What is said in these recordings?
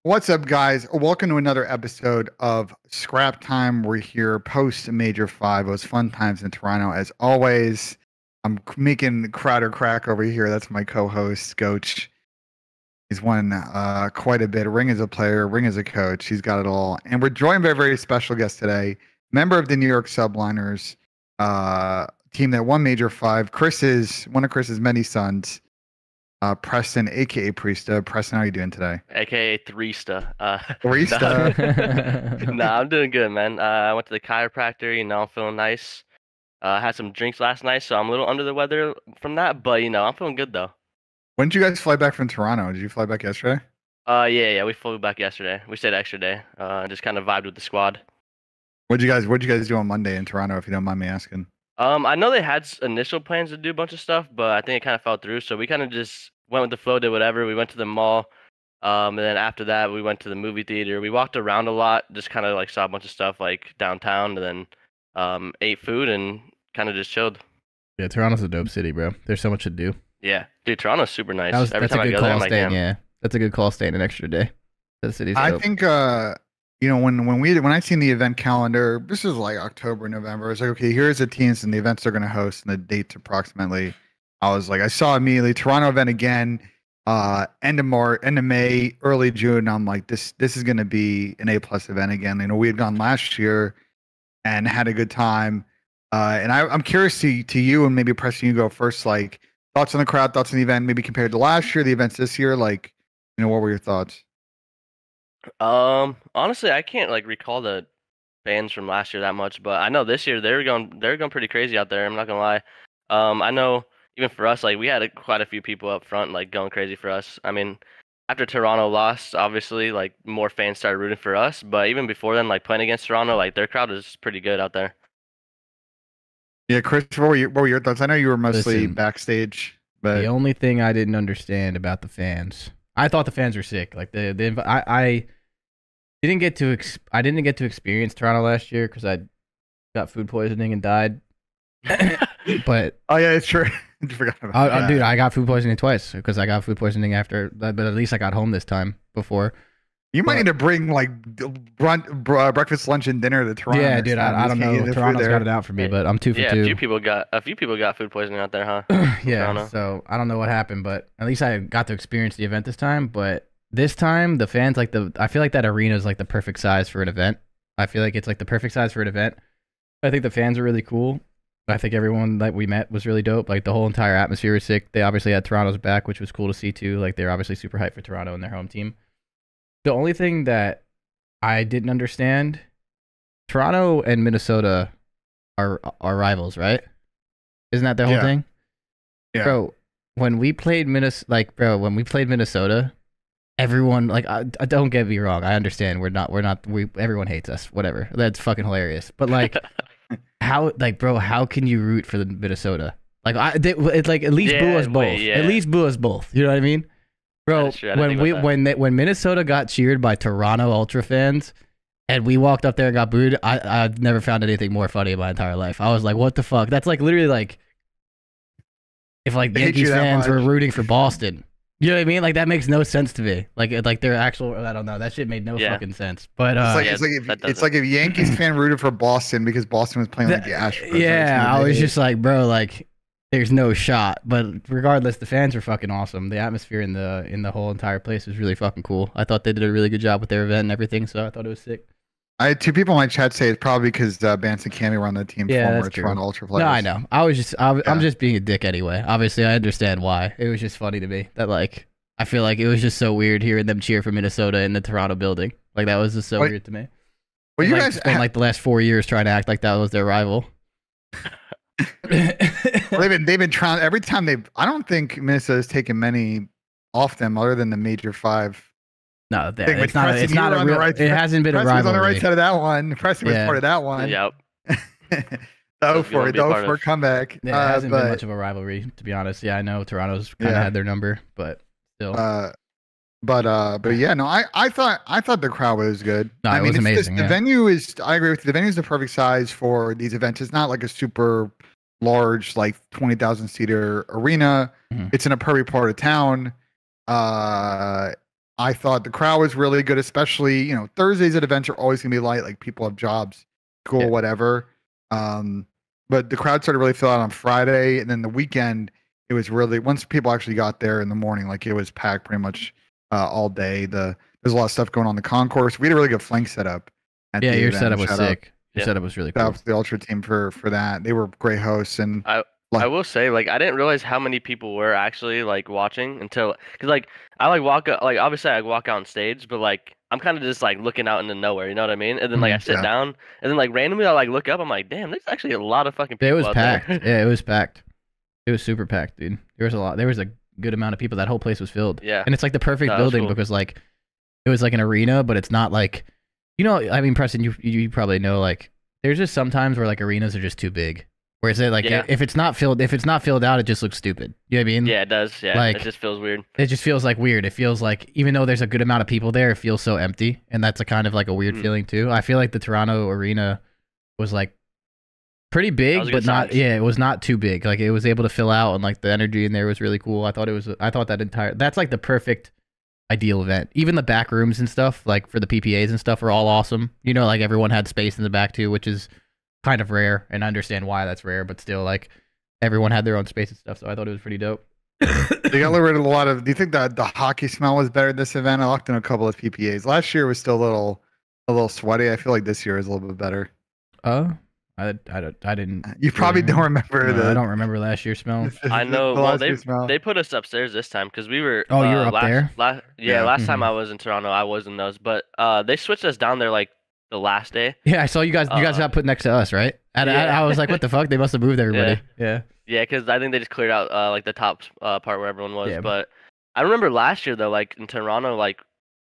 What's up, guys? Welcome to another episode of Scrap Time. We're here post Major 5. It was fun times in Toronto, as always. I'm making Crowder crack over here. That's my co-host, Goach. He's won quite a bit. Ring as a player, Ring as a coach. He's got it all. And we're joined by a very special guest today, member of the New York Subliners, team that won Major 5. One of Chris's many sons. Preston, aka Priestahh. Preston, how are you doing today? AKA Threesta. Threesta. Nah, I'm doing good, man. I went to the chiropractor, I'm feeling nice. Had some drinks last night, so I'm a little under the weather from that, but I'm feeling good though. When did you guys fly back from Toronto? Did you fly back yesterday? Yeah, we flew back yesterday. We stayed extra day. Just kind of vibed with the squad. What'd you guys do on Monday in Toronto, if you don't mind me asking? I know they had initial plans to do a bunch of stuff, but I think it kind of fell through, so we kind of just went with the flow, did whatever. We went to the mall. And then after that, we went to the movie theater. We walked around a lot, just kind of like saw a bunch of stuff like downtown, and then ate food and kind of just chilled. Yeah, Toronto's a dope city, bro. There's so much to do. Yeah, dude, Toronto's super nice. That's a good call staying. Yeah, that's a good call staying an extra day. The city's dope. I think when I seen the event calendar, this is like October, November. It's like, okay, here's the teams and the events they're gonna host and the dates approximately. I was like, I saw immediately Toronto event again. End of May, early June. I'm like, this is going to be an A+ event again. We had gone last year and had a good time. And I'm curious to you, and maybe Preston, you go first. Like, thoughts on the crowd, thoughts on the event, maybe compared to last year, the events this year. Like, what were your thoughts? Honestly, I can't recall the fans from last year that much, but I know this year they're going pretty crazy out there. I'm not gonna lie. I know. Even for us, we had quite a few people up front, going crazy for us. I mean, after Toronto lost, obviously, more fans started rooting for us. But even before then, playing against Toronto, their crowd is pretty good out there. Yeah, Chris, what were your thoughts? I know you were mostly backstage, but the only thing I didn't understand about the fans, I thought the fans were sick. I didn't get to experience Toronto last year because I got food poisoning and died. But oh yeah, it's true. I forgot about that. Dude, I got food poisoning twice because I got food poisoning after, but at least I got home this time before. You might need to bring breakfast, lunch, and dinner to Toronto. Yeah, dude, I don't know. Toronto's got it out for me, but I'm 2 for 2. Yeah, a few people got food poisoning out there, huh? Yeah, Toronto. So I don't know what happened, but at least I got to experience the event this time. But this time, the fans I feel like that arena is the perfect size for an event. I feel like it's the perfect size for an event. I think the fans are really cool. I think everyone that we met was really dope. The whole entire atmosphere was sick. They obviously had Toronto's back, which was cool to see too. They're obviously super hyped for Toronto and their home team. The only thing that I didn't understand, Toronto and Minnesota are rivals, right? Isn't that their whole thing? Yeah. Bro, when we played Minnesota, everyone don't get me wrong. I understand everyone hates us. Whatever. That's fucking hilarious. But how can you root for the Minnesota? It's at least boo us both. Yeah. At least boo us both. You know what I mean, bro? When Minnesota got cheered by Toronto Ultra fans, and we walked up there and got booed, I've never found anything more funny in my entire life. I was like, what the fuck? That's literally if Yankees fans were rooting for Boston. You know what I mean? That makes no sense to me. Their actual, I don't know. That shit made no fucking sense. But it's like if Yankees fan rooted for Boston because Boston was playing the Astros. Yeah, I was just bro, there's no shot. But regardless, the fans were fucking awesome. The atmosphere in the whole entire place was really fucking cool. I thought they did a really good job with their event and everything. So I thought it was sick. I had 2 people in my chat say it's probably because Bance and Cammy were on the team. Former Toronto Ultra players. No, I know. I'm just being a dick anyway. Obviously, I understand why. It was just funny to me that I feel like it was just so weird hearing them cheer for Minnesota in the Toronto building. That was just so weird to me. Well, you guys spent the last 4 years trying to act like that was their rival. Well, they've been trying every time I don't think Minnesota's taken many off them other than the Major 5. No, it's not a real. It hasn't been a rivalry. Was on the right side of that one. Preston was part of that one. Yep. Go for a comeback. Yeah, it hasn't been much of a rivalry, to be honest. Yeah, I know Toronto's kind of had their number, but still. But yeah, no, I thought the crowd was good. No, it was amazing. The venue is. I agree with you. The venue is the perfect size for these events. It's not a super large 20,000 seater arena. Mm-hmm. It's in a perfect part of town. I thought the crowd was really good, especially, Thursdays at events are always gonna be light, like people have jobs, school, whatever. But the crowd started to really fill out on Friday, and then the weekend it was really, once people actually got there in the morning, like it was packed pretty much all day. There's a lot of stuff going on in the concourse. We had a really good flank setup. Yeah, your setup was sick. Your setup was really cool. Shout out to the Ultra team for that. They were great hosts, and I will say, like, I didn't realize how many people were actually like watching until, cause like I like walk out, like obviously I walk out on stage, but like I'm kind of just like looking out into nowhere, you know what I mean? And then like I sit down, and then like randomly I like look up, I'm like, damn, there's actually a lot of fucking people. It was out packed. there. Yeah, it was packed. It was super packed, dude. There was a lot. There was a good amount of people. That whole place was filled. Yeah. And it's like the perfect building because like it was like an arena, but it's not like, I mean, Preston, you probably know, like there's just sometimes where like arenas are just too big. Where it's like if it's not filled out, it just looks stupid. You know what I mean? Yeah, it does. Yeah, like, it just feels weird. It just feels like weird. It feels like even though there's a good amount of people there, it feels so empty, and that's a kind of like a weird feeling too. I feel like the Toronto arena was like pretty big, but not. Yeah, it was not too big. Like it was able to fill out, and like the energy in there was really cool. I thought that's like the perfect ideal event. Even the back rooms and stuff, like for the PPAs and stuff, were all awesome. Like everyone had space in the back too, which is kind of rare, and I understand why that's rare, but still, like everyone had their own space and stuff, so I thought it was pretty dope. They got rid of a lot of. Do you think that the hockey smell was better this event? I walked in a couple of PPAs. Last year was still a little sweaty. I feel like this year is a little bit better. I didn't. You probably don't remember I don't remember last year's smell. I know. Well, they put us upstairs this time because we were. Oh, you were up there. Last time I was in Toronto, I was in those, but they switched us down there like the last day. Yeah, I saw you guys. You guys got put next to us, right? I was like, what the fuck? They must have moved everybody. Yeah. Yeah, because I think they just cleared out like the top part where everyone was. Yeah. But I remember last year though, like in Toronto, like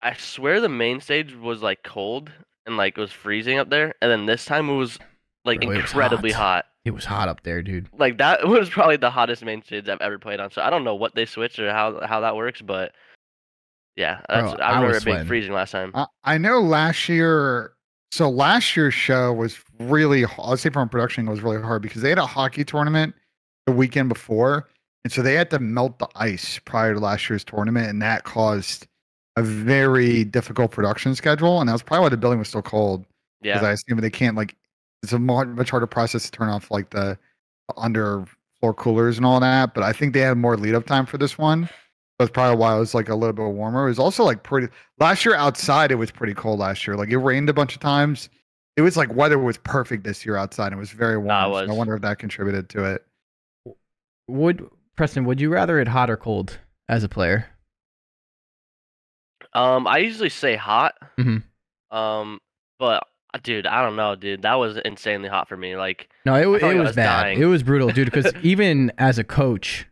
I swear the main stage was like cold and like it was freezing up there, and then this time it was like incredibly hot. It was hot up there, dude. Like that was probably the hottest main stage I've ever played on. So I don't know what they switched or how that works, but yeah, I remember it being freezing last time. I know last year. So last year's show was really, I'll say from production, it was really hard because they had a hockey tournament the weekend before. And so they had to melt the ice prior to last year's tournament. And that caused a very difficult production schedule. And that was probably why the building was still cold. Yeah. Because I assume they can't, like, it's a much harder process to turn off, like, the underfloor coolers and all that. But I think they had more lead up time for this one. That's probably why it was like a little bit warmer. It was also like pretty last year outside. It was pretty cold last year. Like it rained a bunch of times. It was like weather was perfect this year outside. It was very warm. So I wonder if that contributed to it. Preston, would you rather it hot or cold as a player? I usually say hot. But dude, I don't know, dude. That was insanely hot for me. Like no, it was bad. Dying. It was brutal, dude. Because even as a coach,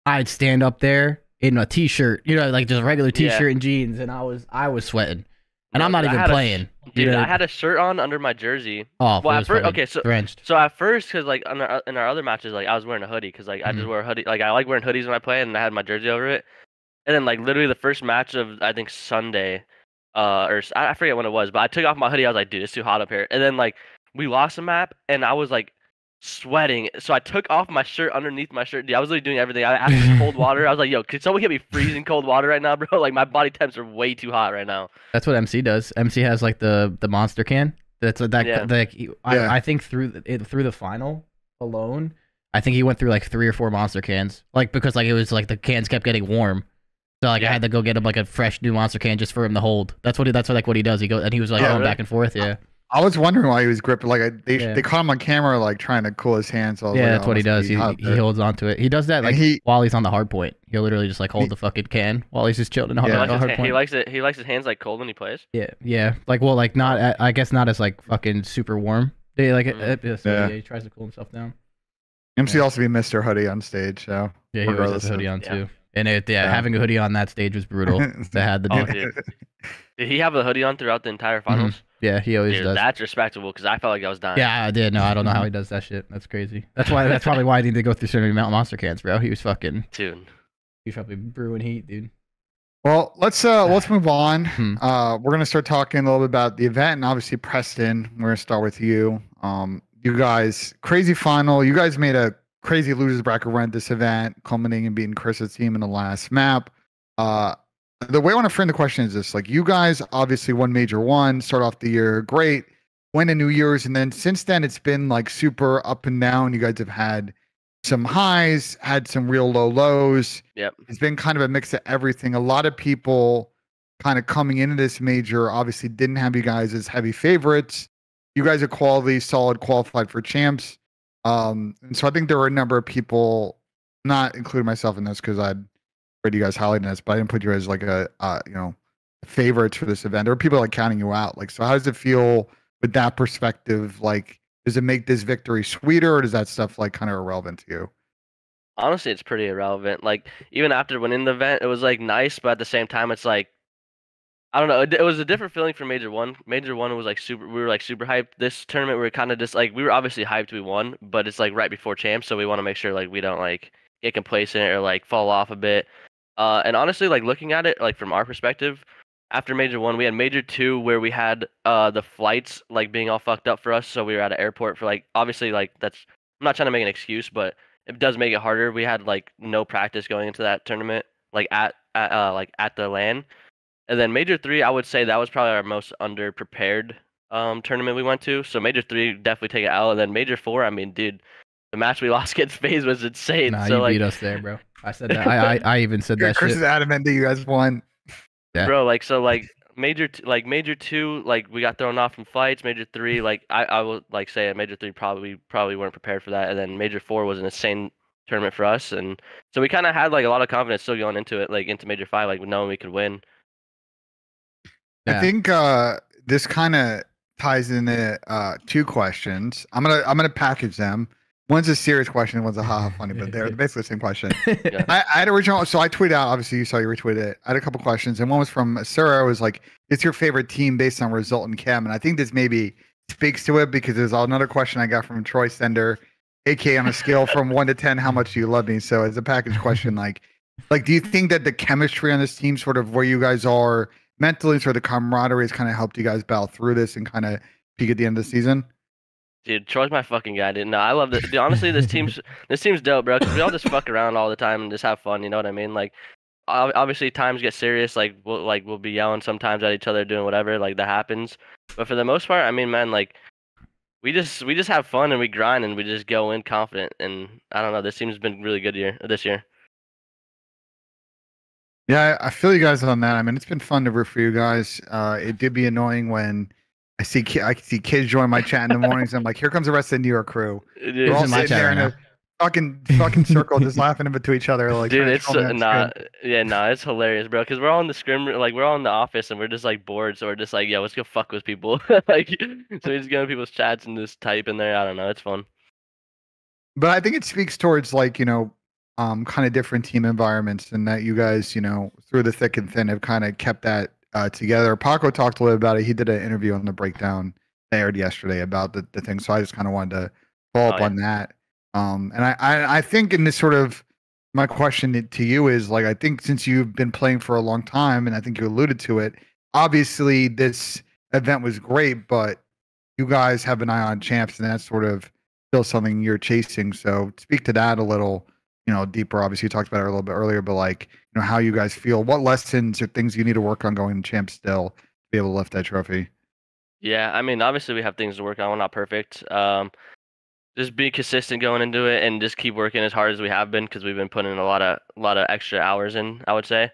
I'd stand up there in a t-shirt, like just a regular t-shirt and jeans, and I was sweating, and I'm not even playing. Dude, I had a shirt on under my jersey. Oh, well, at first, okay, drenched. So at first, because like in our other matches, like I was wearing a hoodie, because like I just wear a hoodie, like I like wearing hoodies when I play, and I had my jersey over it. And then like literally the first match of I think Sunday, or I forget when it was, but I took off my hoodie. I was like, dude, it's too hot up here. And then like we lost a map, and I was like sweating, so I took off my shirt underneath my shirt. Dude, I was literally doing everything. I asked for cold water. I was like, yo, can someone get me freezing cold water right now, bro? Like my body temps are way too hot right now. That's what MC does. MC has like the monster can. That's what that I think through the final alone, I think he went through like 3 or 4 monster cans, like because like it was like the cans kept getting warm. So like I had to go get him like a fresh new monster can just for him to hold. That's what he does. He goes and he was like going back and forth. Yeah. I was wondering why he was gripping. Like they caught him on camera, like trying to cool his hands. So that's what he does. He holds onto it. He does that like while he's on the hard point. He'll literally just like hold the fucking can while he's just chilling on the hard point. He likes it. He likes his hands like cold when he plays. Yeah. Like like not. I guess not as like fucking super warm. They like he tries to cool himself down. MC also be Mr. Hoodie on stage. So yeah, he always has a hoodie on too. And having a hoodie on that stage was brutal. Did he have a hoodie on throughout the entire finals? Yeah, he always does. That's respectable because I felt like I was dying. Yeah, I did. No, I don't know how he does that shit. That's crazy. That's probably why I need to go through so many monster cans, bro. He was fucking. Dude. He was probably brewing heat, dude. Well, let's move on. We're gonna start talking a little bit about the event, and obviously Preston. We're gonna start with you. You guys, crazy final. You guys made a crazy losers bracket run at this event, culminating in beating Chris's team in the last map. the way I want to frame the question is this: like, you guys obviously won Major One, start off the year great, went to New Year's, and then since then it's been like super up and down. You guys have had some highs, had some real low lows. Yep. It's been kind of a mix of everything. A lot of people kind of coming into this major obviously didn't have you guys as heavy favorites. You guys are quality, solid, qualified for champs. And so I think there were a number of people, not including myself in this because I'd read you guys highly in this, but I didn't put you as like a favorites for this event. There were people like counting you out. Like, so how does it feel with that perspective? Like, does it make this victory sweeter, or does that stuff like kind of irrelevant to you? Honestly, it's pretty irrelevant. Like, even after winning the event, it was like nice, but at the same time, it's like, I don't know. It was a different feeling from Major One. Major One was like super. We were like super hyped. This tournament, we were kind of just like, we were obviously hyped. We won, but it's like right before champs, so we want to make sure like we don't like get complacent or like fall off a bit. And honestly, like looking at it, like from our perspective, after Major One, we had Major Two where we had the flights like being all fucked up for us, so we were at an airport for like obviously like that's. I'm not trying to make an excuse, but it does make it harder. We had like no practice going into that tournament, like at the LAN. And then Major 3, I would say that was probably our most underprepared tournament we went to. So Major 3 definitely take an L. And then Major 4, I mean, dude, the match we lost against FaZe was insane. Nah, so, you like, beat us there, bro. I said that. I even said that Chris shit. is adamant that you guys won. Yeah. Bro, like, so, like, Major 2, like, we got thrown off from fights. Major 3, like, I will, like, say at Major 3 probably weren't prepared for that. And then Major 4 was an insane tournament for us. And so we kind of had, like, a lot of confidence still going into it, like, into Major 5, like, knowing we could win. Yeah. I think this kind of ties into two questions. I'm gonna package them. One's a serious question, one's a haha funny, but they're basically the same question. Yeah. I had original, so I tweeted out. Obviously, you saw you retweeted it. I had a couple questions, and one was from Sarah. It was like, "It's your favorite team based on result and chem?" And I think this maybe speaks to it because there's another question I got from Troy Sender, aka on a scale from 1 to 10, how much do you love me? So as a package question, like, do you think that the chemistry on this team, sort of where you guys are mentally, sort of the camaraderie, has kind of helped you guys battle through this and kind of peak at the end of the season? Dude, Troy's my fucking guy, dude. No, I love this. Dude, honestly, this team's dope, bro. Cause we all just fuck around all the time and just have fun. You know what I mean? Like, obviously, times get serious. Like, we'll be yelling sometimes at each other, doing whatever. Like that happens. But for the most part, I mean, man, like, we just have fun and we grind and we just go in confident. And I don't know, this team's been really good this year. Yeah, I feel you guys on that. I mean, it's been fun to root for you guys. It did be annoying when I see kids join my chat in the mornings. I'm like, here comes the rest of the New York crew. Dude, We're all in my sitting chat there right in a fucking circle, just laughing into each other. Like, dude, trying to it's troll me on it's hilarious, bro. Cause we're all in the like we're all in the office and we're just like bored, so we're just like, yo, let's go fuck with people. Like, so we just go in people's chats and just type in there. I don't know, it's fun. But I think it speaks towards like, kind of different team environments, and that you guys, through the thick and thin, have kind of kept that together. Paco talked a little about it. He did an interview on the breakdown that aired yesterday about the thing. So I just kind of wanted to follow up on that. And I think in this sort of, my question to you is like, I think since you've been playing for a long time, and I think you alluded to it, obviously this event was great, but you guys have an eye on champs, and that's sort of still something you're chasing. So speak to that a little, deeper. Obviously you talked about it a little bit earlier, but like, how you guys feel, what lessons or things you need to work on going to champs still to be able to lift that trophy. Yeah, I mean, obviously we have things to work on. We're not perfect. Just be consistent going into it and just keep working as hard as we have been, because we've been putting a lot of extra hours in, I would say.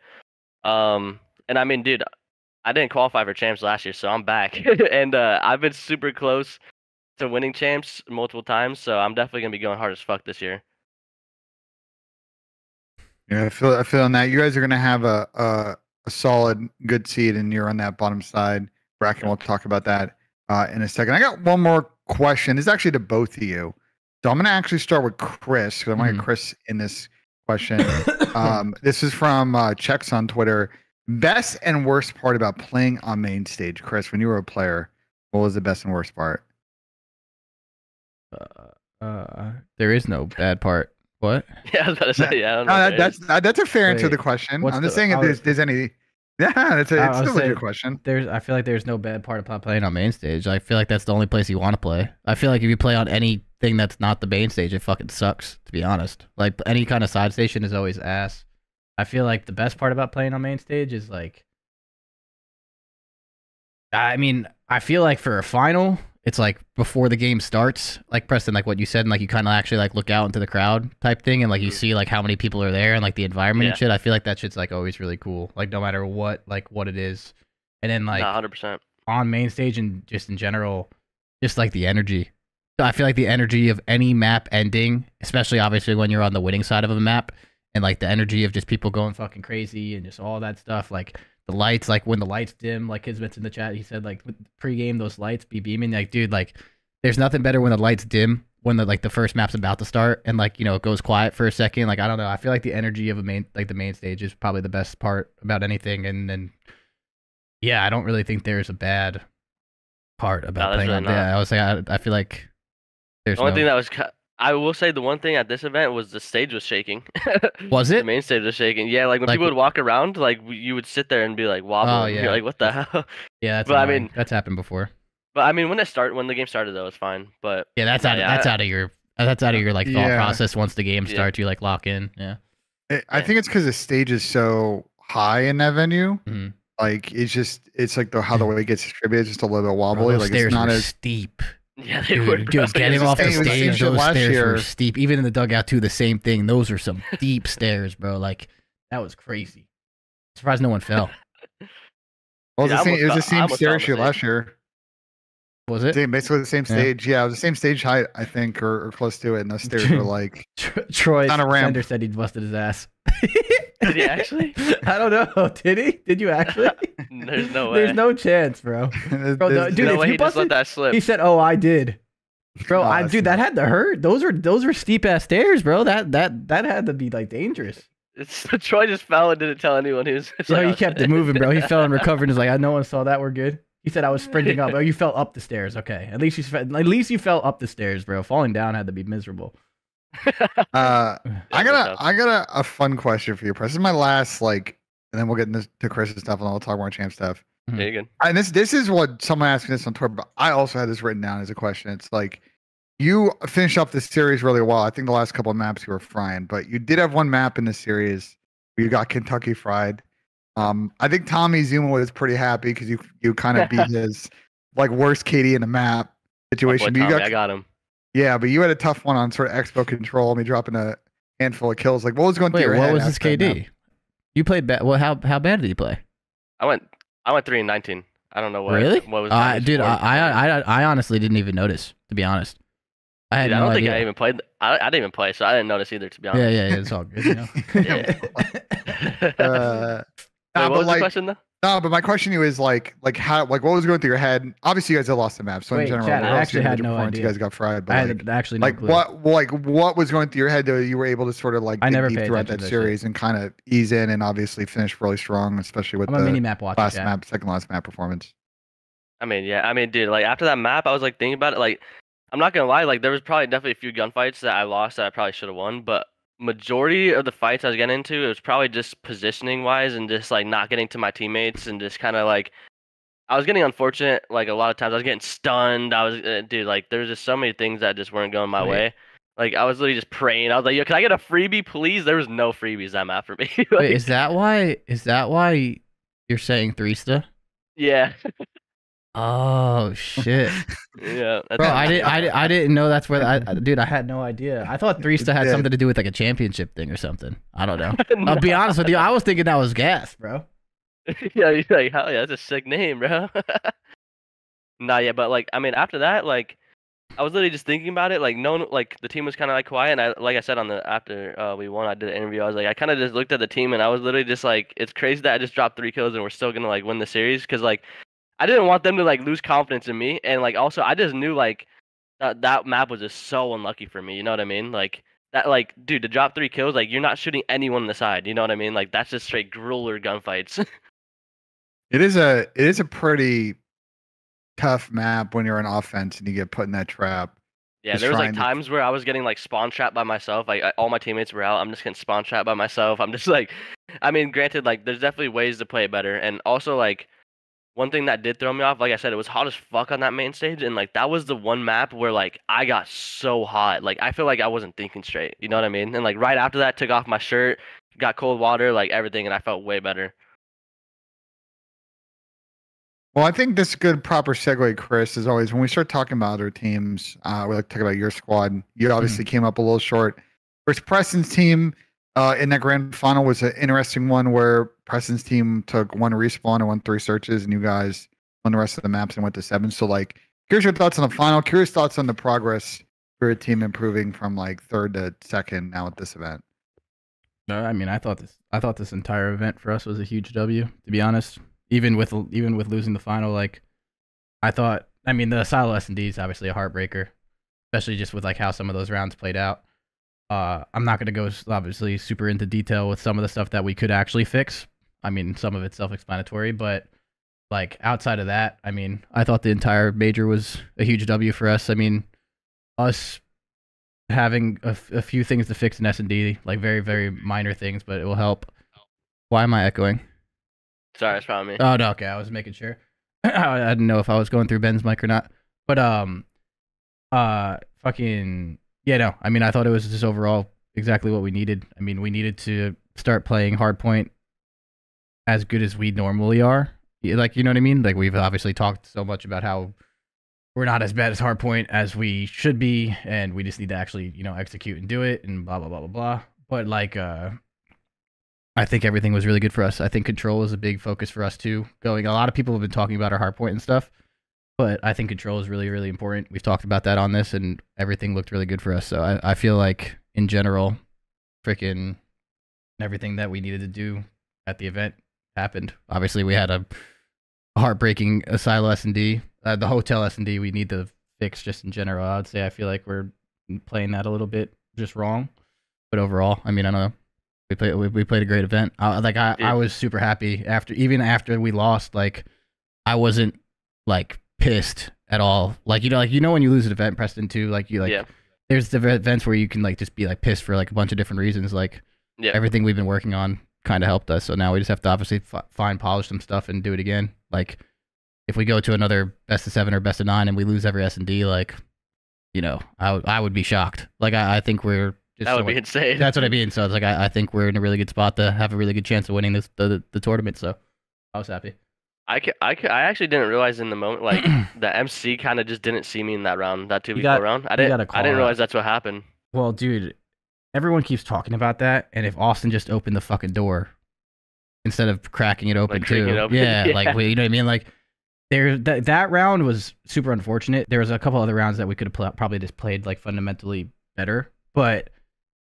And I mean, dude, I didn't qualify for champs last year, so I'm back. And I've been super close to winning champs multiple times, so I'm definitely gonna be going hard as fuck this year. Yeah, I feel on that. You guys are gonna have a solid, good seed, and you're on that bottom side bracket. We'll talk about that in a second. I got one more question. It's actually to both of you. So I'm gonna actually start with Chris, because I want to get Chris in this question. This is from Checks on Twitter. Best and worst part about playing on Mainstage, Chris, when you were a player. What was the best and worst part? There is no bad part. What? Yeah, I was about to say, yeah. I don't know That's a fair answer to Wait, the question. what's I'm just the- saying if there's any. Yeah, it's I still was a good saying- question. I feel like there's no bad part about playing on main stage. I feel like that's the only place you want to play. I feel like if you play on anything that's not the main stage, it fucking sucks, to be honest. Like any kind of side station is always ass. I feel like the best part about playing on main stage is like, I mean, I feel like for a final, it's like before the game starts, like Preston, like what you said, and like you kind of actually like look out into the crowd type thing, and like you see like how many people are there and like the environment and shit. I feel like that shit's like always really cool, like no matter what it is. And then like 100%. on main stage and just in general, just like the energy. So I feel like the energy of any map ending, especially obviously when you're on the winning side of a map, and like the energy of just people going fucking crazy and just all that stuff, like the lights, like when the lights dim, like Kismet's in the chat, he said like pre-game those lights be beaming, like dude, like there's nothing better when the lights dim when the first map's about to start and like, you know, it goes quiet for a second. Like I don't know, I feel like the energy of the main stage is probably the best part about anything. And then yeah, I don't really think there's a bad part about playing on. Yeah, I would say I feel like there's the only thing that was I will say the one thing at this event was the stage was shaking. Was it? The main stage was shaking. Yeah, like when people would walk around, like you would sit there and be like wobbling. Oh, yeah. You're like, what the hell? Yeah, that's annoying. I mean, that's happened before. But I mean, when the game started though, it's fine. But yeah, that's out of your like thought process. Once the game starts, you like lock in. Yeah. I think it's because the stage is so high in that venue. Mm-hmm. Like it's like how the way it gets distributed, just a little bit wobbly. Bro, like stairs it's not were as steep. Yeah, they were. Dude, getting off the stage, those stairs year. were steep. Even in the dugout too, the same thing. Those are some deep stairs, bro. Like that was crazy. I'm surprised no one fell. Well, it was the same stair issue last year. Was it? Basically the same stage. Yeah, it was the same stage height, I think, or close to it. And the stairs were like Troy's Sender said he busted his ass. Did he actually? I don't know. Did he? Did you actually? There's no way. There's no chance, bro. Bro, dude, no way if he just let that slip. He said, "Oh, I did." Bro, dude, that had to hurt. Those were steep ass stairs, bro. That had to be like dangerous. Troy just fell and didn't tell anyone. He was. He kept it moving, bro. He fell and recovered. And was like, no one saw that. We're good. He said I was sprinting up. Oh, you fell up the stairs. Okay, at least you fell up the stairs, bro. Falling down had to be miserable. I got a fun question for you, Press. This is my last and then we'll get into Chris's stuff and then we'll talk more champ stuff. There you go. And this is what someone asked me this on Twitter, but I also had this written down as a question. It's like you finished up this series really well. I think the last couple of maps you were frying, but you did have one map in the series where you got Kentucky fried. I think Tommy Zuma was pretty happy because you kind of beat his worst KD in the map situation. But I got him. Yeah, but you had a tough one on sort of expo control. Me dropping a handful of kills. Like, what was going through your head? What was his KD? You played bad. Well, how bad did you play? I went 3-19. I don't know what. Really? What was dude, I honestly didn't even notice. To be honest, I don't think I even played. I didn't even play, so I didn't notice either. To be honest. Yeah, it's all good. You know? Wait, what was the question though? No, but my question to you is what was going through your head? Obviously, you guys had lost the map, so in general, Chad, I actually had no idea. You guys got fried, but I had actually no clue. what was going through your head that you were able to sort of I never dig deep throughout that series and kind of ease in and obviously finish really strong, especially with the second last map performance. I mean, dude, after that map, I was thinking about it. I'm not gonna lie, there was probably definitely a few gunfights that I lost that I probably should have won, but majority of the fights I was getting into, it was probably just positioning wise and just not getting to my teammates and just kind of I was getting unfortunate. A lot of times I was getting stunned. I was dude, there was just so many things that just weren't going my way. I was literally just praying. I was like, yo, can I get a freebie, please? There was no freebies that map for me. Wait, is that why you're saying Priestahh? Yeah. Oh shit! Yeah, bro, I didn't know that's where. Dude, I had no idea. I thought Priestahh had something to do with a championship thing or something. I don't know. No. I'll be honest with you. I was thinking that was gas, bro. Yeah, you're like, hell yeah, that's a sick name, bro. Nah, yeah, but I mean, after that, I was literally just thinking about it. The team was kind of quiet, and I said after we won, I did an interview. I was I kind of just looked at the team, and I was literally just it's crazy that I just dropped 3 kills and we're still gonna win the series because I didn't want them to lose confidence in me, and also I just knew that map was just so unlucky for me. You know what I mean? Dude, to drop 3 kills, you're not shooting anyone on the side. You know what I mean? That's just straight grueler gunfights. It is a pretty tough map when you're on offense and you get put in that trap. Yeah, there was times where I was getting spawn trapped by myself. All my teammates were out. I'm just getting spawn trapped by myself. I'm just I mean, granted, there's definitely ways to play it better, and also one thing that did throw me off, like I said, it was hot as fuck on that main stage, and that was the one map where I got so hot. I feel I wasn't thinking straight. You know what I mean? And right after that, took off my shirt, got cold water, like everything, and I felt way better. Well, I think this is a good proper segue, Chris, as always. When we start talking about other teams, we like to talk about your squad. You obviously came up a little short. First, Preston's team in that grand final was an interesting one where Preston's team took 1 respawn and won 3 searches, and you guys won the rest of the maps and went to 7. So, like, here's your thoughts on the final. Curious thoughts on the progress for your team improving from like 3rd to 2nd now at this event. I mean, I thought this entire event for us was a huge W, to be honest. Even with losing the final, like I mean, the silo S&D is obviously a heartbreaker, especially just with like how some of those rounds played out. I'm not gonna go obviously super into detail with some of the stuff that we could actually fix. I mean, some of it's self-explanatory, but like outside of that, I mean, I thought the entire major was a huge W for us. I mean, us having a few things to fix in S&D, like very, very minor things, but it will help. Why am I echoing? Sorry, it's probably me. Oh, no, okay, I was making sure. I didn't know if I was going through Ben's mic or not. But, fucking, yeah, no, I mean, I thought it was just overall exactly what we needed. I mean, we needed to start playing hardpoint as good as we normally are. Like, you know what I mean? Like, we've obviously talked so much about how we're not as bad as hardpoint as we should be, and we just need to actually, you know, execute and do it, and blah, blah, blah, blah, blah. But, like, I think everything was really good for us. I think control was a big focus for us, too. A lot of people have been talking about our hardpoint and stuff, but I think control is really, really important. We've talked about that on this, and everything looked really good for us. So I feel like, in general, freaking everything that we needed to do at the event happened. Obviously, we had a heartbreaking silo S&D. The hotel S&D we need to fix just in general. I would say I feel like we're playing that a little bit just wrong. But overall, I mean, I don't know. We played a great event. I was super happy even after we lost. Like, I wasn't like pissed at all. Like, you know when you lose an event, Preston, too. Like, there's the events where you can like just be like pissed for like a bunch of different reasons. Like, everything we've been working on kind of helped us. So now we just have to obviously polish some stuff and do it again. Like, if we go to another best of 7 or best of 9 and we lose every S&D, like, you know, I would be shocked. Like, I think we're just that would be insane. That's what I mean. So it's like I think we're in a really good spot to have a really good chance of winning the tournament. So I was happy. I actually didn't realize in the moment, like the MC kind of just didn't see me in that round, that 2v4 round. I didn't realize that's what happened. Well, dude, everyone keeps talking about that, and if Austin just opened the fucking door instead of cracking it open, like too, it open. Yeah, like, you know what I mean, like. That round was super unfortunate. There was a couple other rounds that we could have probably just played like fundamentally better. But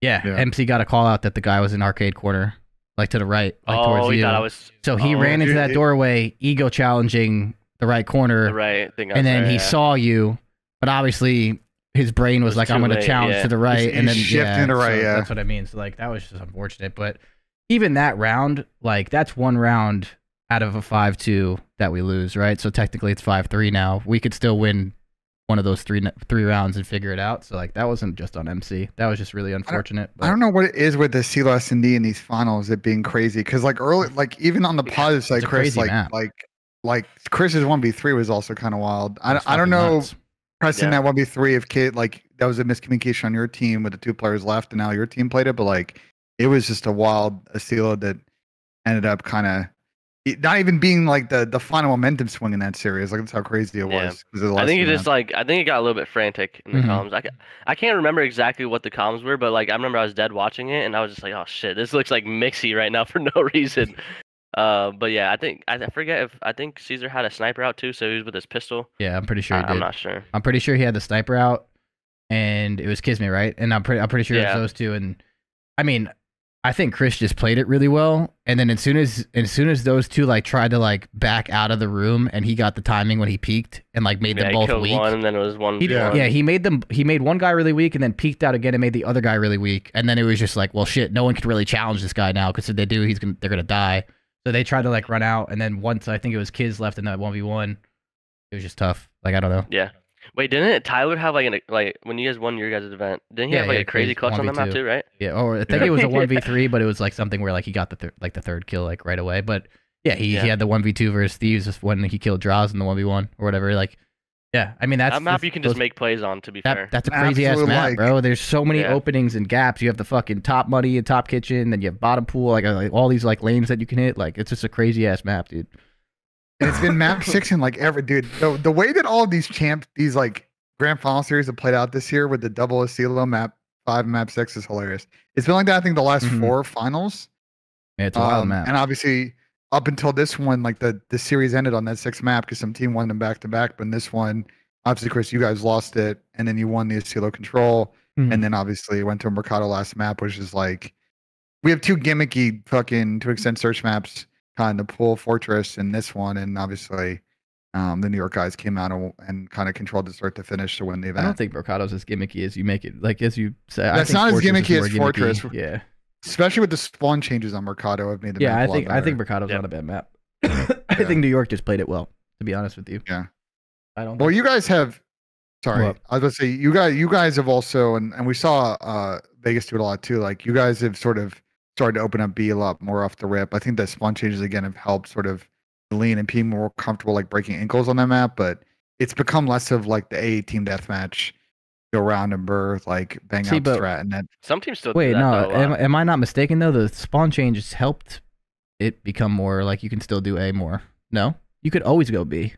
yeah, MC got a call out that the guy was in arcade corner, like to the right, like towards you. So he ran into that doorway, ego challenging the right corner, the right thing, and then he saw you. But obviously, his brain was like, "I'm going to challenge to the right," and then shifting to right. That's what I mean. So like that was just unfortunate. But even that round, like that's one round out of a 5-2 that we lose, right? So technically it's 5-3 now. We could still win one of those three rounds and figure it out. So like that wasn't just on MC. That was just really unfortunate. I don't know what it is with the CDL S&D in these finals, it being crazy. Because like early, like even on the positive side, Chris, like Chris's 1v3 was also kind of wild. I don't know, nuts. Pressing that 1v3 if kid like that was a miscommunication on your team with the 2 players left and now your team played it, but like it was just a wild Asilo that ended up kind of not even being like the final momentum swing in that series. Like that's how crazy it was. I think it got a little bit frantic in the comms. I can't remember exactly what the comms were, but like I remember I was dead watching it and I was just like, oh shit, this looks like Mixie right now for no reason. But yeah, I think Caesar had a sniper out too, so he was with his pistol. Yeah, I'm pretty sure he did. I'm not sure. I'm pretty sure he had the sniper out, and it was Kisme, right? And I'm pretty sure it was those two. And I mean, I think Chris just played it really well, and then as soon as those two like tried to like back out of the room, and he got the timing when he peeked and like made them both weak. One, and then it was one. He made one guy really weak, and then peeked out again and made the other guy really weak, and then it was just like, well, shit, no one can really challenge this guy now because if they do, they're gonna die. So they tried to like run out, and then once I think it was Kiz left in that 1v1, it was just tough. Like I don't know. Yeah. Wait, didn't Tyler have like when you guys won your guys' event? Didn't he have like a crazy clutch on the map too, right? Yeah, or I think it was a 1v3, but it was like something where like he got the third kill like right away. But yeah, he had the 1v2 versus Thieves when he killed Draws in the 1v1 or whatever. Like Yeah, I mean that's That map you can just make plays on. To be fair, that's a crazy ass Absolute map, like. bro. There's so many Yeah. openings and gaps. You have the fucking top muddy and top kitchen, then you have bottom pool, like all these like lanes that you can hit. Like it's just a crazy ass map, dude. And it's been map 6 and like every dude. The way that all of these these like grand final series have played out this year with the double Asilo map 5 and map 6 is hilarious. It's been like that I think the last Mhm. 4 finals. Yeah, it's a wild map. And obviously up until this one, like the series ended on that 6th map because some team won them back to back. But in this one, obviously, Chris, you guys lost it, and then you won the Asilo control, Mhm. and then obviously went to a Mercado last map, which is like we have 2 gimmicky fucking to extend search maps, kind of Pool Fortress in this one, and obviously the New York guys came out and kind of controlled the start to finish to win the I event. don't think Mercado's as gimmicky as you make it. Like as you say, I That's think not as Fortress is gimmicky more as Fortress. Yeah, especially with the spawn changes on Mercado, have made the yeah. map I a lot think better. Mercado's Yep. not a bad map. I think New York just played it well. To be honest with you. Yeah. I don't. Well, think- you guys have. Sorry, What? I was going to say you guys have also, and we saw Vegas do it a lot too. Like you guys have sort of started to open up B a lot more off the rip. I think that spawn changes again have helped sort of lean and be more comfortable like breaking ankles on that map. But it's become less of like the A team deathmatch, go around and birth, like bang See, out but- strat, and then some teams still Wait, do that. no. though, a lot. Am I not mistaken though? The spawn changes helped it become more like you can still do A more. No, you could always go B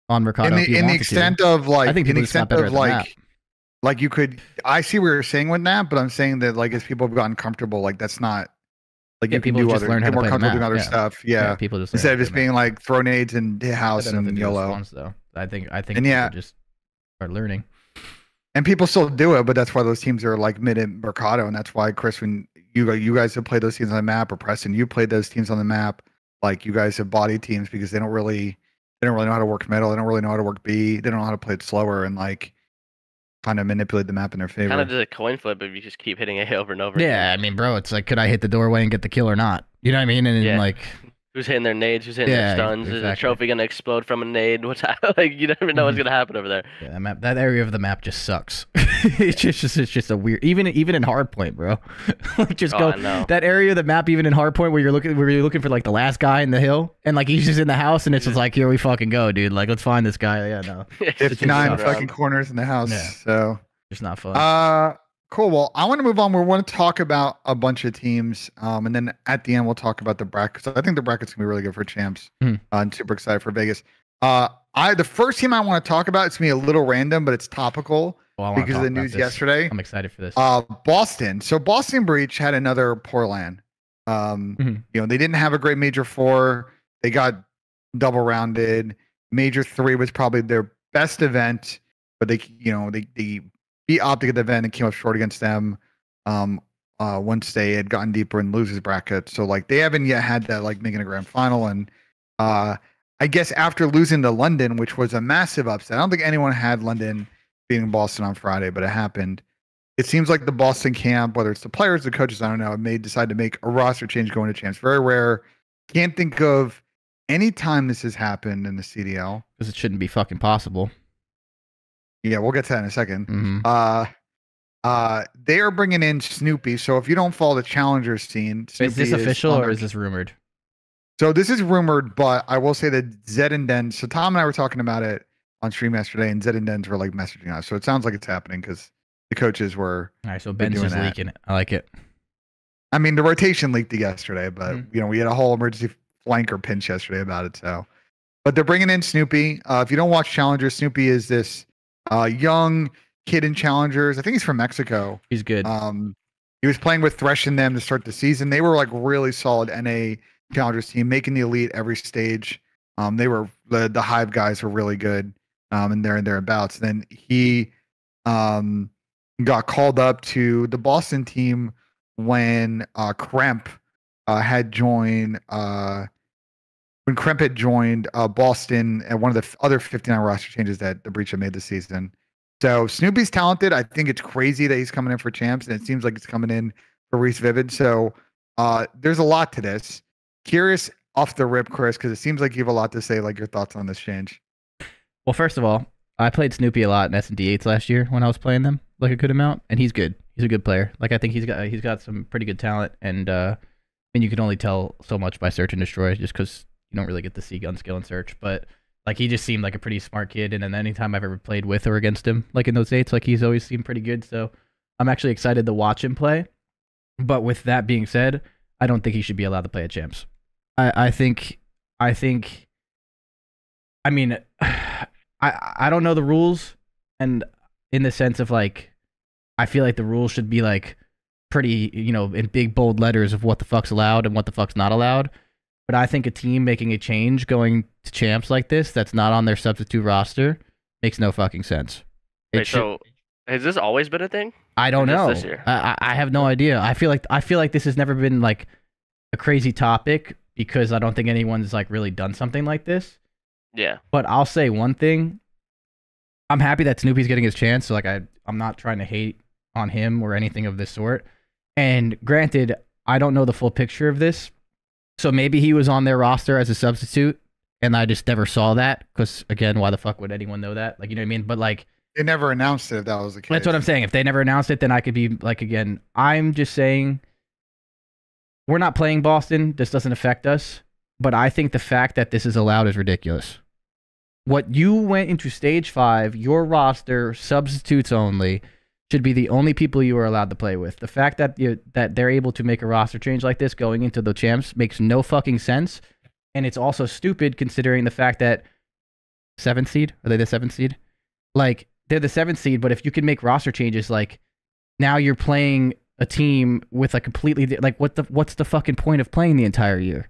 on Mercado if you in the wanted to. extent of like I think in the people just got extent better of at the map. like you could. I see what you're saying with that, but I'm saying that like as people have gotten comfortable, like that's not like Yeah, you can people do just other learn how get to more play the comfortable doing map, other yeah. stuff. Yeah. People just Instead of learn just how to play being the map. like throw nades and hit house That doesn't and do with yellow. spawns, though. I think And people yeah. just are learning. And people still do it, but that's why those teams are like mid and Mercado, and that's why Chris, when you guys have played those teams on the map, or Preston, you played those teams on the map, like you guys have body teams because they don't really know how to work middle, they don't really know how to work B, they don't know how to play it slower and like kind of manipulate the map in their favor. Kind of just a coin flip if you just keep hitting it over and over. Yeah, again. I mean, bro, it's like, could I hit the doorway and get the kill or not? You know what I mean? And then, Yeah. like, Who's hitting their nades? Who's hitting Yeah, their stuns? Is the exactly. trophy gonna explode from a nade? What's like? You never know what's gonna happen over there. yeah, that area of the map just sucks. it's just a weird, even in hardpoint, bro. Like, just Oh, go I know. that area of the map, even in hardpoint, where you're looking for like the last guy in the hill, and like he's just in the house, and it's just like, here we fucking go, dude. Like, let's find this guy. Yeah, no, 59 sucks. fucking corners in the house. Yeah. So just not fun. cool. Well, I want to move on. We want to talk about a bunch of teams, and then at the end we'll talk about the brackets. I think the brackets can be really good for champs. I'm super excited for Vegas. The first team I want to talk about, it's gonna be a little random, but it's topical Well, I wanna because of talk the about news this. yesterday. I'm excited for this. Boston. So Boston Breach had another poor LAN. Mhm. You know, they didn't have a great Major 4. They got double rounded. Major 3 was probably their best event, but they beat OpTic at the event and came up short against them. Once they had gotten deeper in losers bracket. So like they haven't yet had that like making a grand final. And I guess after losing to London, which was a massive upset, I don't think anyone had London beating Boston on Friday, but it happened. It seems like the Boston camp, whether it's the players, the coaches, I don't know, may decide to make a roster change going to champs. Very rare. Can't think of any time this has happened in the CDL. Because it shouldn't be fucking possible. Yeah, we'll get to that in a second. Mhm. They are bringing in Snoopy. So if you don't follow the challengers scene, Is this Snoopy official on or their- is this rumored? So this is rumored, but I will say that Zed and Den. So Tom and I were talking about it on stream yesterday, and Zed and Dens were like messaging us. So it sounds like it's happening because the coaches were. All right, so Been Ben's doing just that. leaking it. I like it. I mean, the rotation leaked yesterday, but Mhm. we had a whole emergency flanker pinch yesterday about it. So, but they're bringing in Snoopy. If you don't watch Challengers, Snoopy is this young kid in Challengers. I think he's from Mexico. He's good. He was playing with Thresh in them to start the season. They were like really solid NA Challengers team, making the elite every stage. They were the Hive guys were really good, and thereabouts. Then he got called up to the Boston team when Kremp had joined. When Kremp had joined Boston at one of the other 59 roster changes that the Breach had made this season. So Snoopy's talented. I think it's crazy that he's coming in for champs, and it seems like he's coming in for Reese Vivid. So there's a lot to this. Curious off the rip, Chris, because it seems like you have a lot to say, like your thoughts on this change. Well, first of all, I played Snoopy a lot in S&D8s last year when I was playing them, like a good amount, and he's good. He's a good player. Like I think he's got some pretty good talent, and I mean you can only tell so much by search and destroy just because you don't really get to see gun skill and search. But Like he just seemed like a pretty smart kid, and then anytime I've ever played with or against him, like in those dates, like he's always seemed pretty good. So I'm actually excited to watch him play. But with that being said, I don't think he should be allowed to play at Champs. I think. I mean, I don't know the rules, and in the sense of like, I feel like the rules should be like pretty, in big bold letters of what the fuck's allowed and what the fuck's not allowed. But I think a team making a change going to Champs like this that's not on their substitute roster makes no fucking sense. Wait, so has this always been a thing? I don't know. This year? I have no idea. I feel like this has never been like a crazy topic because I don't think anyone's like really done something like this. Yeah. But I'll say one thing. I'm happy that Snoopy's getting his chance. So like I'm not trying to hate on him or anything of this sort. And granted, I don't know the full picture of this. So maybe he was on their roster as a substitute and I just never saw that because again, why the fuck would anyone know that? Like, you know what I mean? But like, they never announced it if that was the case. That's what I'm saying. If they never announced it, then I could be like, again, I'm just saying we're not playing Boston. This doesn't affect us. But I think the fact that this is allowed is ridiculous. What you went into stage 5, your roster, substitutes only, should be the only people you are allowed to play with. The fact that that they're able to make a roster change like this going into the Champs makes no fucking sense. And it's also stupid considering the fact that 7th seed? Are they the 7th seed? Like, they're the 7th seed, but if you can make roster changes, like, now you're playing a team with a completely, like, what's the fucking point of playing the entire year?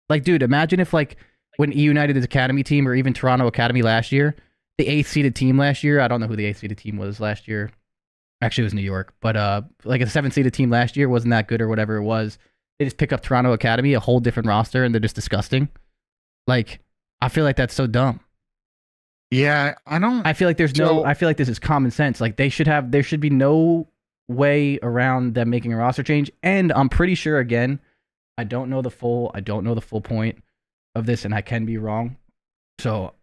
Like, dude, imagine if, like, when E United's Academy team or even Toronto Academy last year, the 8th seeded team last year, I don't know who the 8th seeded team was last year. Actually, it was New York. But, like, a 7th seeded team last year wasn't that good or whatever it was. They just pick up Toronto Academy, a whole different roster, and they're just disgusting. Like, I feel like that's so dumb. Yeah, I feel like this is common sense. Like there should be no way around them making a roster change. And I'm pretty sure, again, I don't know the full point of this, and I can be wrong. So,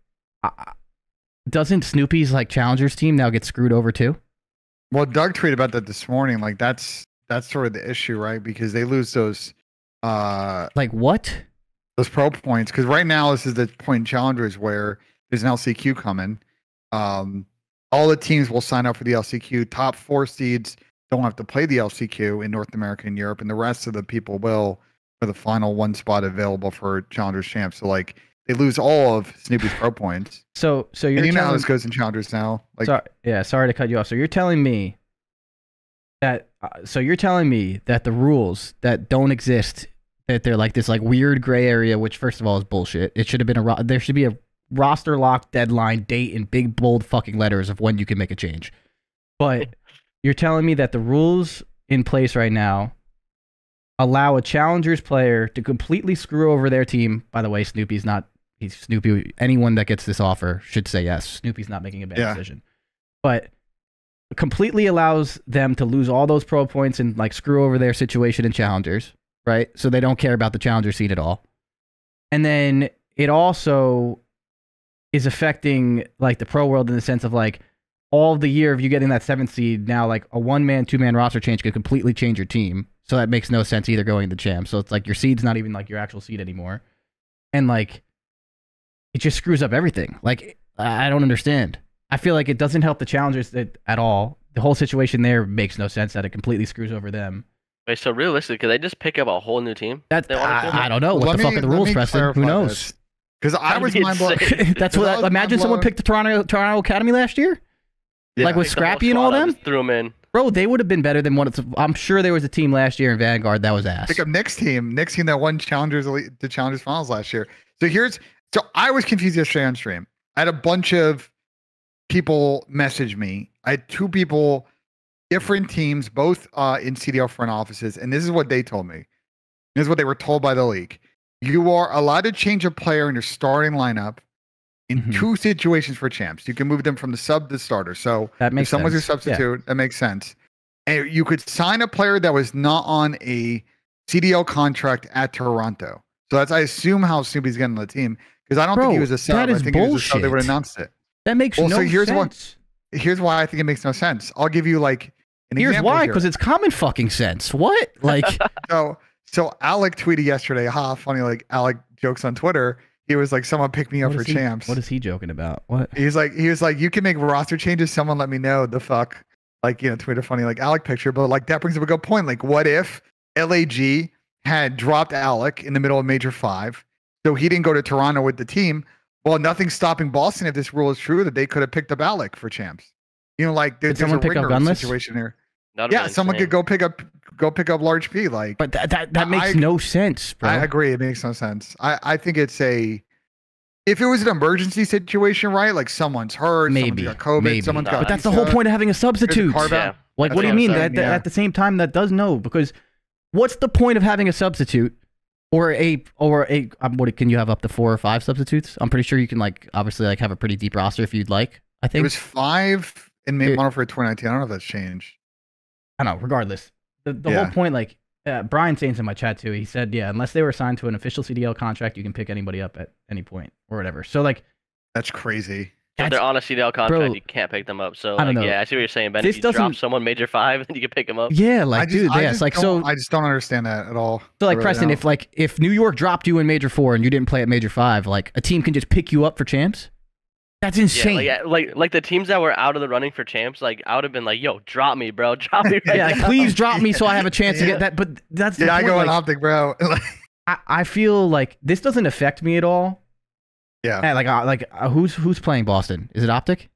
doesn't Snoopy's like Challengers team now get screwed over too? Well, Doug tweeted about that this morning. Like that's sort of the issue, right? Because they lose those like what? Those pro points. Because right now this is the point in Challengers where there's an LCQ coming. All the teams will sign up for the LCQ. Top 4 seeds don't have to play the LCQ in North America and Europe, and the rest of the people will for the final 1 spot available for Challengers Champs. So like they lose all of Snoopy's pro points. So you're know how this goes in Challengers now. Like, sorry to cut you off. So you're telling me that the rules that don't exist, that they're like this like weird gray area, which first of all is bullshit. It should have been there should be a roster lock deadline date in big bold fucking letters of when you can make a change. But you're telling me that the rules in place right now allow a Challengers player to completely screw over their team. By the way, Snoopy. Anyone that gets this offer should say yes. Snoopy's not making a bad decision. But completely allows them to lose all those pro points and like screw over their situation in Challengers, right? So they don't care about the Challenger seed at all. And then it also is affecting like the pro world in the sense of like all of the year of you getting that 7th seed, now like a 1-man, 2-man roster change could completely change your team. So that makes no sense either going to Champs. So it's like your seed's not even like your actual seed anymore. And like it just screws up everything. Like I don't understand. I feel like it doesn't help the Challengers at all. The whole situation there makes no sense that it completely screws over them. Wait, so realistically, could they just pick up a whole new team? I don't know. What the fuck are the rules, Preston? Who knows? Because I was mind blown. That's what. Imagine someone picked the Toronto Academy last year, like with Scrappy and all them. Threw them in, bro. They would have been better than what. I'm sure there was a team last year in Vanguard that was ass. Pick up Nick's team that won the Challengers finals last year. So I was confused yesterday on stream. I had a bunch of people message me. I had 2 people, different teams, both in CDL front offices, and this is what they told me. This is what they were told by the league. You are allowed to change a player in your starting lineup in 2 situations for Champs. You can move them from the sub to starter. So if someone's your substitute, that makes sense. And you could sign a player that was not on a CDL contract at Toronto. So that's, I assume, how Snoopy's getting on the team. Because I don't think he was a sub. That is I think bullshit. he was a sub. They would have announced it. That makes no sense. Here's why I think it makes no sense. I'll give you like an example. Here's why, because it's common fucking sense. What? Like So Alec tweeted yesterday, funny, like Alec jokes on Twitter. he was like, someone pick me up for champs. What is he joking about? What? He was like, you can make roster changes. Someone let me know. The fuck, like, you know, Twitter funny like Alec picture, but like that brings up a good point. Like, what if LAG had dropped Alec in the middle of Major 5, so he didn't go to Toronto with the team? Well, nothing's stopping Boston, if this rule is true, that they could have picked up Alec for champs. You know, like there's a ringer situation here. Yeah, someone could go pick up Large P. Like, but that makes no sense, bro. I agree, it makes no sense. I think it's if it was an emergency situation, right? Like someone's hurt, maybe someone's got COVID, someone's got. But that's the whole point of having a substitute. Yeah. Like, what do you mean? That at the same time, that does no, because what's the point of having a substitute? Or what can you have up to 4 or 5 substitutes? I'm pretty sure you can like obviously like have a pretty deep roster if you'd like. I think it was 5 in Mono for 2019. I don't know if that's changed. I don't know. Regardless, the whole point, like Brian saying in my chat too, he said, yeah, unless they were signed to an official CDL contract, you can pick anybody up at any point or whatever. So like, that's crazy. If they're on a CDL contract, you can't pick them up. So I don't know. Yeah, I see what you're saying, Ben. If you drop someone Major 5, then you can pick them up. Yeah, like I just don't understand that at all. So like Preston, if New York dropped you in Major 4 and you didn't play at Major 5, like a team can just pick you up for champs? That's insane. Yeah, like the teams that were out of the running for champs, like I would have been like, yo, drop me, bro. Drop me. Yeah, like, please drop me so I have a chance to get that. But that's the I point. go on OpTic, bro. I feel like this doesn't affect me at all. Yeah. Who's playing Boston? Is it OpTic?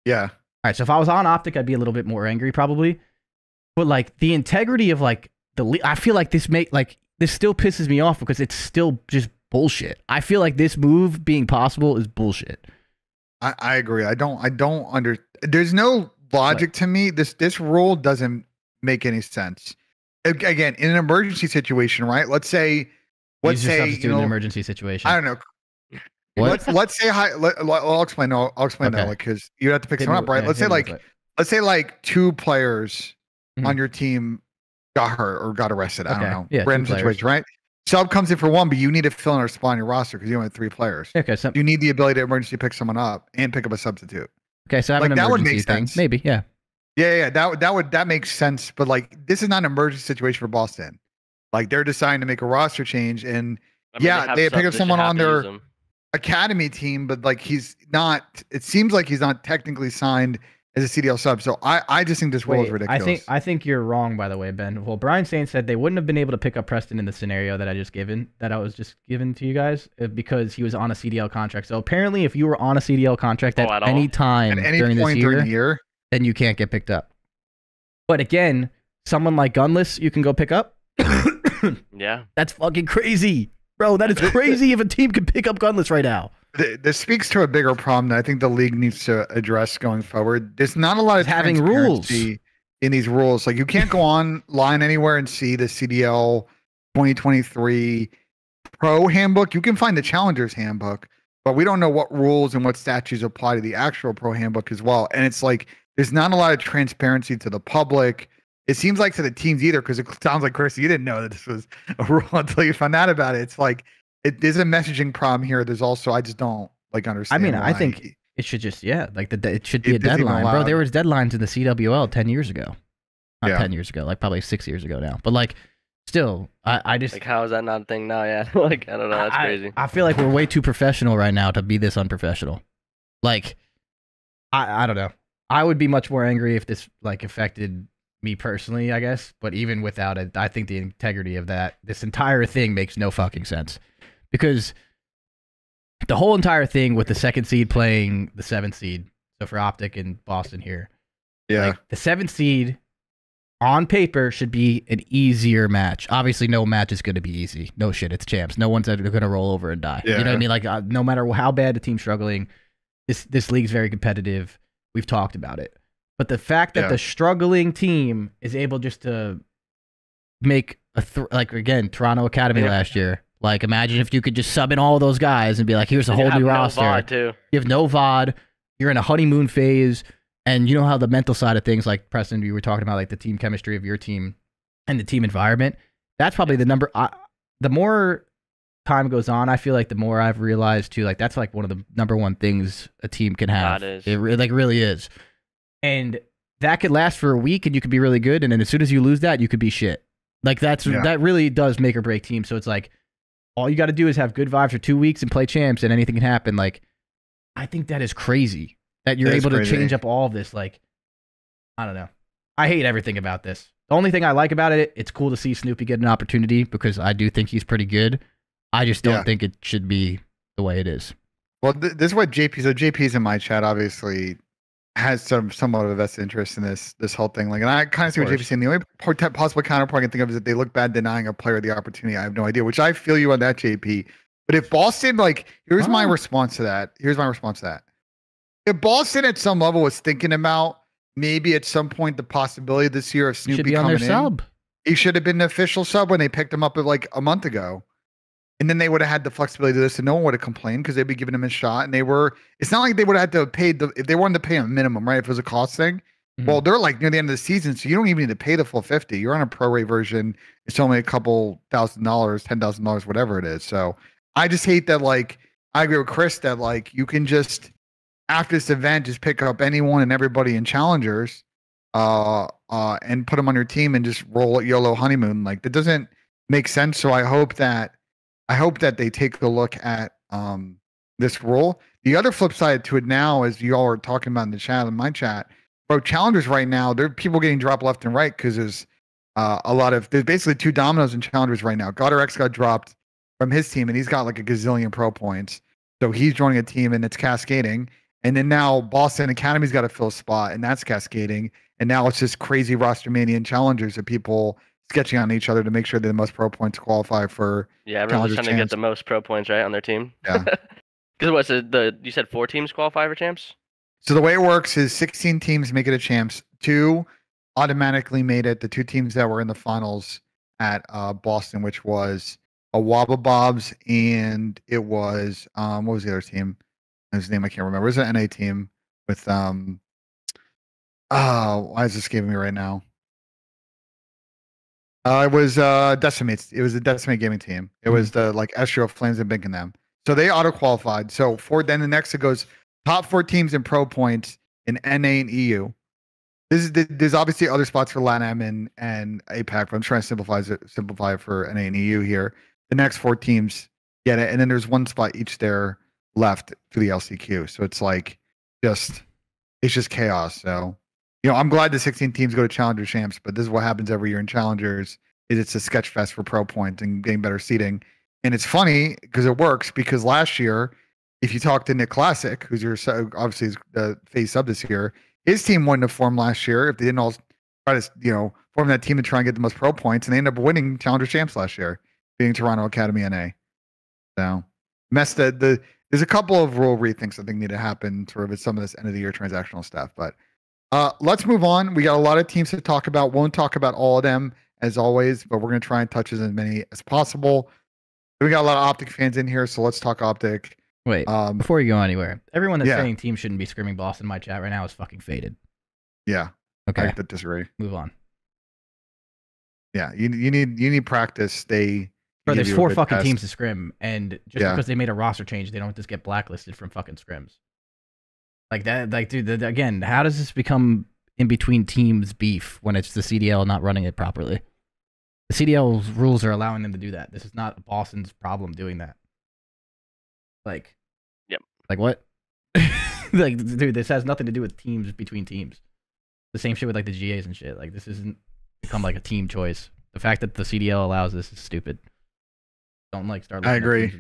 Yeah. All right. So if I was on OpTic, I'd be a little bit more angry probably. But like the integrity of like I feel like this still pisses me off because it's still just bullshit. I feel like this move being possible is bullshit. I agree. I don't there's no logic to me. This rule doesn't make any sense. Again, in an emergency situation, right? Let's say in an emergency situation. I don't know. Let's say I'll explain that, like, because you have to pick someone up, right? Let's say like 2 players on your team got hurt or got arrested. I don't know. Yeah, random situation, right? Sub comes in for 1, but you need to fill in a spot on your roster because you only have 3 players. Okay, so you need the ability to emergency pick someone up and pick up a substitute. Okay, so like, that would make sense. Maybe, yeah. Yeah, that makes sense. But like, this is not an emergency situation for Boston. Like, they're deciding to make a roster change, and they pick up someone on their academy team, but like he's not. It seems like he's not technically signed as a CDL sub. So I just think this rule is ridiculous. I think you're wrong, by the way, Ben. Well, Brian Sain said they wouldn't have been able to pick up Preston in the scenario that I was just given to you guys because he was on a CDL contract. So apparently, if you were on a CDL contract at any time during this year, then you can't get picked up. But again, someone like Gunless, you can go pick up. Yeah, that's fucking crazy, bro. That is crazy if a team can pick up Gunless right now. This speaks to a bigger problem that I think the league needs to address going forward. There's not a lot of having rules in these rules. Like, you can't go online anywhere and see the CDL 2023 Pro handbook. You can find the Challengers handbook, but we don't know what rules and what statutes apply to the actual Pro handbook as well. And it's like there's not a lot of transparency to the public. It seems like to the teams either, because it sounds like, Chris, you didn't know that this was a rule until you found out about it. It's like there's a messaging problem here. There's also, I just don't like understand. I mean, I think it should just it should be a deadline, bro. There was deadlines in the CWL 10 years ago, not 10 years ago, like probably 6 years ago now. But like, still, I just like, how is that not a thing now? Yeah, like, I don't know. That's crazy. I feel like we're way too professional right now to be this unprofessional. Like, I don't know. I would be much more angry if this like affected me personally, I guess. But even without it, I think the integrity of this entire thing makes no fucking sense. Because the whole entire thing with the 2nd seed playing the 7th seed, so for OpTic and Boston here, like, the 7th seed on paper should be an easier match. Obviously, no match is going to be easy. No shit, it's champs. No one's ever going to roll over and die. You know what I mean? Like, no matter how bad the team's struggling, this league's very competitive. We've talked about it. But the fact that the struggling team is able just to make like, again, Toronto Academy last year. Like, imagine if you could just sub in all of those guys and be like, here's a whole new roster. VOD too. You have no VOD. You're in a honeymoon phase. And you know how the mental side of things, like Preston, you were talking about, like the team chemistry of your team and the team environment. That's probably the number. The more time goes on, I feel like the more I've realized too, like, that's like one of the number one things a team can have. It really is. And that could last for a week and you could be really good. And then as soon as you lose that, you could be shit. Like, that really does make or break teams. So it's like, all you got to do is have good vibes for 2 weeks and play champs, and anything can happen. Like, I think that is crazy that you're able to change up all of this. Like, I don't know. I hate everything about this. The only thing I like about it, it's cool to see Snoopy get an opportunity because I do think he's pretty good. I just don't think it should be the way it is. Well, this is what JP. So JP's in my chat, obviously, has somewhat of a vested interest in this whole thing. Like, and I kind of see what JP's saying. The only possible counterpoint I can think of is that they look bad denying a player the opportunity. I have no idea, which I feel you on that, JP. But if Boston, like, here's my response to that. If Boston at some level was thinking about maybe at some point the possibility this year of Snoopy coming in, he should have been the official sub when they picked him up like a month ago. And then they would have had the flexibility to this, and no one would have complained because they'd be giving him a shot. And it's not like they would have had to pay if they wanted to pay him a minimum, right? If it was a cost thing. Well, they're like near the end of the season, so you don't even need to pay the full 50. You're on a pro rate version. It's only a couple $1,000, $10,000, whatever it is. So I just hate that, like, I agree with Chris that, like, you can just, after this event, just pick up anyone and everybody in challengers and put them on your team and just roll YOLO honeymoon. Like, that doesn't make sense. So I hope that they take a look at this rule. The other flip side to it now, as you all are talking about in the chat, in my chat, bro, challengers right now, there are people getting dropped left and right because there's there's basically 2 dominoes in challengers right now. GodderX got dropped from his team, and he's got like a gazillion pro points. So he's joining a team, and it's cascading. And then now Boston Academy's got to fill a spot, and that's cascading. And now it's just crazy roster mania and challengers of people sketching on each other to make sure that the most pro points qualify for. Yeah, everyone's trying to get the most pro points, right, on their team. Yeah. Because what's you said 4 teams qualify for champs? So the way it works is 16 teams make it a champs. 2 automatically made it. The 2 teams that were in the finals at Boston, which was a Wobble Bobs, and it was what was the other team? His name I can't remember. It was an NA team with why is this escaping me right now? It was Decimates. It was the Decimate gaming team. It was the like Estro, Flames, and Bink and them. So they auto qualified. So then the next it goes top 4 teams in pro points in NA and EU. There's obviously other spots for LATAM and APAC, but I'm trying to simplify it for NA and EU here. The next 4 teams get it, and then there's 1 spot each there left for the LCQ. So it's like it's just chaos. So I'm glad the 16 teams go to Challenger Champs, but this is what happens every year in Challengers. It's a sketch fest for pro points and getting better seating. And it's funny because it works, because last year, if you talk to Nick Classic, who's obviously the FaZe sub this year, his team wouldn't have formed last year if they didn't all try to form that team to try and get the most pro points, and they ended up winning Challenger Champs last year, beating Toronto Academy NA. So there's a couple of rule rethinks I think need to happen sort of with some of this end of the year transactional stuff. But let's move on. We got a lot of teams to talk about. Won't talk about all of them as always, but we're going to try and touch as many as possible. We got a lot of OpTic fans in here, so let's talk OpTic. Wait, before you go anywhere, everyone that's saying teams shouldn't be screaming boss in my chat right now is fucking faded. Yeah. Okay. I disagree. Move on. Yeah, you need practice. Bro, there's 4 fucking teams to scrim, and just because they made a roster change, they don't just get blacklisted from fucking scrims. Like that, like, dude, again, how does this become in between teams beef when it's the CDL not running it properly? The CDL's rules are allowing them to do that. This is not Boston's problem doing that. Like, yep. Like what? Like, dude, this has nothing to do with teams between teams. The same shit with like the GAs and shit. Like, this isn't become like a team choice. The fact that the CDL allows this is stupid. Don't like start. I agree.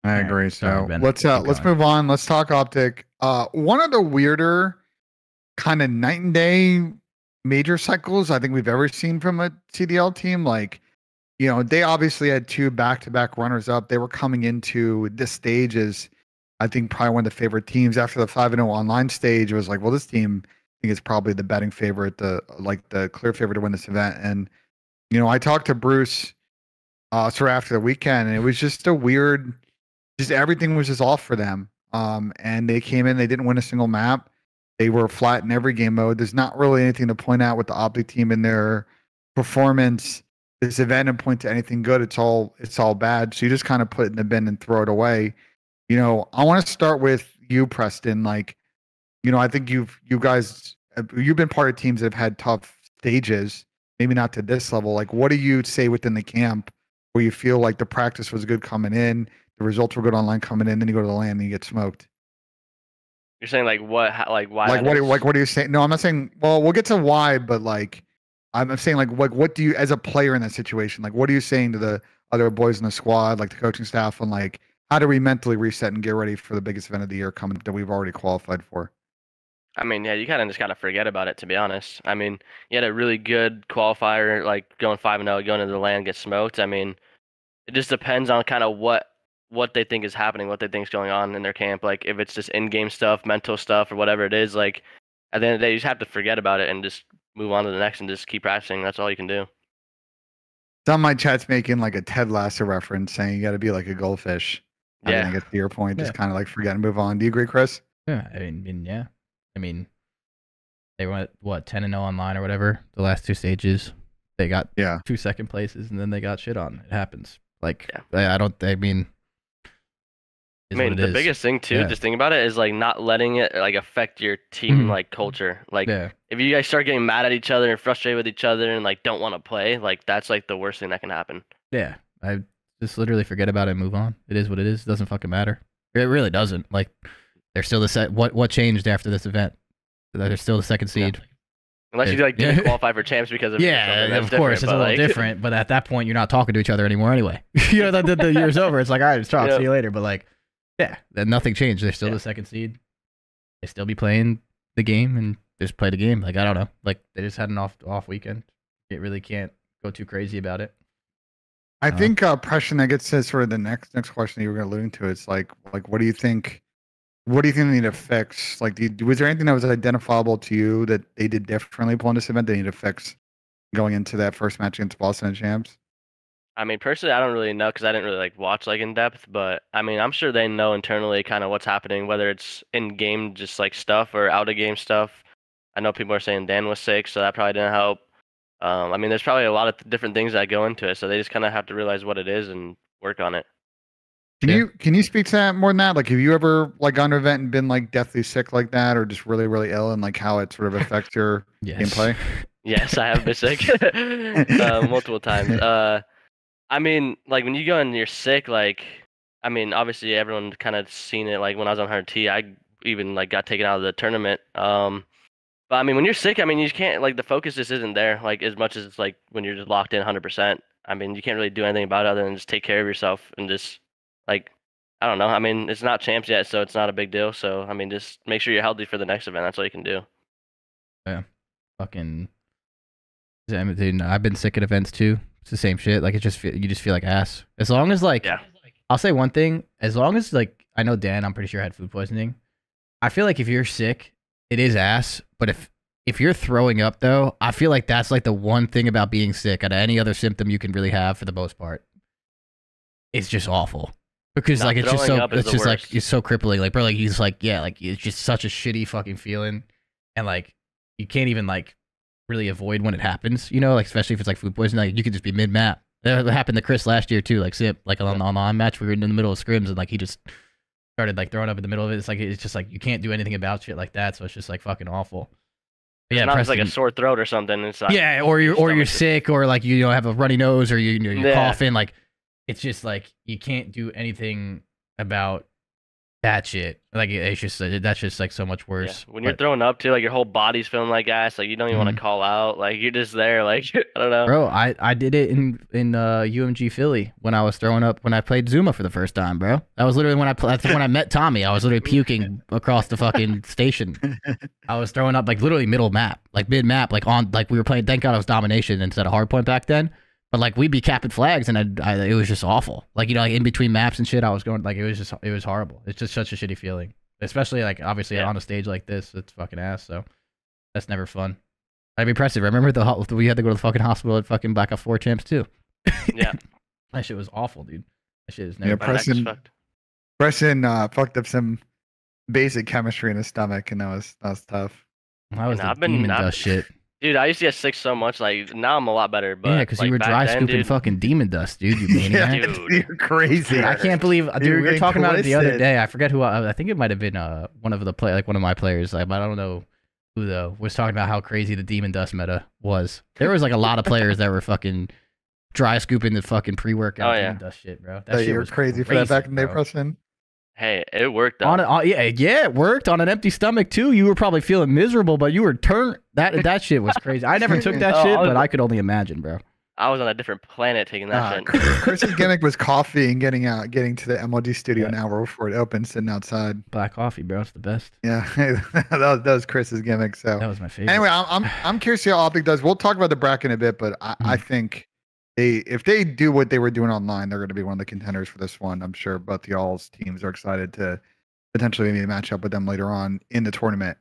I agree. So let's move on. Let's talk OpTic. One of the weirder kind of night and day major cycles I think we've ever seen from a CDL team. Like, they obviously had 2 back-to-back runners up. They were coming into this stage as I think probably one of the favorite teams after the 5-0 online stage. It was like, well, this team I think is probably the betting favorite, the clear favorite to win this event. And I talked to Bruce sort of after the weekend, and it was just a weird. Just everything was just off for them. And they came in, they didn't win a single map. They were flat in every game mode. There's not really anything to point out with the OpTic team in their performance this event and point to anything good. It's all bad. So you just kind of put it in the bin and throw it away. I want to start with you, Preston. Like, I think you've been part of teams that have had tough stages, maybe not to this level. Like, what do you say within the camp where you feel like the practice was good coming in, the results were good online coming in, then you go to the LAN and you get smoked? You're saying like what? Like why? Like what are you saying? No, I'm not saying. Well, we'll get to why, but like I'm saying like what do you as a player in that situation? Like what are you saying to the other boys in the squad, like the coaching staff, and like how do we mentally reset and get ready for the biggest event of the year coming that we've already qualified for? I mean, yeah, you kind of just gotta forget about it, to be honest. I mean, you had a really good qualifier, like going 5-0, going into the LAN, get smoked. I mean, it just depends on kind of what they think is happening, what they think is going on in their camp. Like if it's just in-game stuff, mental stuff, or whatever it is. Like at the end of the day, you just have to forget about it and just move on to the next and just keep practicing. That's all you can do. Some of my chat's making like a Ted Lasso reference, saying you got to be like a goldfish. Yeah. I think it's to your point, just kind of like forget and move on. Do you agree, Chris? Yeah, I mean, yeah. I mean, they went what 10-0 online or whatever. The last two stages, they got 2 second places, and then they got shit on. It happens. Like I mean, the biggest thing too, just think about it, is like not letting it like affect your team like culture. Like if you guys start getting mad at each other and frustrated with each other and like don't want to play, like that's like the worst thing that can happen. Yeah, I just literally forget about it and move on. It is what it is. It doesn't fucking matter. It really doesn't. Like they're still the set. What changed after this event? They're still the second seed. Yeah. Unless you like didn't qualify for champs because of of course it's a little different. But at that point, you're not talking to each other anymore anyway. You know, the year's over. It's like, all right, let's talk. See you later. But like, then nothing changed. They're still the second seed. They still be playing the game and just play the game. Like I don't know. Like they just had an off weekend. It really can't go too crazy about it. I think Preston, that gets to sort of the next question you were alluding to. It's like what do you think? What do you think they need to fix? Like, was there anything that was identifiable to you that they did differently upon this event they need to fix going into that first match against Boston and Champs? I mean, personally, I don't really know because I didn't really like watch like in depth. But I mean, I'm sure they know internally kind of what's happening, whether it's in game just like stuff or out of game stuff. I know people are saying Dan was sick, so that probably didn't help. I mean, there's probably a lot of different things that go into it, so they just kind of have to realize what it is and work on it. Can you speak to that more than that? Like, have you ever like gone to an event and been like deathly sick like that, or just really really ill, and like how it sort of affects your gameplay? Yes, I have been sick multiple times. I mean, like when you go and you're sick, like I mean, obviously everyone kind of seen it. Like when I was on 100T, I even like got taken out of the tournament. But I mean, when you're sick, I mean, you can't like the focus just isn't there like as much as it's like when you're just locked in 100%. I mean, you can't really do anything about it other than just take care of yourself and just. Like, I don't know. I mean, it's not champs yet, so it's not a big deal. So, I mean, just make sure you're healthy for the next event. That's all you can do. Yeah. Fucking. Dude, I've been sick at events too. It's the same shit. Like, you just feel like ass. As long as, like, I'll say one thing. As long as, like, I know Dan, I'm pretty sure, had food poisoning. I feel like if you're sick, it is ass. But if you're throwing up, though, I feel like that's, like, the one thing about being sick out of any other symptom you can really have for the most part. It's just awful. Because like it's just like it's so crippling, like bro, like he's like like it's just such a shitty fucking feeling, and like you can't even like really avoid when it happens, you know, like especially if it's like food poisoning, like you could just be mid map. That happened to Chris last year too, like Sip, like on the online match, we were in the middle of scrims and like he just started like throwing up in the middle of it. It's just like you can't do anything about shit like that, so it's just like fucking awful. It's not just like a sore throat or something. It's like, or you're sick, or like you have a runny nose, or you're coughing, like. It's just like you can't do anything about that shit. Like it's just that's just like so much worse. Yeah. When you're throwing up too, like your whole body's feeling like ass. Like you don't even want to call out. Like you're just there. Like I don't know. Bro, I did it in UMG Philly when I was throwing up when I played Zuma for the first time, bro. That was literally that's when I met Tommy. I was literally puking across the fucking station. I was throwing up like literally middle map, like mid map, like on like we were playing. Thank God it was domination instead of hardpoint back then. But like we'd be capping flags, and it was just awful. Like like in between maps and shit, I was going like it was horrible. It's just such a shitty feeling, especially like obviously on a stage like this. It's fucking ass. So that's never fun. I'd be impressive. Remember we had to go to the fucking hospital at fucking Black Ops 4 champs too. Yeah, that shit was awful, dude. That shit is never. Yeah, Preston fucked up some basic chemistry in his stomach, and that was tough. That was the demon dust shit. Dude, I used to get sick so much. Like now, I'm a lot better. But yeah, because you were dry scooping fucking demon dust, dude. You maniac. Dude, you're crazy. I can't believe, dude. We were talking about it the other day. I forget who. I think it might have been one of my players. Like, I don't know who though. Was talking about how crazy the demon dust meta was. There was like a lot of players that were fucking dry scooping the fucking pre-workout Oh, yeah. dust shit, bro. That shit You're was crazy for that back in the day, Preston. Hey, it worked though. Yeah, it worked on an empty stomach too. You were probably feeling miserable, but you were turned. That shit was crazy. I never took that shit, but I could only imagine, bro. I was on a different planet taking that shit. Chris's gimmick was coffee and getting to the MLG studio an hour before it opened, sitting outside. Black coffee, bro. It's the best. Yeah, that was Chris's gimmick. So that was my favorite. Anyway, I'm curious to see how OpTic does. We'll talk about the bracket in a bit, but I think if they do what they were doing online, they're going to be one of the contenders for this one. I'm sure both y'all's teams are excited to potentially maybe match up with them later on in the tournament.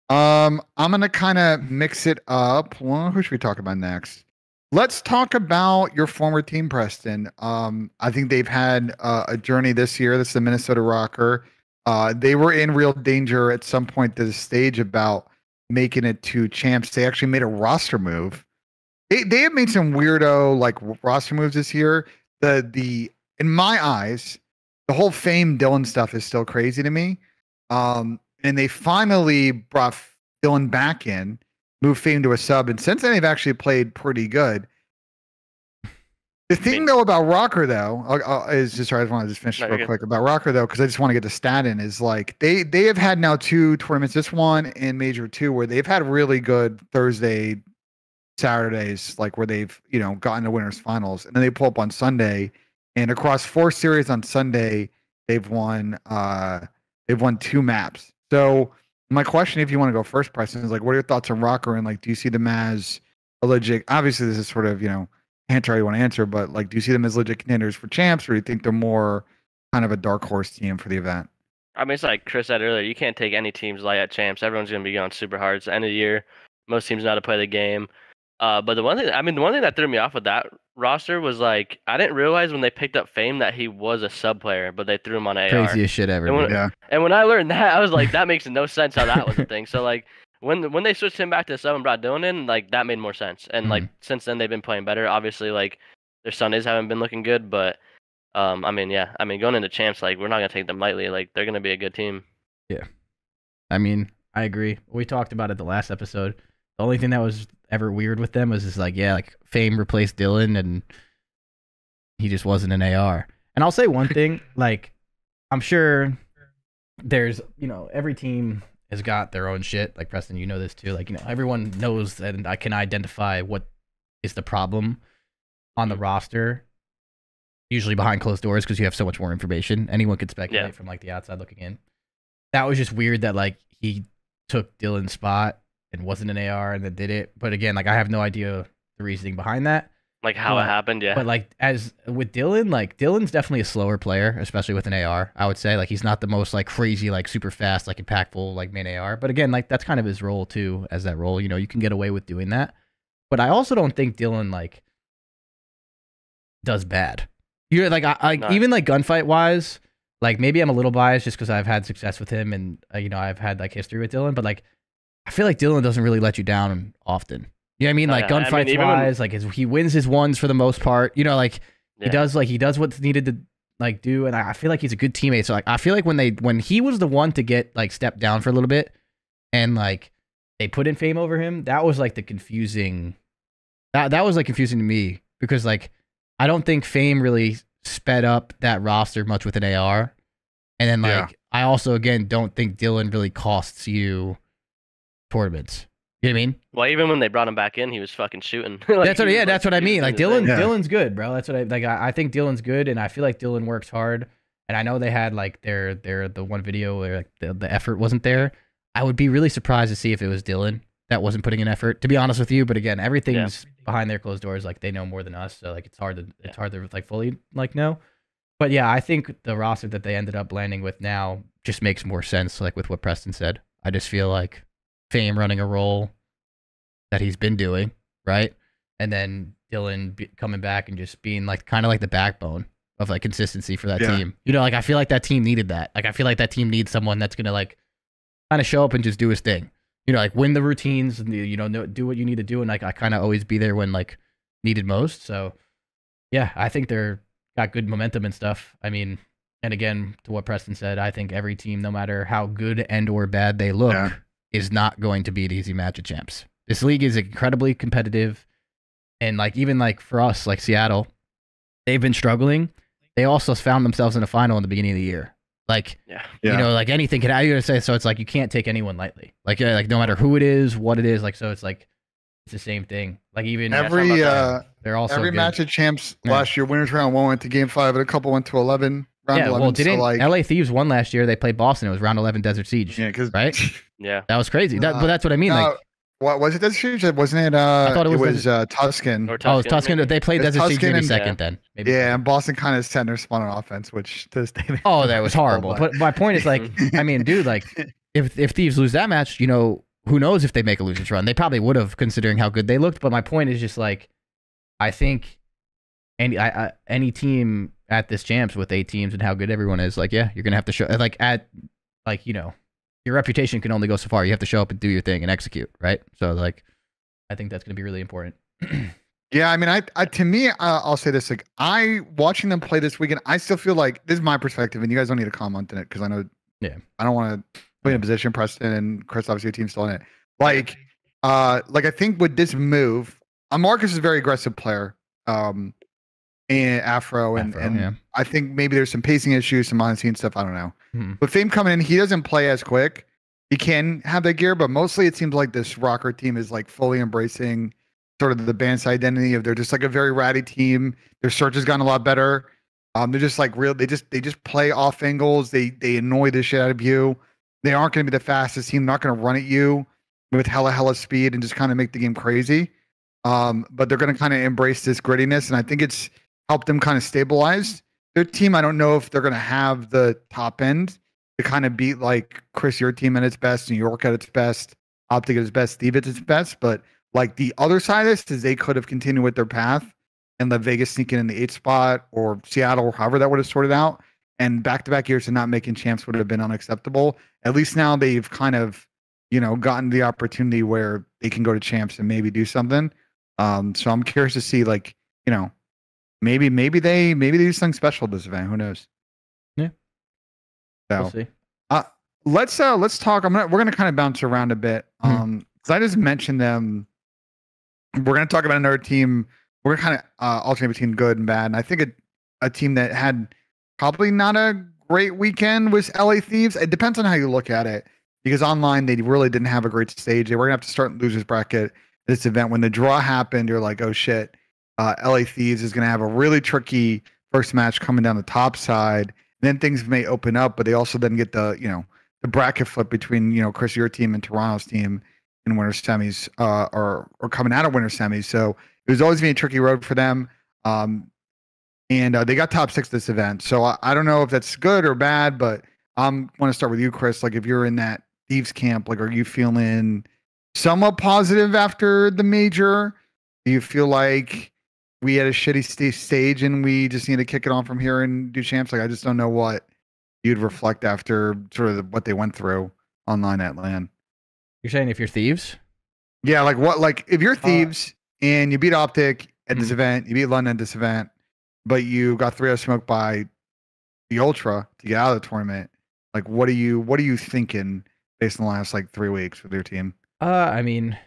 I'm going to kind of mix it up. Well, who should we talk about next? Let's talk about your former team, Preston. I think they've had a journey this year. This is the Minnesota ROKKR. They were in real danger at some point to the stage about making it to champs. They actually made a roster move. They have made some weirdo like roster moves this year. The in my eyes, the whole Fame Dylan stuff is still crazy to me. And they finally brought Dylan back in. Move Fame to a sub, and since then they've actually played pretty good. The thing though about ROKKR though is just sorry, I just want to just finish real quick about ROKKR though, because I just want to get the stat in. Is like they have had now 2 tournaments, this one and Major 2, where they've had really good Thursday, Saturdays, like where they've gotten to winners finals, and then they pull up on Sunday, and across 4 series on Sunday they've won 2 maps. So. My question, if you want to go first, Preston, is like, what are your thoughts on ROKKR? And like, do you see them as a legit? Obviously, this is sort of answer how you want to answer, but like, do you see them as legit contenders for champs, or do you think they're more kind of a dark horse team for the event? I mean, it's like Chris said earlier. You can't take any teams light at champs. Everyone's gonna be going super hard. It's the end of the year. Most teams know how to play the game. But the one thing that threw me off with that roster was like I didn't realize when they picked up Fame that he was a sub player, but they threw him on AR. Craziest shit ever. And when I learned that, I was like, that makes no sense how that was a thing. So like when they switched him back to sub and brought Dylan in, like that made more sense. And like since then they've been playing better. Obviously, like their Sundays haven't been looking good, but going into champs, like we're not gonna take them lightly. Like they're gonna be a good team. Yeah, I mean, I agree. We talked about it the last episode. The only thing that was ever weird with them was just like, like Fame replaced Dylan and he just wasn't an AR. And I'll say one thing, like I'm sure there's, every team has got their own shit. Like Preston, you know this too. Like, everyone knows that I can identify what is the problem on the roster, usually behind closed doors because you have so much more information. Anyone could speculate from like the outside looking in. That was just weird that like he took Dylan's spot and wasn't an AR and then did it. But again, like I have no idea the reasoning behind that. Like how it happened, yeah. But like as with Dylan, like Dylan's definitely a slower player, especially with an AR. I would say like he's not the most like crazy, like super fast, like impactful, like main AR. But again, like that's kind of his role too, as that role. You can get away with doing that. But I also don't think Dylan like does bad. You're like even like gunfight wise, like maybe I'm a little biased just because I've had success with him and I've had like history with Dylan, but like I feel like Dylan doesn't really let you down often. You know what I mean? Like gunfights wise, like he wins his ones for the most part. He does what's needed to like do, and I feel like he's a good teammate. So like I feel like when he was the one to get like stepped down for a little bit, and like they put in Fame over him, that was like the confusing. That was like confusing to me because like I don't think Fame really sped up that roster much with an AR, and then like I also again don't think Dylan really costs you tournaments. You know what I mean? Well, even when they brought him back in, he was fucking shooting. That's what I mean. Like Dylan's good, bro. That's what I think Dylan's good, and I feel like Dylan works hard. And I know they had like the one video where like the effort wasn't there. I would be really surprised to see if it was Dylan that wasn't putting in effort, to be honest with you. But again, everything's behind their closed doors. Like they know more than us, so like it's hard to like fully like know. But yeah, I think the roster that they ended up landing with now just makes more sense. Like with what Preston said, I just feel like Fame running a role that he's been doing, right? And then Dylan coming back and just being like kind of like the backbone of like consistency for that team. Like I feel like that team needed that. Like I feel like that team needs someone that's gonna like kind of show up and just do his thing. Like win the routines and do what you need to do, and like I kind of always be there when like needed most. So yeah, I think they're got good momentum and stuff. I mean, and again to what Preston said, I think every team, no matter how good and or bad they look, is not going to be an easy match of champs. This league is incredibly competitive, And like even like for us, like Seattle, they've been struggling. They also found themselves in a final in the beginning of the year. Like, you know, like anything can. I gonna say so. It's like you can't take anyone lightly. Like no matter who it is, what it is. Like so, it's like it's the same thing. Like even they're also every good. match of champs last year. Winners round 1 went to game 5, and a couple went to 11. Round 11. Well, didn't so like, LA Thieves won last year? They played Boston. It was round 11 Desert Siege. Yeah, right. Yeah, that was crazy. But that's what I mean. Like, what was it? Desert Siege? Wasn't it? I thought it was Tuscan. Or Oh, it was Tuscan. maybe? They played It's Desert Siege Tuscan maybe and- second then. Maybe Yeah, and Boston kind of set their spawn on offense, which to this day. Oh, that was horrible. But my point is like, I mean, dude, like if Thieves lose that match, you know, who knows if they make a losers run? They probably would have, considering how good they looked. But my point is just like, I think any team at this champs with 8 teams and how good everyone is, like, yeah, you're gonna have to show you know, your reputation can only go so far. You have to show up and do your thing and execute, right? So like, I think that's gonna be really important. Yeah, I mean, to me, I'll say this: like, watching them play this weekend, I still feel like this is my perspective, and you guys don't need to comment on it because I know, I don't want to put in a position. Preston and Chris, obviously, your team's still in it. Like I think with this move, Marcus is a very aggressive player, and Afro, and I think maybe there's some pacing issues, some on-scene stuff. I don't know. But Fame coming in, he doesn't play as quick. He can have that gear, but mostly it seems like this ROKKR team is like fully embracing sort of the band's identity of they're just like a very ratty team. Their search has gotten a lot better. They're just like real. They just play off angles. They annoy the shit out of you. They aren't going to be the fastest team. Not going to run at you with hella speed and just kind of make the game crazy. But they're going to kind of embrace this grittiness, and I think it's helped them kind of stabilize their team. I don't know if they're going to have the top end to kind of beat like Chris, your team at its best, New York at its best, OpTic at its best, Steve at its best, but like the other side of this is they could have continued with their path and let Vegas sneak in the 8th spot or Seattle or however that would have sorted out. And back-to-back years of not making champs would have been unacceptable. At least now they've kind of, you know, gotten the opportunity where they can go to champs and maybe do something. So I'm curious to see, like, you know, maybe they do something special this event. Who knows? Yeah. So We'll see. let's talk. We're gonna kind of bounce around a bit. Because I just mentioned them. We're going to talk about another team. We're going to kind of alternate between good and bad. And I think a team that had probably not a great weekend was LA Thieves. It depends on how you look at it. Because online, they really didn't have a great stage. They were going to have to start losers bracket this event. When the draw happened, you're like, oh shit, LA Thieves is going to have a really tricky first match coming down the top side. And then things may open up, but they also then get the bracket flip between, you know, Chris, your team and Toronto's team in winter semis or coming out of winter semis. So it was always being a tricky road for them. And they got top 6 this event. So I don't know if that's good or bad, but I want to start with you, Chris. Like, if you're in that Thieves camp, like, are you feeling somewhat positive after the major? Do you feel like we had a shitty stage and we just need to kick it on from here and do champs? Like, I just don't know what you'd reflect after sort of what they went through online at LAN. You're saying if you're Thieves? Yeah, like if you're Thieves and you beat OpTic at this event, you beat London at this event, but you got 3-0 smoked by the Ultra to get out of the tournament. Like, what are you thinking based on the last like 3 weeks with your team? I mean,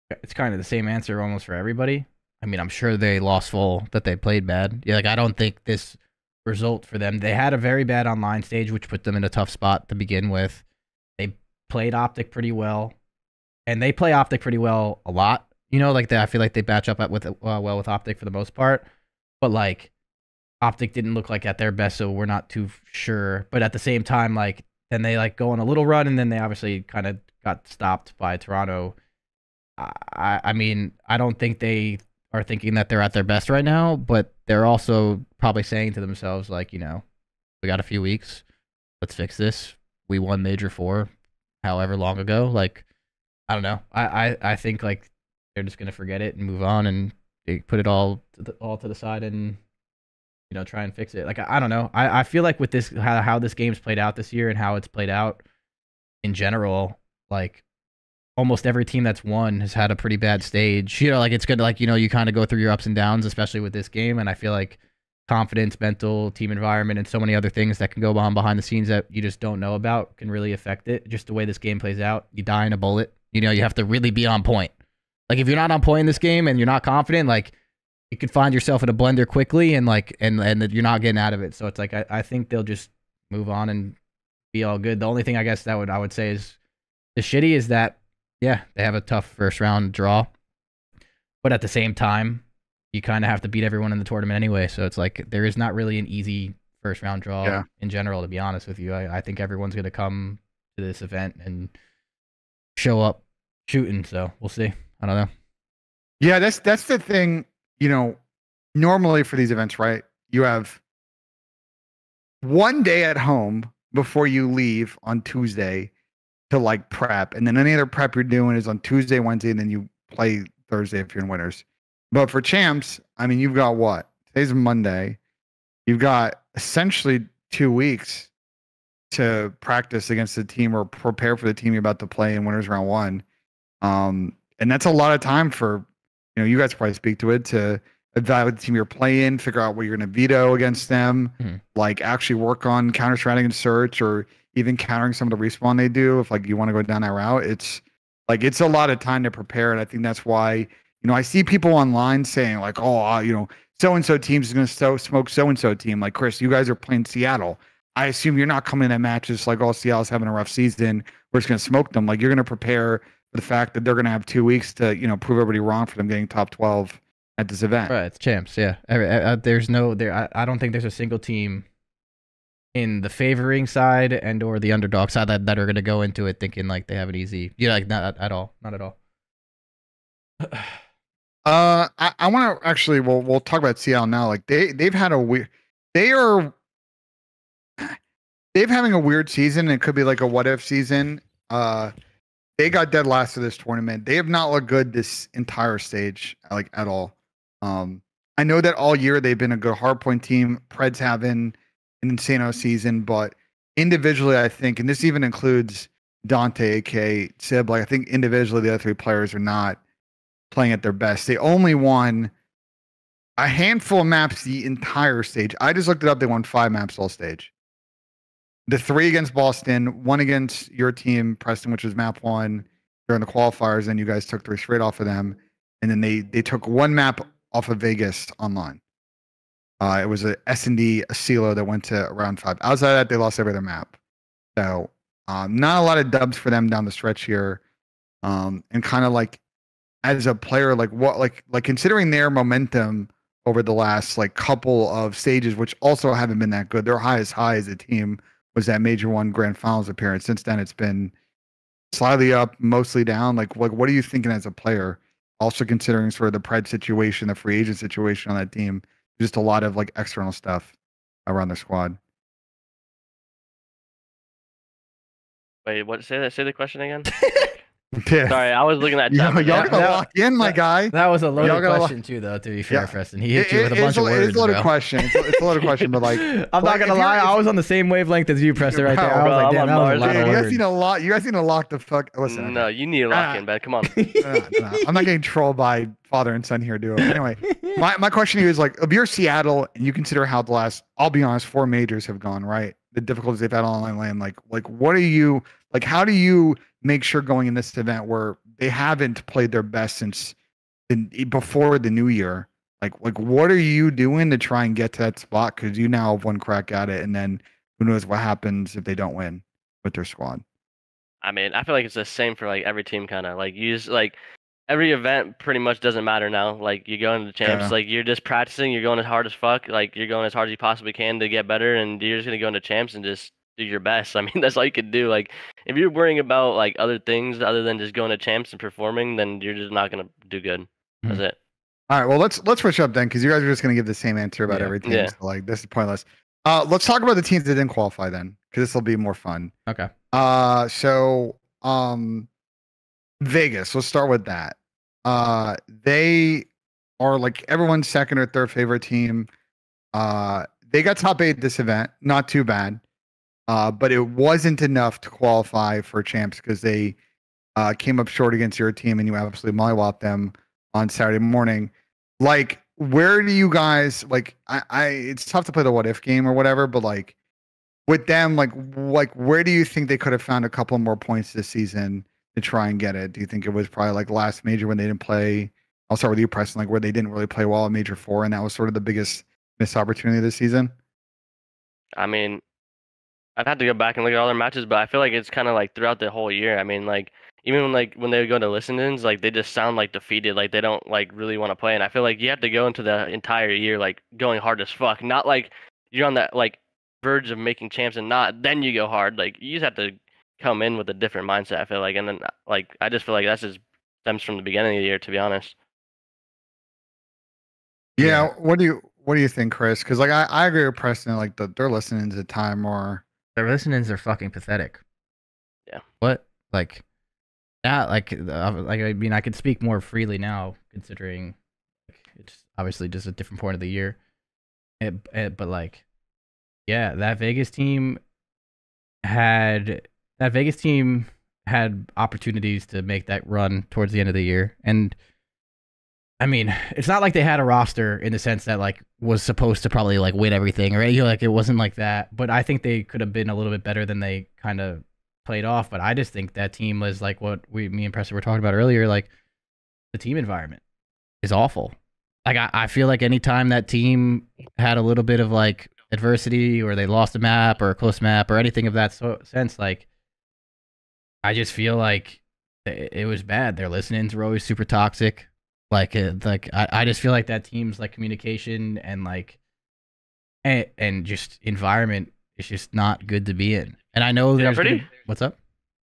it's kind of the same answer almost for everybody. I mean, I'm sure they lost full, that they played bad. Yeah, like I don't think this result for them. They had a very bad online stage, which put them in a tough spot to begin with. They played OpTic pretty well, and they play OpTic pretty well a lot. You know, like I feel like they batch up with well with OpTic for the most part, but like OpTic didn't look like at their best, so we're not too sure. But at the same time, like then they like go on a little run, and then they obviously kind of got stopped by Toronto. I mean, I don't think they are thinking that they're at their best right now, but they're also probably saying to themselves, like, you know, we got a few weeks, let's fix this. We won Major 4 however long ago. Like, I don't know. I think like they're just gonna forget it and move on, and they put it all to the side and, you know, try and fix it. Like, I don't know. I feel like with this how this game's played out this year and how it's played out in general, like almost every team that's won has had a pretty bad stage. You know, like it's good to, like, you know, you kind of go through your ups and downs, especially with this game. And I feel like confidence, mental, team environment, and so many other things that can go on behind the scenes that you just don't know about can really affect it. Just the way this game plays out, you die in a bullet. You know, you have to really be on point. Like if you're not on point in this game and you're not confident, like you could find yourself in a blender quickly and like and that you're not getting out of it. So it's like I think they'll just move on and be all good. The only thing I guess that I would say is the shitty is that yeah, they have a tough first round draw. But at the same time, you kind of have to beat everyone in the tournament anyway. So it's like there is not really an easy first round draw in general, to be honest with you. I think everyone's going to come to this event and show up shooting. So we'll see. I don't know. Yeah, that's the thing. You know, normally for these events, right? You have one day at home before you leave on Tuesday to like prep, and then any other prep you're doing is on Tuesday, Wednesday, and then you play Thursday if you're in winners. But for champs, I mean, you've got what? Today's Monday. You've got essentially 2 weeks to practice against the team or prepare for the team you're about to play in winners round 1. And that's a lot of time for, you know, you guys probably speak to it, to evaluate the team you're playing, figure out what you're going to veto against them, like actually work on counter strategy and search, or even countering some of the respawn they do. If like you want to go down that route, it's a lot of time to prepare. And I think that's why, you know, I see people online saying like, oh, you know, so-and-so teams is going to smoke so-and-so team. Like, Chris, you guys are playing Seattle. I assume you're not coming in at matches like, oh, Seattle's having a rough season, we're just going to smoke them. Like, you're going to prepare for the fact that they're going to have 2 weeks to, you know, prove everybody wrong for them getting top 12 at this event. Right, it's champs, yeah. There's no, I don't think there's a single team in the favoring side and or the underdog side that are going to go into it thinking like they have it easy. Yeah, like not at all. Not at all. I want to actually, we'll talk about Seattle now. Like they've had a weird, they've having a weird season. It could be like a what if season. They got dead last of this tournament. They have not looked good this entire stage, like at all. I know that all year they've been a good hardpoint team. Preds having an insano season, but individually, I think, and this even includes Dante, AK, Sib, like I think individually the other 3 players are not playing at their best. They only won a handful of maps the entire stage. I just looked it up. They won 5 maps all stage. The 3 against Boston, 1 against your team, Preston, which was map 1 during the qualifiers, and you guys took 3 straight off of them. And then they took 1 map off of Vegas online. It was a S&D, a CeeLo that went to round 5. Outside of that, they lost every other map. So not a lot of dubs for them down the stretch here. And kind of like as a player, like what, like considering their momentum over the last like couple of stages, which also haven't been that good. Their highest high as a team was that Major 1 Grand Finals appearance. Since then, it's been slightly up, mostly down. Like what are you thinking as a player? Also considering sort of the Pred situation, the free agent situation on that team, just a lot of like external stuff around the squad. Wait, what? Say the question again. Yeah. Sorry, I was looking at chat. Y'all gotta lock in, my guy. That was a loaded question too, though. To be fair, Preston, he hit you with a bunch of words. It's a loaded question. It's a loaded question, but like, I'm not gonna lie, I was on the same wavelength as you, Preston, right there. I was like, damn, that was a lot of words. You guys need to lock the fuck. Listen. No, you need to lock in, Ben. Come on. No. I'm not getting trolled by father and son here, duo. Anyway, my question here is like, if you're Seattle and you consider how the last, I'll be honest, 4 majors have gone, right? The difficulties they've had on online land, like what are you like? How do you make sure going in this event where they haven't played their best since before the new year? Like what are you doing to try and get to that spot? Because you now have 1 crack at it, and then who knows what happens if they don't win with their squad. I mean, I feel like it's the same for like every team, kind of like you just like every event pretty much doesn't matter now. Like you go into the champs, like you're just practicing, you're going as hard as fuck, like you're going as hard as you possibly can to get better, and you're just gonna go into champs and just do your best. I mean, that's all you can do. Like if you're worrying about like other things other than just going to champs and performing, then you're just not gonna do good. That's it. All right, well let's switch up then, because you guys are just gonna give the same answer about everything. Yeah. So like this is pointless. Let's talk about the teams that didn't qualify then, because this will be more fun. Okay. So Vegas. Let's start with that. They are like everyone's second or third favorite team. They got top 8 this event, not too bad. But it wasn't enough to qualify for champs because they came up short against your team, and you absolutely mollywopped them on Saturday morning. Like, where do you guys like? It's tough to play the what if game or whatever, but like with them, like where do you think they could have found a couple more points this season to try and get it? Do you think it was probably like last major when they didn't play? I'll start with you, Preston, like where they didn't really play well in Major 4, and that was sort of the biggest missed opportunity this season? I mean, I'd have to go back and look at all their matches, but I feel like it's kind of like throughout the whole year. I mean, like even when they go to listen-ins, like they just sound like defeated, like they don't like really want to play. And I feel like you have to go into the entire year like going hard as fuck, not like you're on that like verge of making champs and not then you go hard. Like you just have to come in with a different mindset. I feel like, and then like I just feel like that's just stems from the beginning of the year, to be honest. Yeah. What do you think, Chris? Because like I agree with Preston. Like they're listening to time or Their listenings are fucking pathetic. Yeah. What? Like, yeah, like I mean, I could speak more freely now, considering like, it's obviously just a different point of the year. But like, yeah, that Vegas team had opportunities to make that run towards the end of the year, and I mean, it's not like they had a roster in the sense that like was supposed to probably like win everything, right? You know, like it wasn't like that. But I think they could have been a little bit better than they kind of played off. But I just think that team was like what me and Preston were talking about earlier. Like the team environment is awful. Like I feel like anytime that team had a little bit of like adversity or they lost a map or a close map or anything of that sense, like I just feel like it was bad. Their listen-ins were always super toxic. Like I just feel like that team's like communication and like and just environment is just not good to be in. And I know there's what's up?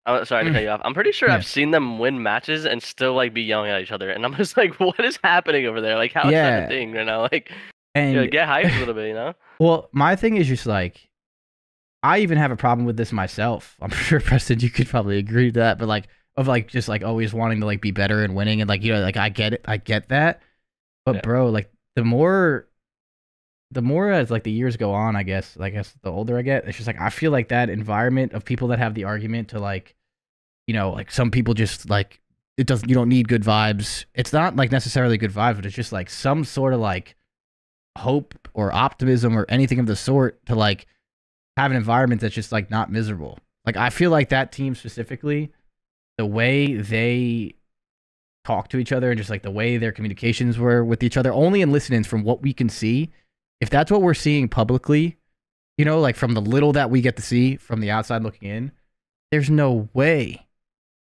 Oh, sorry to cut you off. I'm pretty sure Yeah. I've seen them win matches and still like be yelling at each other, and I'm just like, what is happening over there? Like, how is that a thing right now? Like, and get hyped a little bit, you know? Well, my thing is just like, I even have a problem with this myself. I'm sure Preston, you could probably agree with that, but like. Of like just like always wanting to like be better and winning and like, you know, like I get that, but yeah. Bro, like the more as like the years go on, I guess the older I get, it's just like I feel like that environment of people that have the argument to like, you know, like some people just like you don't need good vibes. It's not like necessarily good vibes, but it's just like some sort of like hope or optimism or anything of the sort to like have an environment that's just like not miserable. Like I feel like that team specifically, the way they talk to each other and just like the way their communications were with each other, only in listen-ins from what we can see, if that's what we're seeing publicly, you know, like from the little that we get to see from the outside looking in, there's no way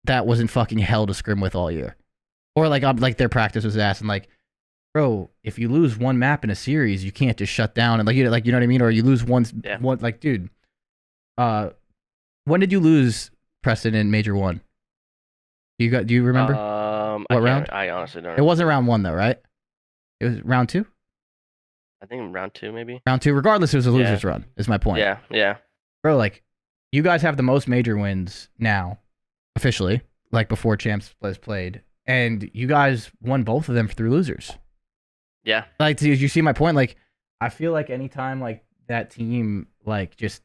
that wasn't fucking hell to scrim with all year. Or like their practice was ass and like, bro, if you lose one map in a series, you can't just shut down and like you know what I mean? Or you lose one like dude. When did you lose Preston in Major 1? Do you remember? What round? I honestly don't know. It wasn't round 1 though, right? It was round 2? I think round 2 maybe. Round 2, regardless, it was a loser's run, is my point. Yeah. Bro, like, you guys have the most major wins now, officially, like before Champs was played, and you guys won both of them through losers. Yeah. Like, did you see my point? Like, I feel like anytime like that team like just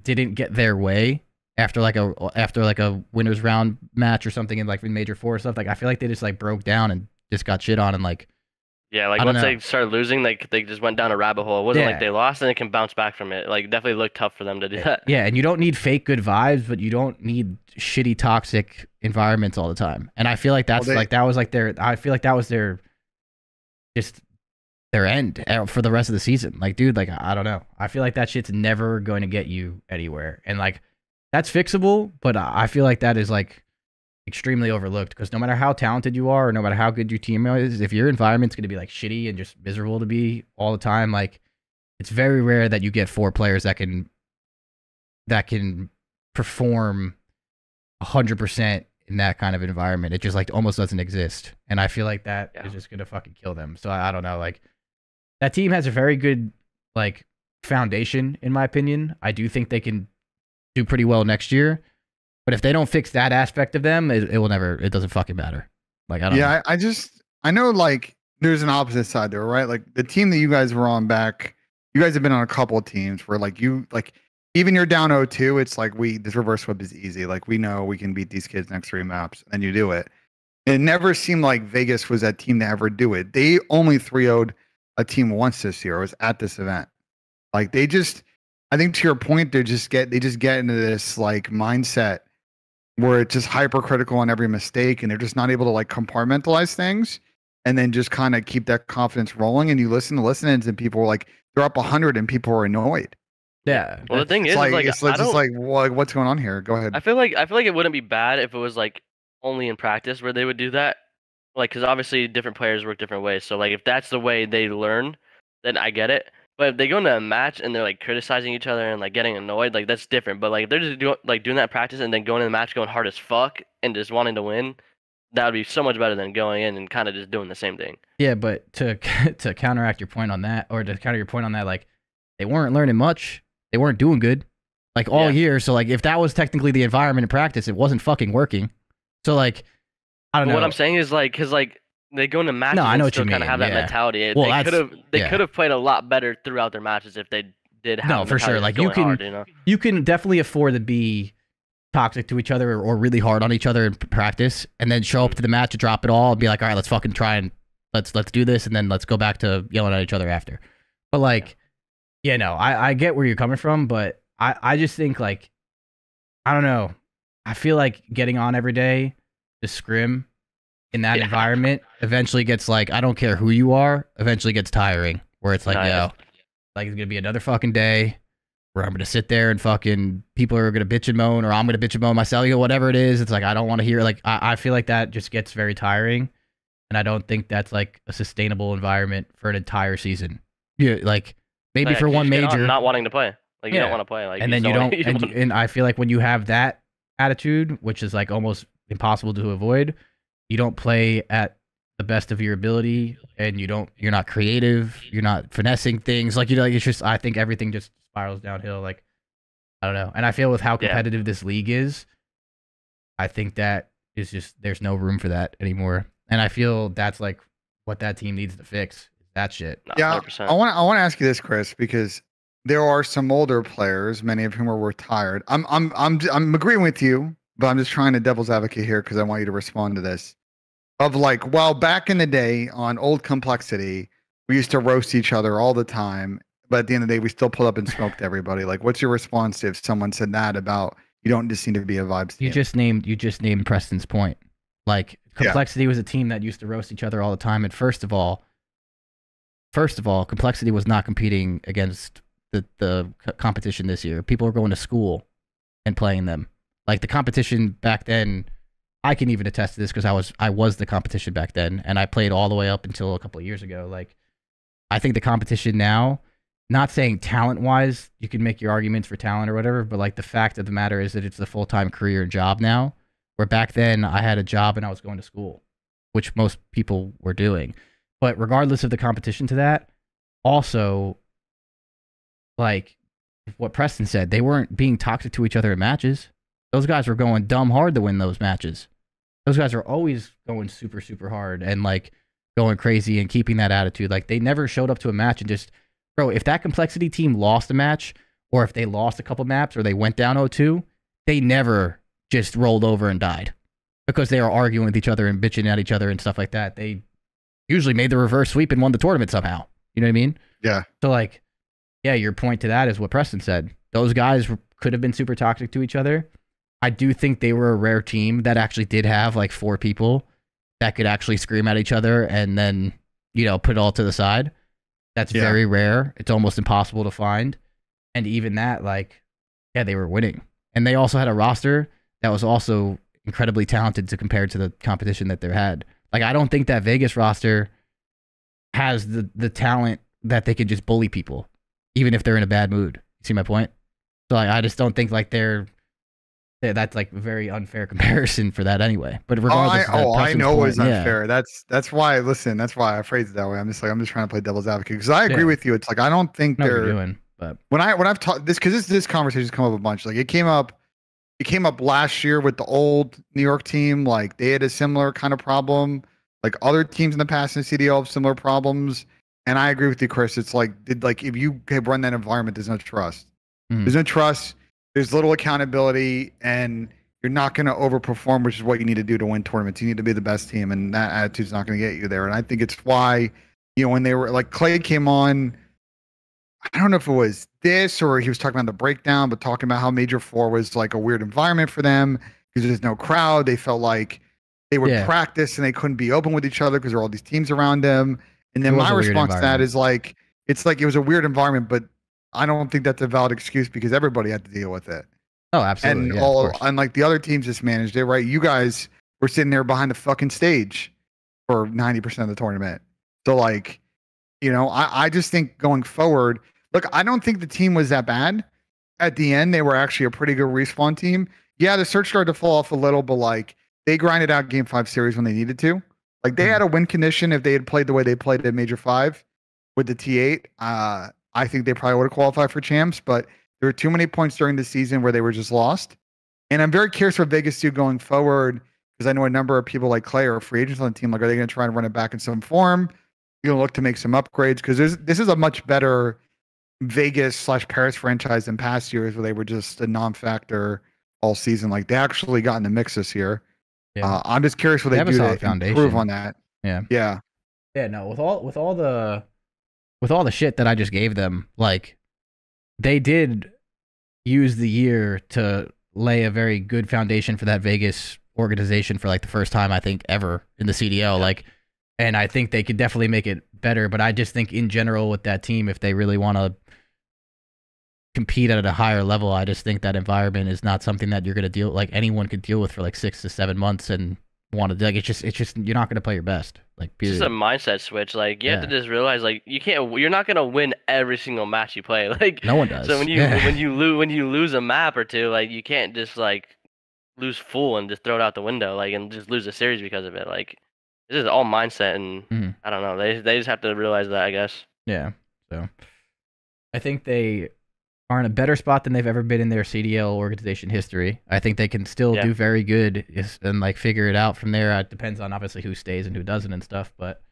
didn't get their way after like a winners round match or something in like in Major 4 or stuff, like I feel like they just like broke down and just got shit on and like once they started losing, like they just went down a rabbit hole. It wasn't like they lost and they can bounce back from it. Like definitely looked tough for them to do that. Yeah, and you don't need fake good vibes, but you don't need shitty toxic environments all the time. And I feel like that was their just their end for the rest of the season. Like, dude, like I don't know. I feel like that shit's never going to get you anywhere. And like that's fixable, but I feel like that is like extremely overlooked because no matter how talented you are or no matter how good your team is, if your environment's going to be like shitty and just miserable to be all the time, like it's very rare that you get 4 players that can perform 100% in that kind of environment. It just like almost doesn't exist. And I feel like that is just going to fucking kill them. So I don't know, like that team has a very good like foundation in my opinion. I do think they can do pretty well next year, but if they don't fix that aspect of them, it doesn't fucking matter. Like I don't know. I know like there's an opposite side there, right? Like the team that you guys were on back, you guys have been on a couple of teams where like you like even you're down 0-2, it's like this reverse whip is easy. Like we know we can beat these kids next 3 maps, and then you do it. It never seemed like Vegas was that team to ever do it. They only 3-0'd a team once this year. It was at this event. Like I think to your point, they just get into this like mindset where it's just hypercritical on every mistake, and they're just not able to like compartmentalize things, and then just kind of keep that confidence rolling. And you listen to listen-ins, and people are like, they're up 100, and people are annoyed. Yeah. Well, the thing It's is, like like, it's I just don't. like, what's going on here? Go ahead. I feel like it wouldn't be bad if it was like only in practice where they would do that. Like, because obviously different players work different ways. So like, if that's the way they learn, then I get it. But if they go into a match and they're like criticizing each other and like getting annoyed, like that's different. But like if they're just doing that practice and then going in the match going hard as fuck and just wanting to win, that would be so much better than going in and kind of just doing the same thing. Yeah, but to to counteract your point on that, or to counter your point on that, like they weren't learning much. They weren't doing good, like all year. So like if that was technically the environment in practice, it wasn't fucking working. So like I don't know. What I'm saying is like, cause like they go into matches I know and what you still kind of mean, have that yeah. mentality. Well, They could have played a lot better throughout their matches if they did have. No, for sure. Like you can, hard, you can definitely afford to be toxic to each other or really hard on each other in practice, and then show up to the match to drop it all and be like, all right, let's fucking try and let's do this, and then let's go back to yelling at each other after. But like, yeah, no, I get where you're coming from, but I just think like, I don't know. I feel like getting on every day to scrim in that environment eventually gets like, I don't care who you are, eventually gets tiring. Where it's like, yo, like it's gonna be another fucking day where I'm gonna sit there and fucking people are gonna bitch and moan, or I'm gonna bitch and moan myself, whatever it is. It's like I don't want to hear. Like I feel like that just gets very tiring, and I don't think that's like a sustainable environment for an entire season. Yeah, like maybe for one major, not wanting to play. Like you don't want to play. Like and then you don't. And I feel like when you have that attitude, which is like almost impossible to avoid, you don't play at the best of your ability, and you're not creative, you're not finessing things. Like it's just, I think everything just spirals downhill. Like I don't know. And I feel with how competitive this league is, I think that is just, there's no room for that anymore. And I feel that's like what that team needs to fix. That shit. Yeah, 100%. I want to ask you this, Chris, because there are some older players, many of whom are retired. I'm agreeing with you, but I'm just trying to devil's advocate here because I want you to respond to this. Of like, well, back in the day on old Complexity, we used to roast each other all the time, but at the end of the day, we still pulled up and smoked everybody. Like, what's your response to if someone said that about you don't just seem to be a vibes team? You just named Preston's point. Like Complexity was a team that used to roast each other all the time, and first of all, Complexity was not competing against the competition this year. People were going to school and playing them. Like the competition back then, I can even attest to this because I was the competition back then, and I played all the way up until a couple of years ago. Like I think the competition now, not saying talent wise, you can make your arguments for talent or whatever, but like the fact of the matter is that it's a full-time career and job now, where back then I had a job and I was going to school, which most people were doing. But regardless of the competition to that, also, like what Preston said, they weren't being toxic to each other in matches. Those guys were going dumb hard to win those matches. Those guys are always going super, super hard and like going crazy and keeping that attitude. Like they never showed up to a match and just, bro, if that Complexity team lost a match, or if they lost a couple maps, or they went down 0-2, they never just rolled over and died because they were arguing with each other and bitching at each other and stuff like that. They usually made the reverse sweep and won the tournament somehow. You know what I mean? Yeah. So like, yeah, your point to that is what Preston said. Those guys could have been super toxic to each other. I do think they were a rare team that actually did have like 4 people that could actually scream at each other and then, put it all to the side. That's very rare. It's almost impossible to find. And even that, like, yeah, they were winning. And they also had a roster that was also incredibly talented to compare to the competition that they had. Like, I don't think that Vegas roster has the talent that they could just bully people, even if they're in a bad mood. You see my point? So I just don't think like that's like a very unfair comparison for that anyway. But regardless, I know it's unfair. That's why. Listen, that's why I phrase it that way. I'm just trying to play devil's advocate because I agree with you. It's like I don't think they're doing. But when I've talked this because this conversation's come up a bunch. Like it came up last year with the old New York team. Like they had a similar kind of problem. Like other teams in the past in the CDL have similar problems. And I agree with you, Chris. It's like if you run that environment, there's no trust. There's no trust. There's little accountability, and you're not going to overperform, which is what you need to do to win tournaments. You need to be the best team, and that attitude's not going to get you there. And I think it's why, when they were like Clay came on, I don't know if it was this or he was talking about the breakdown, but talking about how Major 4 was like a weird environment for them. because there's no crowd. They felt like they would Yeah. practice and they couldn't be open with each other because there were all these teams around them. And then It was my a weird response to that environment. is like, it's like it was a weird environment, but I don't think that's a valid excuse because everybody had to deal with it. Oh, absolutely. And Yeah, of course. unlike the other teams just managed it, right? You guys were sitting there behind the fucking stage for 90% of the tournament. So like, I just think going forward, look, I don't think the team was that bad. At the end, they were actually a pretty good respawn team. Yeah, the search started to fall off a little, but like they grinded out game 5 series when they needed to. Like they had a win condition if they had played the way they played at Major 5 with the T8. I think they probably would have qualified for champs, but there were too many points during the season where they were just lost. And I'm very curious what Vegas do going forward because I know a number of people like Clay are free agents on the team. Like, are they going to try and run it back in some form? You're going to look to make some upgrades because this is a much better Vegas/Paris franchise than past years where they were just a non-factor all season. Like they actually got in the mix this year. Yeah. I'm just curious what They they have a do solid to improve foundation. on that. Yeah. Yeah. Yeah, no, with all the shit that I just gave them, like they did use the year to lay a very good foundation for that Vegas organization for like the first time I think ever in the CDL. Like, and I think they could definitely make it better. But I just think in general with that team, if they really want to compete at a higher level, I just think that environment is not something that you're gonna like anyone could deal with for like 6 to 7 months and want to like it's just you're not gonna play your best. Like It's period. just a mindset switch. Like you have to just realize, like you're not gonna win every single match you play. Like No one does. So when you lose a map or two, like you can't just like lose full and just throw it out the window, like and just lose a series because of it. Like this is all mindset, and I don't know. They just have to realize that, I guess. Yeah. So I think they are in a better spot than they've ever been in their CDL organization history. I think they can still do very good and like figure it out from there. It depends on obviously who stays and who doesn't and stuff. But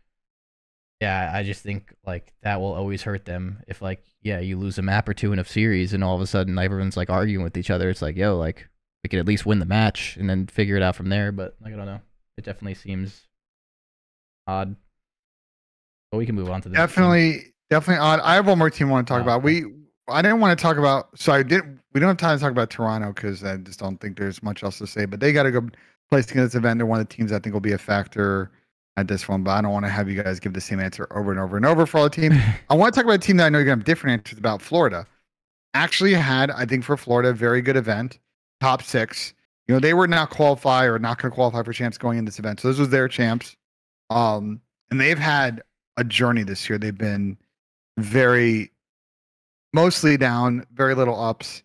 yeah, I just think like that will always hurt them if like, yeah, you lose a map or two in a series and all of a sudden everyone's like arguing with each other. It's like, yo, like we could at least win the match and then figure it out from there. But like, I don't know. It definitely seems odd. But we can move on to this. Definitely odd. I have one more team I want to talk about. I didn't want to talk about, we don't have time to talk about Toronto because I just don't think there's much else to say, but they got to go place to this event. They're one of the teams I think will be a factor at this one, but I don't want to have you guys give the same answer over and over and over for all the teams. I want to talk about a team that I know you're going to have different answers about. Florida actually had, I think for Florida, a very good event, top 6. They were not qualify or not going to qualify for champs going in this event. So this was their champs. And they've had a journey this year. They've been mostly down, very little ups.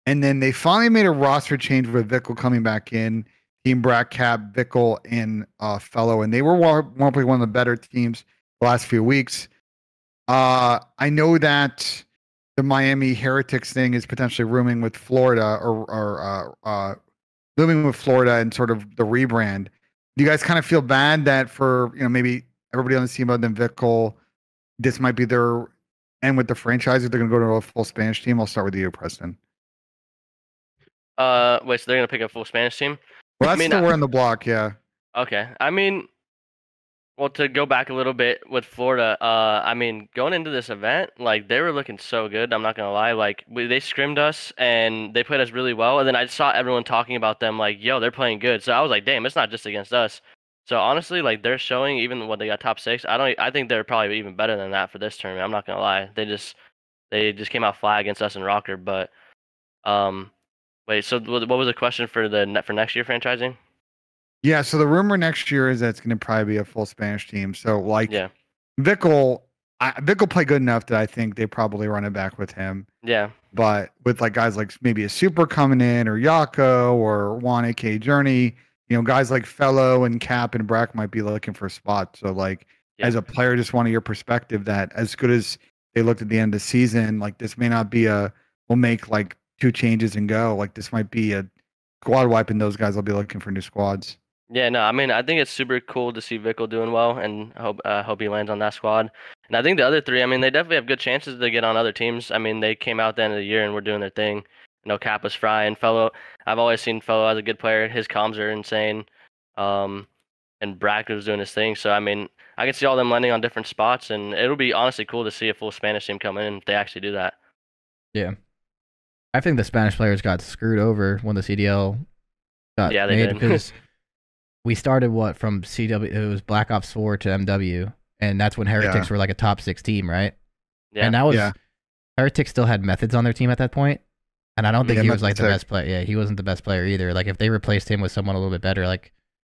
And then they finally made a roster change with Vickle coming back in, Team Brat Cap, Vickle, and Fellow. And they were probably one of the better teams the last few weeks. I know that the Miami Heretics thing is potentially rooming with Florida or looming with Florida and sort of the rebrand. Do you guys kind of feel bad that for, maybe everybody on the team other than Vickle, this might be their end with the franchise if they're going to go to a full Spanish team? I'll start with you, Preston. Wait, so they're going to pick a full Spanish team? Well, that's the word on the block, yeah. Okay. I mean, well, to go back a little bit with Florida, I mean, going into this event, like, they were looking so good, I'm not going to lie. Like, they scrimmed us, and they played us really well, and then I saw everyone talking about them, like, yo, they're playing good. So I was like, damn, it's not just against us. So honestly, like, they're showing, even when they got top 6, I think they're probably even better than that for this tournament. I'm not going to lie. They just came out flat against us in ROKKR, but, wait, so what was the question for next year franchising? Yeah, so the rumor next year is that it's going to probably be a full Spanish team. So, like, yeah. Vickle played good enough that I think they probably run it back with him. Yeah. But with, like, guys like maybe a Super coming in or Yako or Juan A.K. Journey, guys like Fellow and Cap and Brack might be looking for spots. So, like, as a player, just want your perspective that as good as they looked at the end of the season, like, this may not be we'll make, like, 2 changes and go. Like, this might be a squad wipe, and those guys will be looking for new squads. Yeah, no, I mean, I think it's super cool to see Vickle doing well, and hope he lands on that squad. And I think the other 3, I mean, they definitely have good chances to get on other teams. I mean, they came out at the end of the year and were doing their thing. Cap was frying. Fellow, I've always seen Fellow as a good player. His comms are insane. And Brack was doing his thing. So, I mean, I can see all them landing on different spots, and it'll be honestly cool to see a full Spanish team come in if they actually do that. Yeah. I think the Spanish players got screwed over when the CDL got Yeah, they made did. because we started from CW. It was Black Ops 4 to MW, and that's when Heretics were like a top 6 team, right? Yeah. And that was Heretics still had Methods on their team at that point, and I don't think he was like the best player. Yeah, he wasn't the best player either. Like if they replaced him with someone a little bit better, like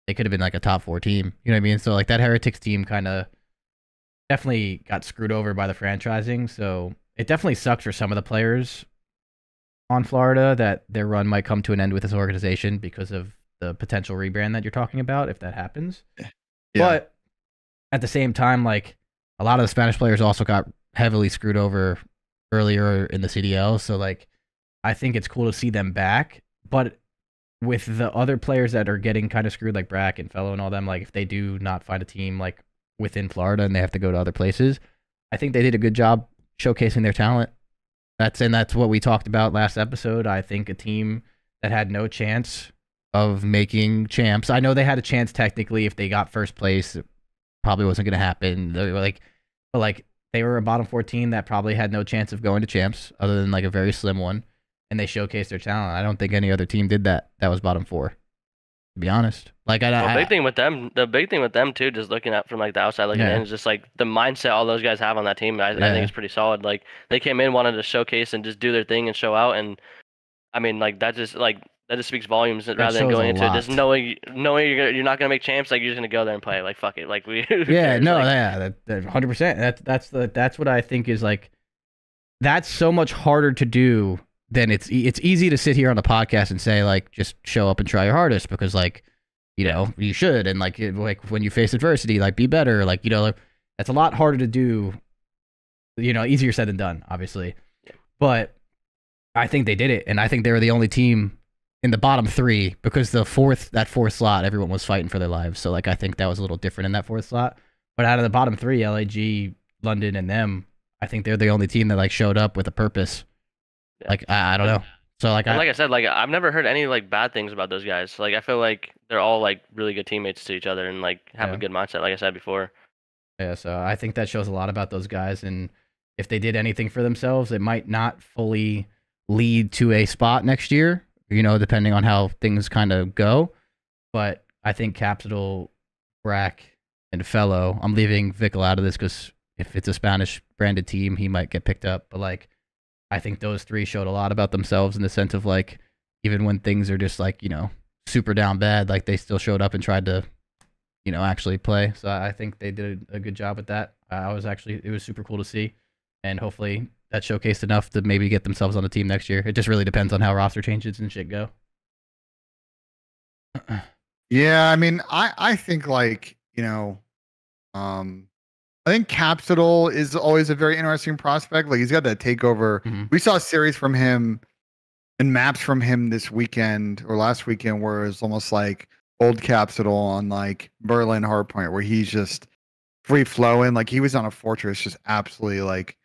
they could have been like a top 4 team. You know what I mean? So like that Heretics team kind of definitely got screwed over by the franchising. So it definitely sucked for some of the players on Florida that their run might come to an end with this organization because of the potential rebrand that you're talking about if that happens. Yeah. But at the same time, like a lot of the Spanish players also got heavily screwed over earlier in the CDL. So like I think it's cool to see them back. But with the other players that are getting kind of screwed, like Brack and Fellow and all them, like if they do not find a team like within Florida and they have to go to other places, I think they did a good job showcasing their talent. That's what we talked about last episode. I think a team that had no chance of making champs. I know they had a chance technically if they got first place. It probably wasn't going to happen. They were they were a bottom 14 that probably had no chance of going to champs other than like a very slim one, and they showcased their talent. I don't think any other team did that. That was bottom 4. To be honest, like the big thing with them too, just looking at from like the outside looking in, is just like the mindset all those guys have on that team. I think it's pretty solid. Like they came in, wanted to showcase and just do their thing and show out, and I mean like that just speaks volumes rather than going into it just knowing you're not gonna make champs. Like you're just gonna go there and play. Like fuck it. Like we. Yeah, no, that 100%. That's what I think is like. That's so much harder to do. Then it's easy to sit here on the podcast and say like just show up and try your hardest because like you know you should, and like when you face adversity like be better, like you know like, that's a lot harder to do, you know, easier said than done obviously, but I think they did it, and I think they were the only team in the bottom 3 because that fourth slot everyone was fighting for their lives, so like I think that was a little different in that 4th slot. But out of the bottom 3, LAG, London, and them, I think they're the only team that like showed up with a purpose. Like I don't know. So like I said, like I've never heard any like bad things about those guys. Like I feel like they're all like really good teammates to each other and like have a good mindset. Like I said before. Yeah, so I think that shows a lot about those guys, and if they did anything for themselves, it might not fully lead to a spot next year. You know, depending on how things kind of go. But I think Capsule, Brack, and Fellow. I'm leaving Vickle out of this because if it's a Spanish branded team, he might get picked up. But like. I think those 3 showed a lot about themselves in the sense of like, even when things are just like, you know, super down bad, like they still showed up and tried to, you know, actually play. So I think they did a good job with that. It was super cool to see. And hopefully that showcased enough to maybe get themselves on the team next year. It just really depends on how roster changes and shit go. Yeah, I mean, I think like, you know, I think Capsule is always a very interesting prospect. Like he's got that takeover. Mm-hmm. We saw a series from him and maps from him this weekend or last weekend where it's almost like old Capsule on like Berlin Hardpoint, where he's just free flowing. Like he was on a fortress, just absolutely like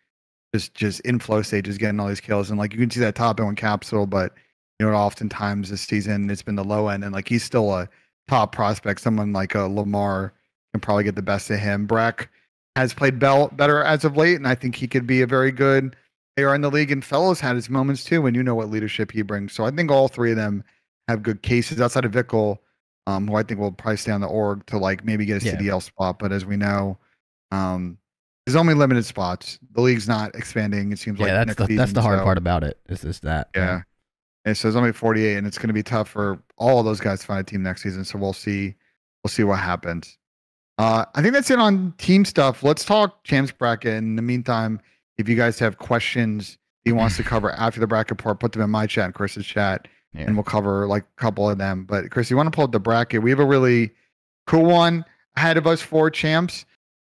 just in flow stages, getting all these kills. And like you can see that top end with Capsule, but you know, oftentimes this season it's been the low end, and like he's still a top prospect. Someone like a Lamar can probably get the best of him. Brack has played better as of late, and I think he could be a very good player in the league. And Fellows had his moments too, and you know what leadership he brings. So I think all 3 of them have good cases outside of Vickle, who I think will probably stay on the org to like maybe get a CDL spot. But as we know, there's only limited spots. The league's not expanding. It seems like that's the hard part about it. Is that yeah. And so there's only 48, and it's going to be tough for all of those guys to find a team next season. So we'll see what happens. I think that's it on team stuff. Let's talk champs bracket. In the meantime, if you guys have questions he wants to cover after the bracket part, put them in my chat and Chris's chat, and we'll cover like a couple of them. But Chris, you want to pull up the bracket? We have a really cool one ahead of us for champs.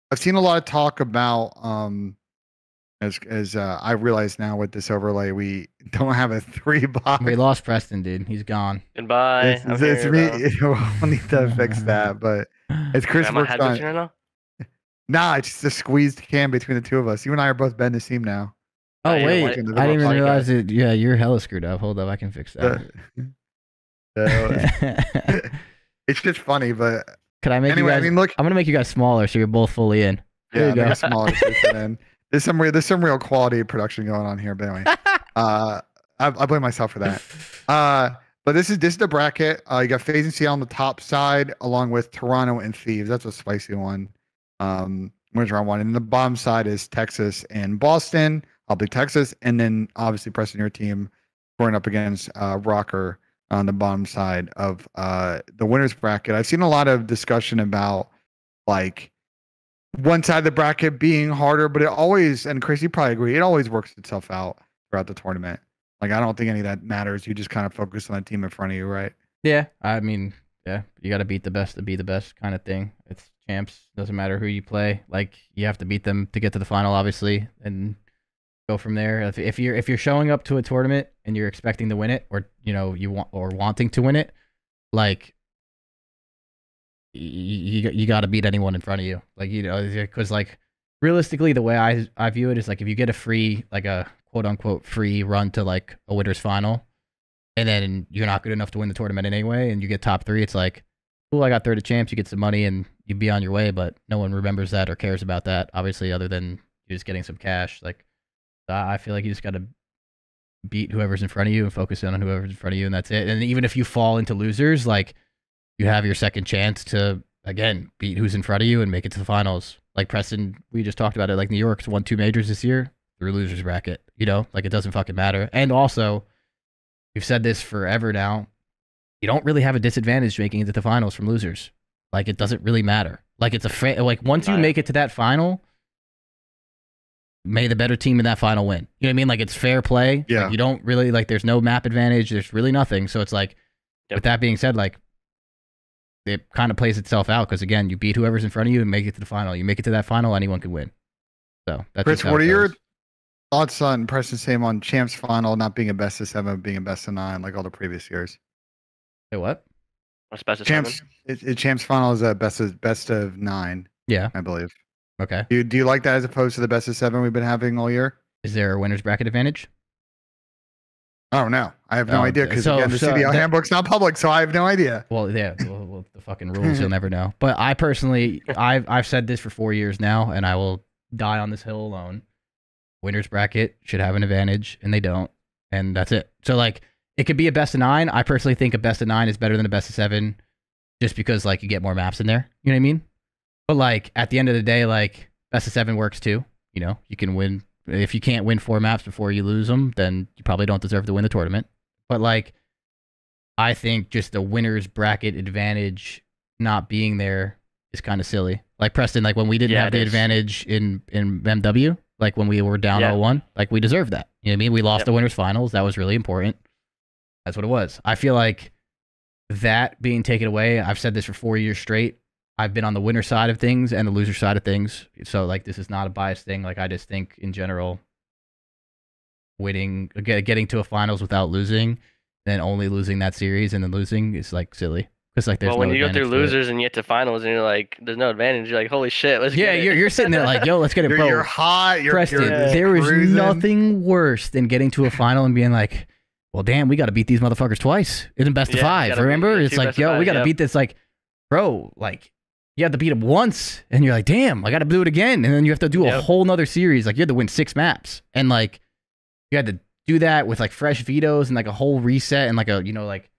I've seen a lot of talk about as I realize now with this overlay, we don't have a 3 box. We lost Preston, dude. He's gone. Goodbye. It's me. We'll need to fix that, but it's Chris works on. Right, nah, it's just a squeezed cam between the 2 of us. You and I are both Ben Nissim now. Oh wait, I didn't even realize it. Yeah, you're hella screwed up. Hold up, I can fix that. It's just funny, but could I make anyway? You guys, I mean, look, I'm gonna make you guys smaller so you're both fully in. Yeah, make it smaller so you fit in. There's some real quality production going on here, but anyway, I blame myself for that. But this is the bracket. You got FaZe and CL on the top side, along with Toronto and Thieves. That's a spicy one. Winners round one. And the bottom side is Texas and Boston. I'll be Texas, and then obviously Preston, your team, going up against ROKKR on the bottom side of the winners bracket. I've seen a lot of discussion about like one side of the bracket being harder, but it always, and Chris, you probably agree, it always works itself out throughout the tournament. Like, I don't think any of that matters. You just kind of focus on the team in front of you, right? Yeah, I mean, yeah, you got to beat the best to be the best kind of thing. It's champs. Doesn't matter who you play. Like, you have to beat them to get to the final, obviously, and go from there. If you're showing up to a tournament and you're expecting to win it, or wanting to win it, like you got to beat anyone in front of you. Like, because like realistically, the way I view it is like if you get a free, like a quote unquote free run to like a winners final, and then you're not good enough to win the tournament anyway, and you get top 3, it's like, cool, I got third at champs, you get some money and you be on your way, but no one remembers that or cares about that, obviously, other than you just getting some cash. Like, I feel like you just got to beat whoever's in front of you and focus in on whoever's in front of you, and that's it. And even if you fall into losers, like, you have your second chance to, again, beat who's in front of you and make it to the finals. Like Preston, we just talked about it, like New York's won 2 majors this year through losers bracket, like it doesn't fucking matter. And also, we've said this forever now, you don't really have a disadvantage making it to the finals from losers. Like, it doesn't really matter. Like, it's like once you make it to that final, may the better team in that final win. You know what I mean? Like, it's fair play. Yeah. Like, you don't really, like, there's no map advantage. There's really nothing. So it's like, with that being said, like, it kind of plays itself out because, again, you beat whoever's in front of you and make it to the final. You make it to that final, anyone can win. So that's Chris, what are your thoughts on Preston same on champs final not being a best of 7, being a best of 9 like all the previous years? Hey, what? What's best of Champs, 7? champs final is a best of 9. Yeah, I believe. Okay. Do you like that as opposed to the best of 7 we've been having all year? Is there a winner's bracket advantage? I don't know. I have no idea because again, the CDL handbook's not public, so I have no idea. Well, yeah, well, the fucking rules, you'll never know. But I personally, I've said this for 4 years now, and I will die on this hill alone. Winner's bracket should have an advantage, and they don't, and that's it. So like, it could be a best of 9. I personally think a best of 9 is better than a best of 7, just because like you get more maps in there. You know what I mean? But like at the end of the day, like best of 7 works too. You can win. If you can't win 4 maps before you lose them, then you probably don't deserve to win the tournament. But like, I think just the winner's bracket advantage not being there is kind of silly. Like Preston, like when we didn't have the advantage in MW, like when we were down 0-1, like we deserved that. You know what I mean? We lost the winners finals. That was really important. That's what it was. I feel like that being taken away, I've said this for 4 years straight. I've been on the winner side of things and the loser side of things. So like, this is not a biased thing. Like, I just think in general, getting to a finals without losing, then only losing that series and then losing is like silly. Because like, there's when you go through losers and you get to finals and you're like, there's no advantage. You're like, holy shit, let's get it. You're sitting there like, yo, let's get it, bro. You're hot. Preston, there is nothing worse than getting to a final and being like, well, damn, we got to beat these motherfuckers twice. It's in best of 5. Remember? It's like, yo, we got to beat this. Like, bro, like, you have to beat them once, and you're like, damn, I got to do it again. And then you have to do a whole nother series. Like, you had to win 6 maps. And, like, you had to do that with, like, fresh vetoes and, like, a whole reset and, like, a, like,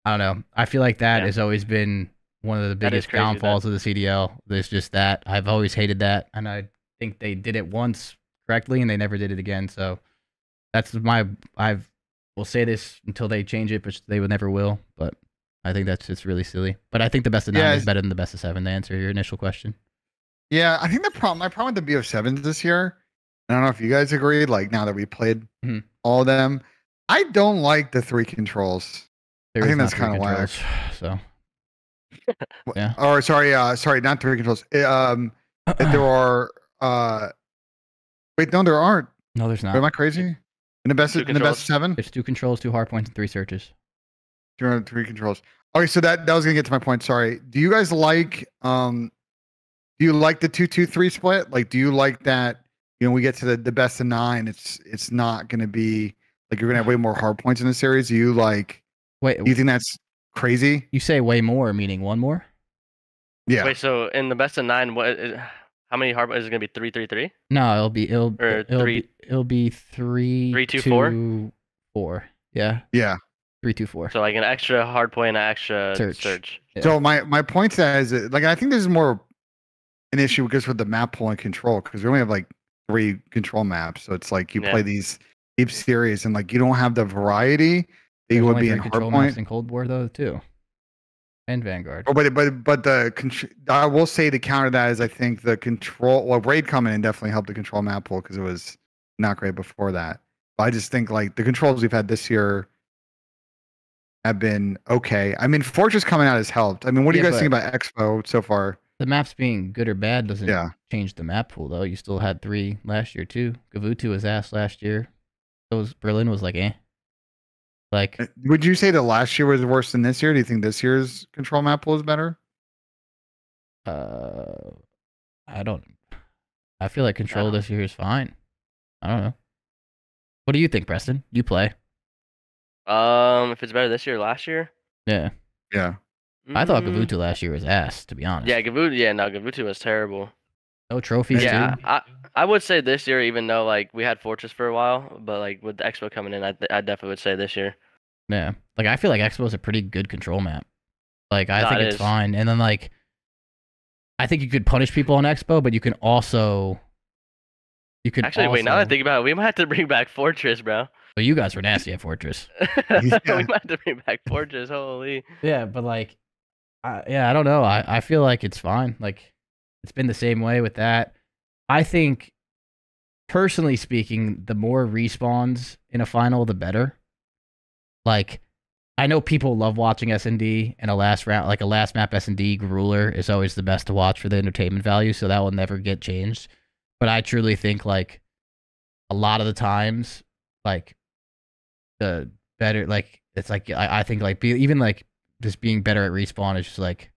I don't know. I feel like that has always been one of the biggest downfalls of the CDL. There's just that. I've always hated that. And I think they did it once correctly, and they never did it again. So that's we'll say this until they change it, but they would never will. But I think that's just really silly. But I think the best of 9 is better than the best of 7, to answer your initial question. Yeah, I think my problem with the BO7s this year, I don't know if you guys agree, like now that we played all of them, I don't like the 3 controls. I think that's kind of whack. So, yeah. Or sorry, not 3 controls. There are, wait, no, there aren't. No, there's not. Am I crazy? In the best of 7? There's 2 controls, 2 hard points, and 3 searches. 3 controls. Okay, so that was gonna get to my point. Sorry. Do you guys like the 2-2-3 split? Like, do you like that? We get to the best of 9. It's not gonna be like you're gonna have way more hard points in the series. Do you like? Wait, do you think that's crazy? You say way more, meaning 1 more? Yeah. Wait, so in the best of 9, how many hard points is it gonna be? 3-3-3? No, it'll be 3 3-2-4. 4. Yeah. Yeah. 3-2-4. So like an extra hard point and an extra search. Yeah. So my point to that is like I think this is more an issue because with the map pool and control because we only have like 3 control maps, so it's like you play these deep series and like you don't have the variety that There's you would only be 3 in control Hardpoint. maps in Cold War though too, and Vanguard. Oh, but I will say to counter that is I think the control raid coming in definitely helped the control map pool because it was not great before that. But I just think like the controls we've had this year have been okay. I mean, Fortress coming out has helped. I mean, what do you guys think about Expo so far? The maps being good or bad doesn't change the map pool though. You still had 3 last year too. Gavutu was ass last year. So was Berlin was like eh. Like, would you say that last year was worse than this year? Do you think this year's control map pool is better? I don't. I feel like control this year is fine. I don't know. What do you think, Preston? You play? If it's better this year or last year? Yeah. Yeah. I thought Gavutu last year was ass, to be honest. Yeah, Gavutu was terrible. No trophies, yeah, too. I would say this year, even though like we had Fortress for a while, but like with the Expo coming in, I definitely would say this year. Yeah, like I feel like Expo is a pretty good control map. Like I think it's is. fine, and then like I think you could punish people on Expo, but you can also wait. Now that I think about it, we might have to bring back Fortress, bro. But you guys were nasty at Fortress. We might have to bring back Fortress. Holy. Yeah, but like, I don't know. I feel like it's fine. Like, it's been the same way with that. I think, personally speaking, the more respawns in a final, the better. Like, I know people love watching S&D, and a last map S&D grueler is always the best to watch for the entertainment value, so that will never get changed. But I truly think, like, a lot of the times, like, the better, like, it's like, I think, like, even, like, just being better at respawn is just, like,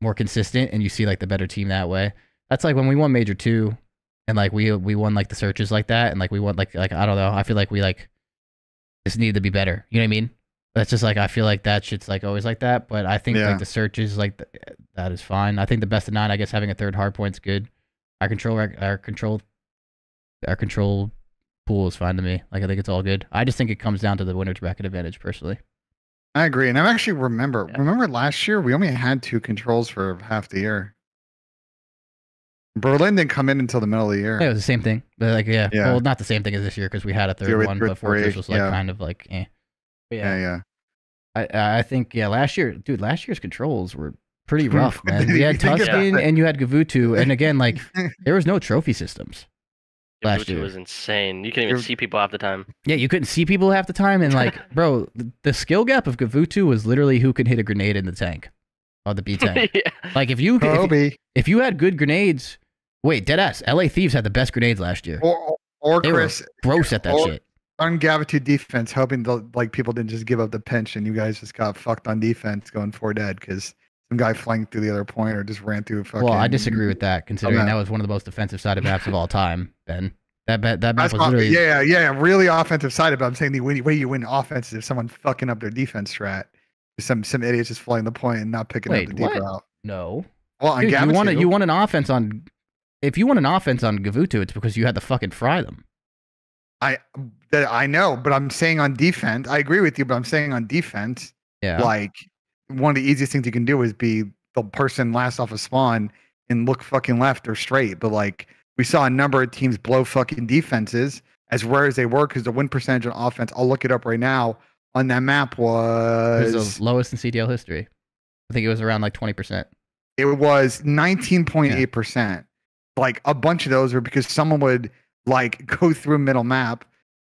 more consistent, and you see, like, the better team that way. That's, like, when we won Major 2, and, like, we won, like, the searches like that, and, like, we won, like, I don't know, I feel like we, like, just needed to be better. You know what I mean? That's just, like, I feel like that shit's, like, always like that, but I think, like, the searches, like, that is fine. I think the best of 9, I guess, having a third hard point's good. Our control pool is fine to me. Like, I think it's all good. I just think it comes down to the winner's bracket advantage, personally. I agree, and I actually remember last year we only had 2 controls for half the year. Berlin didn't come in until the middle of the year. Yeah, it was the same thing, but like, well, not the same thing as this year because we had a third one, but Fortress was like kind of like, eh. But yeah. I think last year's controls were pretty rough, man. We had Tuscan and you had Gavutu, and again, like, there was no trophy systems. Last year was insane. You couldn't even see people half the time. Yeah, you couldn't see people half the time, and like, bro, the skill gap of Gavutu was literally who can hit a grenade in the tank, or the B tank. Like, if you had good grenades, wait, deadass, LA Thieves had the best grenades last year. Or they Chris, were gross at that shit. On Gavutu defense, hoping people didn't just give up the pinch, and you guys just got fucked on defense going 4 dead because some guy flanked through the other point or just ran through fucking. Well, I disagree with that, considering that was one of the most defensive sided maps of all time, Ben. That map was literally... Yeah, really offensive sided, but I'm saying the way you win offense is if someone fucking up their defense strat. Some idiots just flying the point and not picking up the deep route. No. Well, on dude, Gavutu, you won an offense on... If you won an offense on Gavutu, it's because you had to fucking fry them. I know, but I'm saying on defense, I agree with you, but I'm saying on defense, like, one of the easiest things you can do is be the person last off a spawn and look fucking left or straight. But like, we saw a number of teams blow fucking defenses, as rare as they were, because the win percentage on offense, I'll look it up right now, on that map was the lowest in CDL history. I think it was around like 20%. It was 19.8%. Like, a bunch of those were because someone would like go through middle map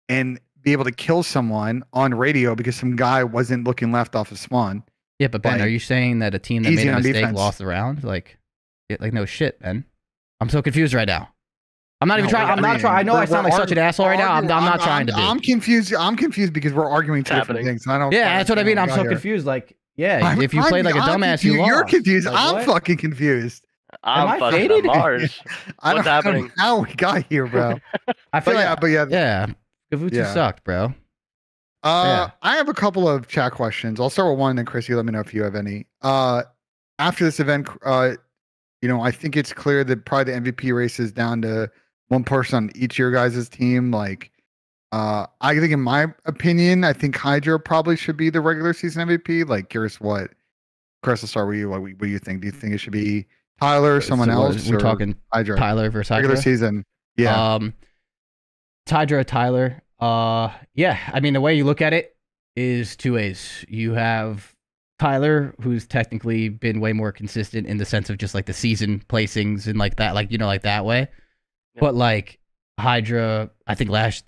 and be able to kill someone on radio because some guy wasn't looking left off a spawn. Yeah, but Ben, are you saying that a team that made a mistake lost the round? Like no shit, Ben. I'm so confused right now. I'm not even trying. I'm not trying. I know I sound like such an asshole right now. I'm not trying to be. I'm confused. I'm confused because we're arguing two different things. I don't. Yeah, that's what I mean. I'm so confused. Like, yeah, if you played like a dumbass, you lost. You're confused. Like, I'm fucking confused. I'm fucking on Mars. What's happening? How we got here, bro? I feel yeah. Gavutu sucked, bro. I have a couple of chat questions. I'll start with one, and then Chris, you let me know if you have any. After this event, I think it's clear that probably the MVP race is down to one person on each of your guys' team. Like, I think, in my opinion, I think Hydra probably should be the regular season MVP. Like, curious what, Chris, I'll start with you. What do you think? Do you think it should be Tyler, someone else? We're or talking Hydra? Tyler versus Hydra. Regular season. Yeah. Hydra, Tyler. Yeah. I mean, the way you look at it is two ways. You have Tyler, who's technically been way more consistent in the sense of just like the season placings and like that, like, you know, like that way. Yeah. But like Hydra, I think last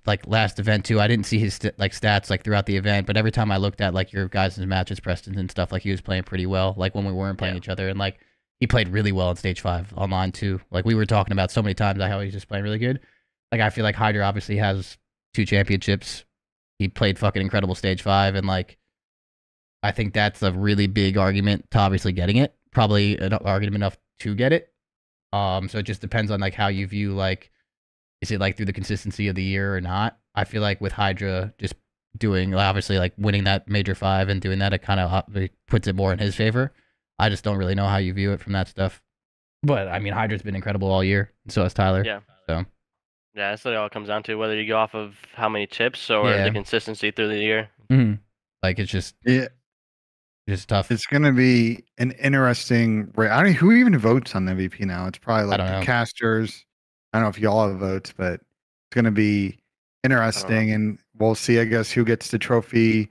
event too, I didn't see his stats like throughout the event, but every time I looked at like your guys' matches, Preston and stuff, like he was playing pretty well, like when we weren't playing each other, and like he played really well in stage 5 online too. Like we were talking about so many times how he's just playing really good. Like I feel like Hydra obviously has 2 championships. He played fucking incredible stage 5, and like I think that's a really big argument to obviously getting it. Probably an argument enough to get it. So it just depends on like how you view, like, is it like through the consistency of the year or not? I feel like with Hydra just doing, obviously, like winning that major 5 and doing that, it kind of puts it more in his favor. I just don't really know how you view it from that stuff. But I mean, Hydra's been incredible all year, and so has Tyler. Yeah. So. Yeah, that's what it all comes down to, whether you go off of how many chips or the consistency through the year. Mm-hmm. Like it's just just tough. It's gonna be an interesting. I don't know who even votes on the MVP now. It's probably like the casters. I don't know if y'all have votes, but it's gonna be interesting, and we'll see. I guess who gets the trophy.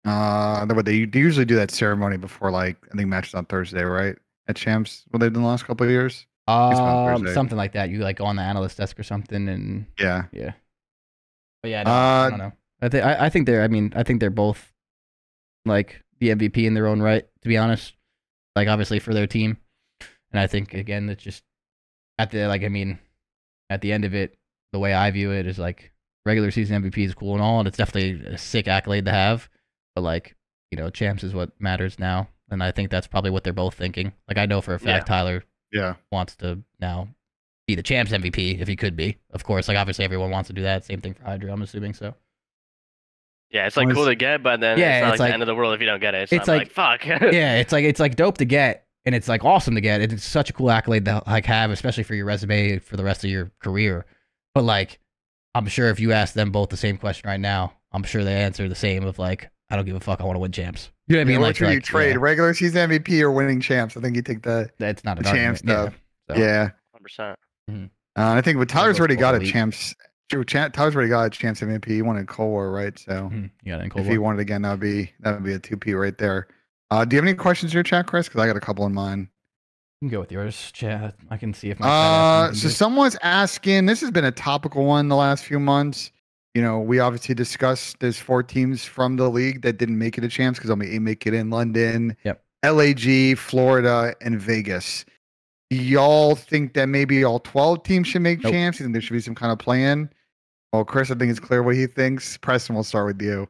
They usually do that ceremony before, like, I think matches on Thursday, right? At Champs, what they've done the last couple of years. Something like that. You like go on the analyst desk or something, and yeah. But yeah, no, I don't know. I think they're. I mean, I think they're both like the MVP in their own right. To be honest, like obviously for their team, and I think again it's just at the at the end of it, the way I view it is like regular season MVP is cool and all, and it's definitely a sick accolade to have. But like, you know, champs is what matters now, and I think that's probably what they're both thinking. Like I know for a fact Tyler wants to now be the champs MVP if he could be. Of course, like obviously everyone wants to do that. Same thing for Hydra, I'm assuming so. Yeah, it's like cool to get, but then it's not like the end of the world if you don't get it. It's like fuck. Yeah, it's like dope to get, and it's like awesome to get. It's such a cool accolade to like have, especially for your resume for the rest of your career. But like, I'm sure if you ask them both the same question right now, I'm sure they answer the same of like, I don't give a fuck. I want to win champs. You know what I mean? Like, you trade regular season MVP or winning champs. I think you take that's not the champs stuff. Yeah, 100%. I think Tyler's already got a champs. Tyler's already got a champs MVP. He wanted Cold War, right? So if he wanted again, that would be a 2P right there. Do you have any questions in your chat, Chris? Because I got a couple in mine. You can go with yours, chat. I can see if my so someone's asking. This has been a topical one the last few months. You know, we obviously discussed there's 4 teams from the league that didn't make it to champs because only 8 make it in: London, LAG, Florida, and Vegas. Y'all think that maybe all 12 teams should make champs? You think there should be some kind of plan? Well, Chris, I think it's clear what he thinks. Preston, we'll start with you.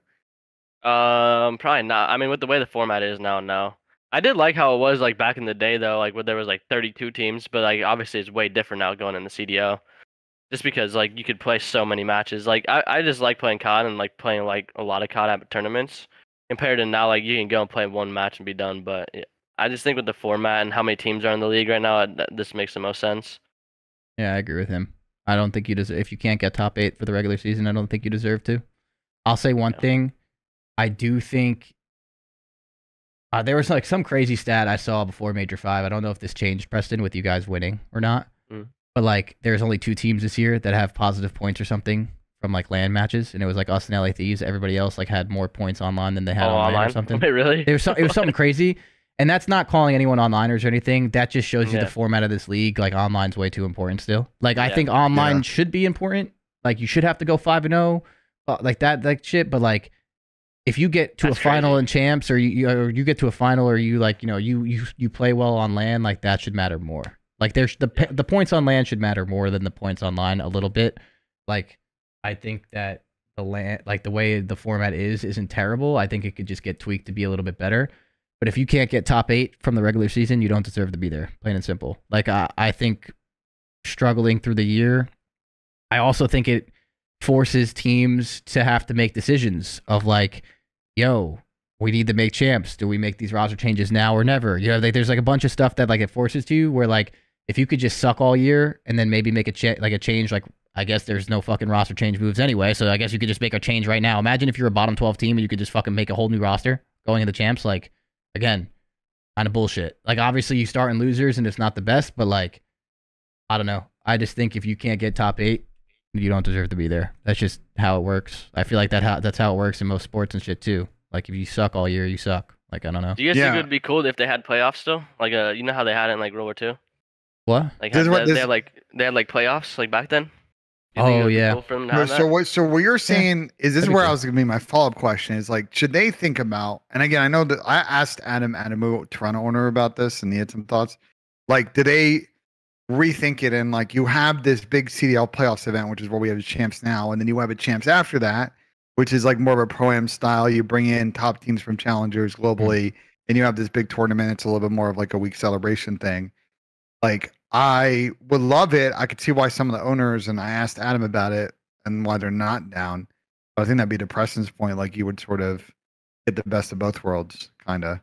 Probably not. I mean, with the way the format is now, no. I did like how it was like back in the day though, like where there was like 32 teams, but like obviously it's way different now going in the CDL. Just because like you could play so many matches. Like I just like playing COD and like playing like a lot of COD at tournaments compared to now like you can go and play one match and be done. But I just think with the format and how many teams are in the league right now, this makes the most sense. Yeah, I agree with him. I don't think you deserve, if you can't get top 8 for the regular season, I don't think you deserve to. I'll say one thing. I do think there was like some crazy stat I saw before Major 5. I don't know if this changed, Preston, with you guys winning or not. But like there's only 2 teams this year that have positive points or something from like LAN matches, and it was like us and LA Thieves. Everybody else like had more points online than they had online or something. Wait, really? It was something crazy. And that's not calling anyone onliners or anything. That just shows you the format of this league. Like online's way too important still. Like I think online should be important. Like you should have to go 5-0, like that, like shit. But like if you get to a final in champs, or you get to a final, or you like you play well on LAN, like that should matter more. Like there's the points on LAN should matter more than the points online a little bit. Like I think that the LAN, like the way the format isn't terrible. I think it could just get tweaked to be a little bit better. But if you can't get top 8 from the regular season, you don't deserve to be there, plain and simple. Like, I think struggling through the year, I also think it forces teams to have to make decisions of like, yo, we need to make champs. Do we make these roster changes now or never? You know, like, there's like a bunch of stuff that like it forces to where like, if you could just suck all year and then maybe make a change like I guess there's no fucking roster change moves anyway, so I guess you could just make a change right now. Imagine if you're a bottom 12 team and you could just fucking make a whole new roster going into champs. Like, again, kind of bullshit. Like, obviously you start in losers and it's not the best, but like, I don't know. I just think if you can't get top 8, you don't deserve to be there. That's just how it works. I feel like that's how it works in most sports and shit too. Like, if you suck all year, you suck. Like, I don't know. Do you guys think it would be cool if they had playoffs still? Like, you know how they had it in like World War II? What? Like, they had like playoffs like back then. Do you think it Oh would be yeah. cool for them to have that? So what you're saying is this is That'd be where I cool. was gonna be my follow-up question is like, should they think about, and again, I know that I asked Adam Adamu, Toronto owner, about this and he had some thoughts. Like, do they rethink it and like you have this big CDL playoffs event, which is what we have as champs now, and then you have a champs after that, which is like more of a pro-am style. You bring in top teams from challengers globally, and you have this big tournament. It's a little bit more of like a week celebration thing. Like, I would love it. I could see why some of the owners, and I asked Adam about it and why they're not down. But I think that'd be to Preston's point. Like, you would sort of get the best of both worlds, kind of.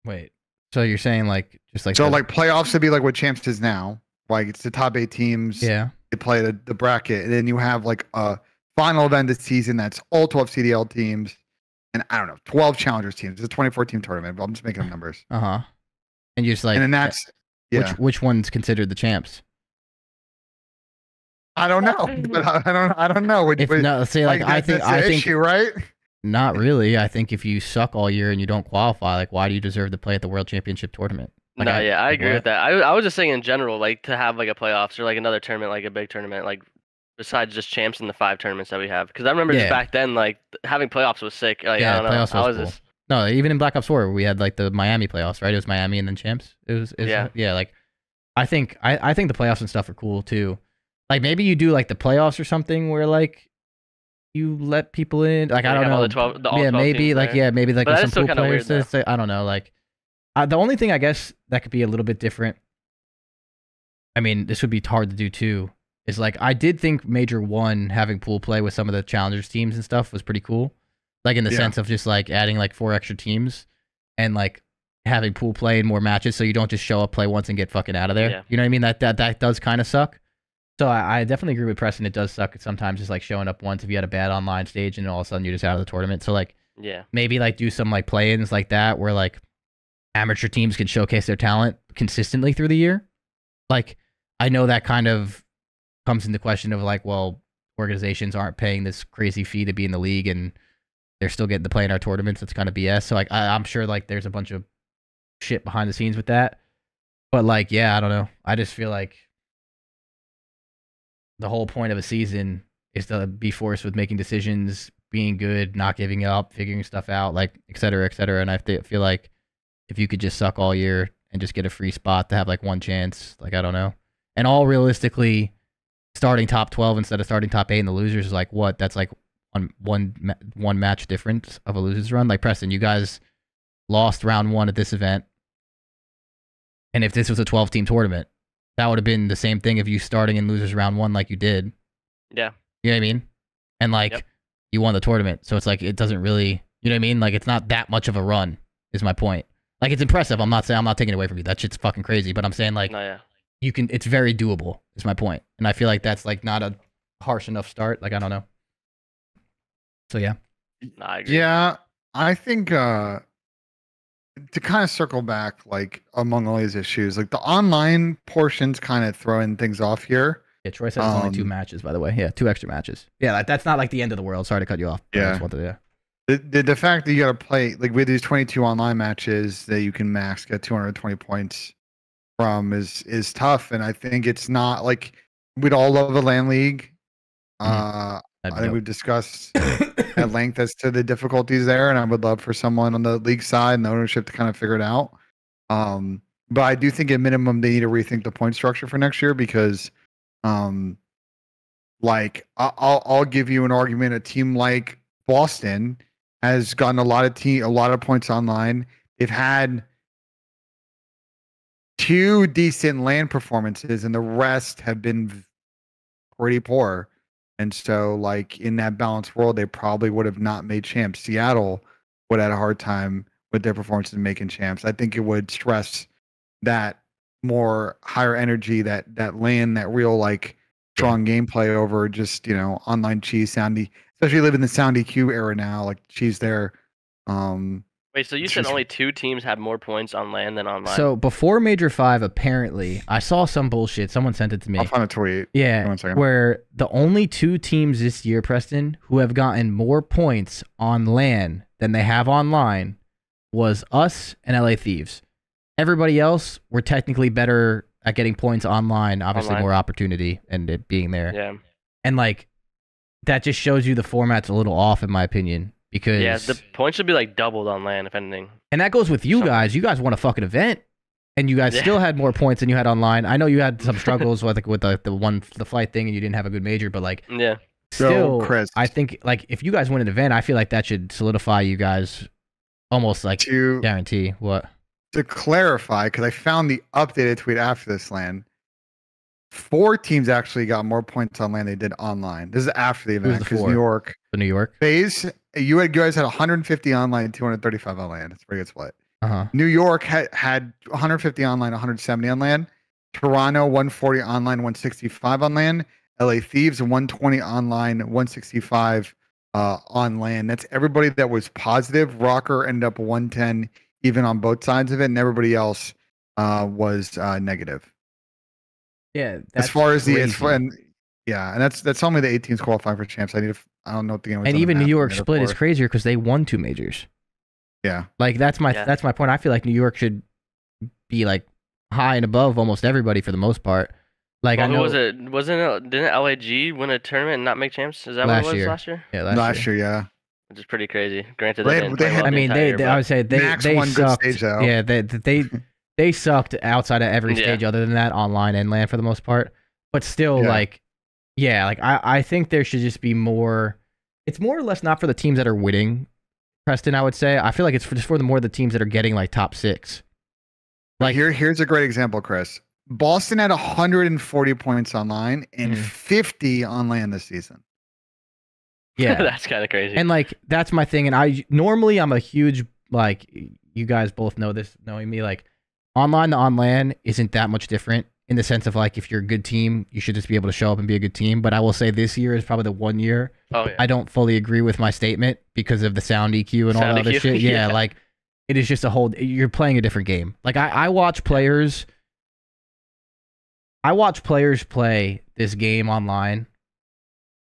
Wait. So you're saying like just like So like playoffs would be like what champs is now. Like, it's the top 8 teams. yeah. They play the bracket, and then you have like a final event this season that's all 12 CDL teams, and I don't know, 12 challengers teams. It's a 24-team tournament, but I'm just making up numbers. Uh-huh. And you're just like, And then that's which one's considered the champs? I don't know. But I don't know. If no, say like I think issue, right? not really. I think if you suck all year and you don't qualify, like why do you deserve to play at the World Championship tournament? Like, I agree with that. I was just saying in general, like to have like a playoffs or like another tournament, like a big tournament, like besides just champs and the 5 tournaments that we have. Because I remember just back then, like having playoffs was sick. Like, yeah, I don't know. playoffs was cool. No, even in Black Ops 4, we had like the Miami playoffs, right? It was Miami and then champs. It was yeah. Like I think the playoffs and stuff are cool too. Like maybe you do like the playoffs or something where like you let people in. Like I don't know. All 12 maybe like there. maybe like But some that's pool still players. weird, Say, I don't know. Like the only thing I guess that could be a little bit different. I mean, this would be hard to do too. Is like I did think Major 1 having pool play with some of the challengers teams and stuff was pretty cool. Like in the sense of just like adding like 4 extra teams and like having pool play in more matches, so you don't just show up, play once, and get fucking out of there. Yeah. You know what I mean? That does kind of suck. So I definitely agree with Preston. It does suck sometimes, just like showing up once if you had a bad online stage and all of a sudden you're just out of the tournament. So like maybe like do some like play-ins like that where like amateur teams can showcase their talent consistently through the year. Like I know that kind of comes into question of like, well, organizations aren't paying this crazy fee to be in the league and they're still getting to play in our tournaments. It's kind of BS. So like I'm sure like there's a bunch of shit behind the scenes with that. But like, yeah, I don't know. I just feel like the whole point of a season is to be forced with making decisions, being good, not giving up, figuring stuff out, like et cetera, et cetera. And I feel like if you could just suck all year and just get a free spot to have like one chance, like I don't know. And all realistically, starting top 12 instead of starting top 8 in the losers is like what? That's like one match difference of a losers run. Like Preston, you guys lost round 1 at this event, and if this was a 12-team tournament, that would have been the same thing if you starting in losers round 1 like you did. Yeah. You know what I mean? And like you won the tournament, so it's like it doesn't really, you know what I mean? Like it's not that much of a run. Is my point. Like it's impressive. I'm not taking it away from you. That shit's fucking crazy. But I'm saying like you can. It's very doable. Is my point. And I feel like that's like not a harsh enough start. Like I don't know. So yeah. No, I agree. Yeah, I think to kind of circle back, like among all these issues, like the online portions kind of throwing things off here. Yeah, Troy said it's only 2 matches, by the way. Yeah, 2 extra matches. Yeah, that's not like the end of the world. Sorry to cut you off. Yeah. The fact that you got to play like with these 22 online matches that you can max get 220 points from is tough, and I think it's not like we'd all love a LAN league. I think we've discussed at length as to the difficulties there, and I would love for someone on the league side and the ownership to kind of figure it out. But I do think at minimum they need to rethink the point structure for next year because, like I'll give you an argument. A team like Boston has gotten a lot of points online. They've had 2 decent LAN performances, and the rest have been pretty poor. And so, like in that balanced world, they probably would have not made champs. Seattle would have had a hard time with their performances in making champs. I think it would stress that more higher energy, that LAN, that real like strong gameplay over just online cheese soundy. Especially live in the sound EQ era now, like cheese there. Wait, so you said only 2 teams had more points on LAN than online? So before Major 5, apparently, I saw some bullshit. Someone sent it to me. I'll find a tweet. Yeah, 1 second. where the only 2 teams this year, Preston, who have gotten more points on LAN than they have online was us and LA Thieves. Everybody else were technically better at getting points online, obviously more opportunity and it being there. Yeah. And like, that just shows you the format's a little off, in my opinion. Because the points should be like doubled on LAN, if anything. And that goes with you guys. You guys won a fucking event, and you guys still had more points than you had online. I know you had some struggles with the flight thing, and you didn't have a good major, but like, still, Chris, I think like if you guys win an event, I feel like that should solidify you guys almost like guarantee what. To clarify, because I found the updated tweet after this LAN. 4 teams actually got more points on LAN than they did online. This is after the event because New York. The New York. FaZe, you guys had 150 online, 235 on LAN. It's a pretty good split. New York had 150 online, 170 on LAN. Toronto 140 online, 165 on LAN. LA Thieves 120 online, 165 on LAN. That's everybody that was positive. ROKKR ended up 110 even on both sides of it, and everybody else was negative. Yeah, as far as and that's only the 18s qualifying for champs. I don't know what the game was. And even New York split is crazier because they won 2 majors. Yeah, like that's my point. I feel like New York should be like high and above almost everybody for the most part. Like I know didn't LAG win a tournament and not make champs? Is that what it was last year? Yeah, last year, yeah. Which is pretty crazy. Granted, they I mean, I would say they sucked. Stage, yeah, they sucked outside of every stage other than that, online and LAN for the most part. But still, I think there should just be more. It's more or less not for the teams that are winning, Preston. I would say I feel like it's just for the teams that are getting like top 6. Like here's a great example, Chris. Boston had 140 points online and 50 on LAN this season. Yeah, that's kind of crazy. And like that's my thing. And I'm a huge like you guys both know this, knowing me, like online to on LAN isn't that much different in the sense of like if you're a good team, you should just be able to show up and be a good team. But I will say this year is probably the one year I don't fully agree with my statement because of the sound EQ and all that other shit. Yeah, like it is just you're playing a different game. Like I watch players play this game online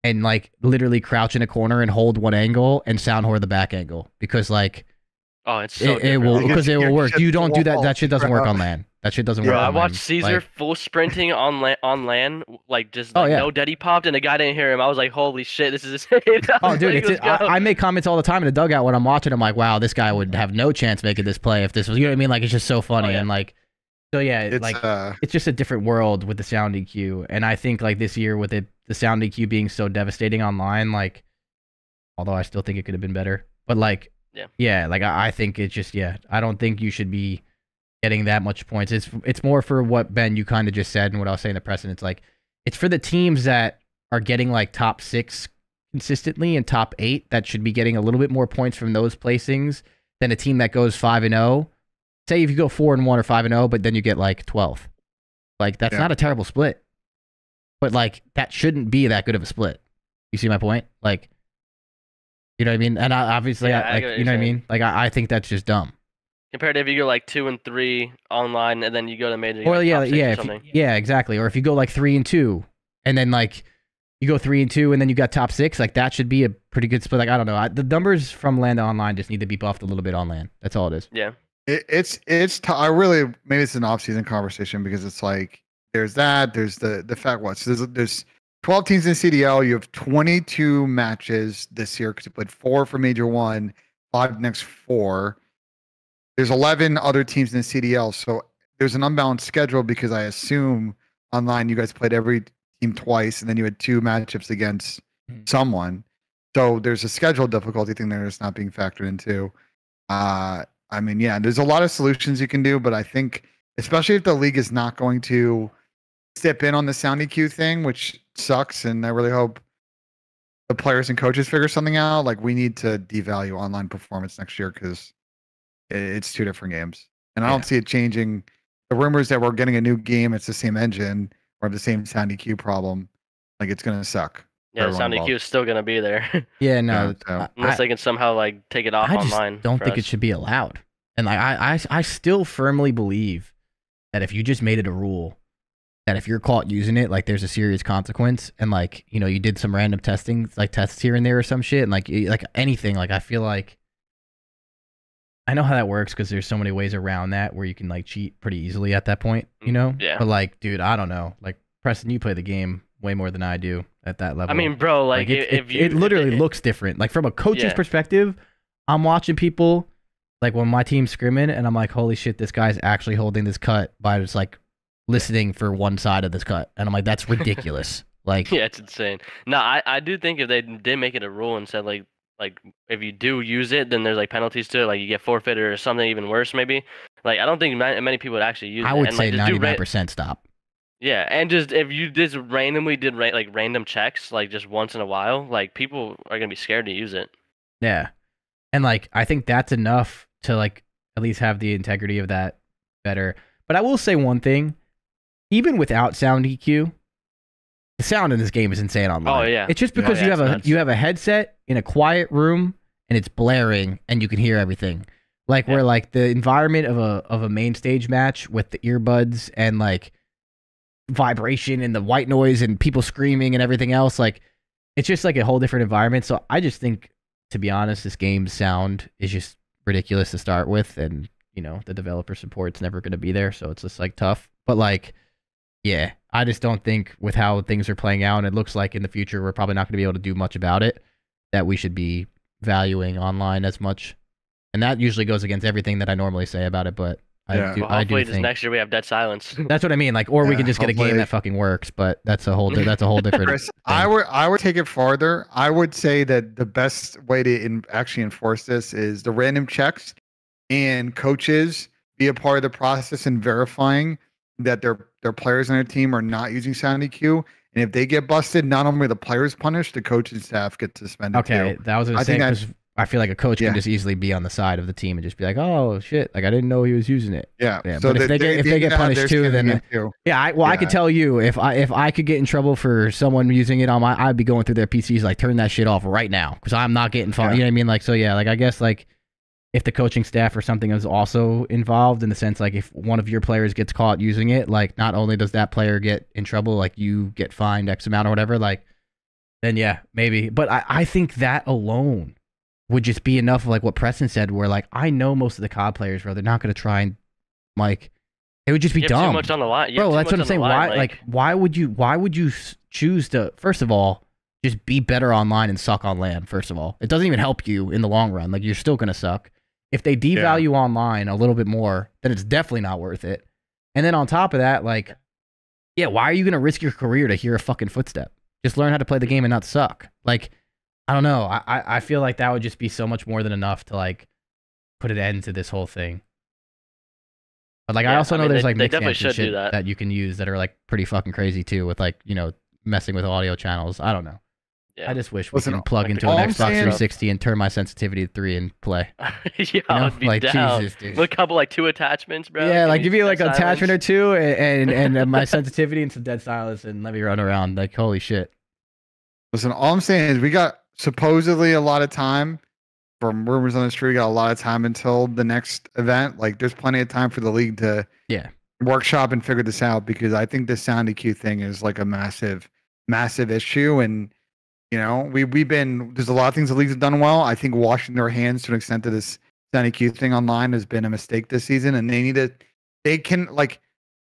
and like literally crouch in a corner and hold one angle and sound whore the back angle because like it's so it will work. You don't do that. That shit doesn't work on LAN. That shit doesn't work. I on watched LAN. Caesar like, full sprinting on LAN, like just no dead he popped and the guy didn't hear him. I was like, holy shit, this is insane. Oh dude, I make comments all the time in the dugout when I'm watching. I'm like, wow, this guy would have no chance making this play if this was, you know what I mean? Like it's just so funny and like. So yeah, it's just a different world with the sound EQ, and I think like this year with the sound EQ being so devastating online, like, although I still think it could have been better, but like, like I think it's just I don't think you should be getting that much points. It's more for what Ben you kind of just said and what I was saying to Preston. It's like it's for the teams that are getting like top 6 consistently and top 8 that should be getting a little bit more points from those placings than a team that goes 5-0. Say if you go 4-1 or 5-0, but then you get like 12th. Like that's not a terrible split. But like that shouldn't be that good of a split. You see my point? Like, you know what I mean? And obviously, you know what I mean? Like I think that's just dumb. Compared to if you go like 2-3 online and then you go to major. Or exactly. Or if you go like 3-2 and then like you go 3-2 and then you got top 6, like that should be a pretty good split. Like I don't know, the numbers from LAN to online just need to be buffed a little bit on LAN. That's all it is. Yeah. I really, maybe it's an off-season conversation because it's like there's the fact there's 12 teams in CDL. You have 22 matches this year because you played 4 for Major 1, 5 next 4. There's 11 other teams in the CDL, so there's an unbalanced schedule because I assume online you guys played every team twice and then you had 2 matchups against someone. So there's a schedule difficulty thing there that's not being factored into. I mean, there's a lot of solutions you can do, but I think, especially if the league is not going to step in on the sound EQ thing, which sucks, and I really hope the players and coaches figure something out. Like, we need to devalue online performance next year because it's 2 different games, and I don't see it changing the rumors that we're getting a new game, it's the same engine or the same sound EQ problem, like it's gonna suck. Yeah, the sound EQ is still gonna be there. Yeah, no, unless they can somehow like take it off online. I just don't think it should be allowed. And like I still firmly believe that if you just made it a rule that if you're caught using it, like there's a serious consequence, and like you did some random testing, like tests here and there or some shit, and like anything, like I feel like I know how that works because there's so many ways around that where you can like cheat pretty easily at that point, Yeah. But like, dude, I don't know. Like Preston, you play the game way more than I do at that level. I mean, bro, like it literally looks different. Like from a coach's perspective, I'm watching people like when my team's scrimming, and I'm like, holy shit, this guy's actually holding this cut by just like listening for one side of this cut, and I'm like, that's ridiculous. Like, yeah, it's insane. No, I do think if they did make it a rule and said like if you do use it, then there's like penalties to it, like you get forfeited or something even worse, maybe. Like I don't think many people would actually use it. I would and, say like, 99% stop. Yeah, and just if you just randomly did like random checks, like just once in a while, like people are gonna be scared to use it. Yeah, and like I think that's enough to like at least have the integrity of that better. But I will say one thing, even without sound EQ, the sound in this game is insane online. Oh yeah, it's just because you have a headset in a quiet room and it's blaring and you can hear everything. Like where like the environment of a main stage match with the earbuds and like vibration and the white noise and people screaming and everything else, like it's just like a whole different environment. So I just think, to be honest, this game's sound is just ridiculous to start with, and the developer support's never going to be there, so it's just like tough. But like, yeah, I just don't think with how things are playing out, and it looks like in the future we're probably not going to be able to do much about it, that we should be valuing online as much. And that usually goes against everything that I normally say about it, but I do think next year we have dead silence. That's what I mean. Like, or we can just get a game that fucking works, but that's a whole different. Chris, I would take it farther. I would say that the best way to actually enforce this is the random checks, and coaches be a part of the process in verifying that their players on their team are not using sound EQ. And if they get busted, not only the players punished, the coaching staff get suspended. Okay, too. that was I think I feel like a coach can just easily be on the side of the team and just be like, "Oh shit, like I didn't know he was using it." Yeah. So but if they get punished too, then I could tell you if I could get in trouble for someone using it on I'd be going through their PCs like turn that shit off right now because I'm not getting fined. You know what I mean? Like like I guess like if the coaching staff or something is also involved in the sense like if one of your players gets caught using it, like not only does that player get in trouble, like you get fined X amount or whatever, like then yeah, maybe. But I think that alone would just be enough of like what Preston said, where like I know most of the COD players, bro, they're not gonna try and like it would just be dumb. Too much on the line. Bro, that's what I'm saying. Why would you choose to first of all just be better online and suck on LAN? First of all, it doesn't even help you in the long run. Like you're still gonna suck. If they devalue online a little bit more, then it's definitely not worth it. And then on top of that, like, yeah, why are you gonna risk your career to hear a fucking footstep? Just learn how to play the game and not suck. Like, I don't know. I feel like that would just be so much more than enough to like put an end to this whole thing. But like, I also know there's like mixed amps and shit that you can use that are like pretty fucking crazy too, with like messing with audio channels. I don't know. Yeah. I just wish we could plug into an Xbox 360 and turn my sensitivity to 3 and play. Yeah, I'd be like, down. Jesus, dude. With a couple, like 2 attachments, bro. Yeah, like give me like an attachment or 2 and my sensitivity and some dead silence and let me run around. Like, holy shit. Listen, all I'm saying is we got supposedly a lot of time. From rumors on the street, we got a lot of time until the next event. Like, there's plenty of time for the league to workshop and figure this out, because I think the sound EQ thing is like a massive issue. And we've been, there's a lot of things the leagues have done well. I think washing their hands to an extent to this sound EQ thing online has been a mistake this season, and they can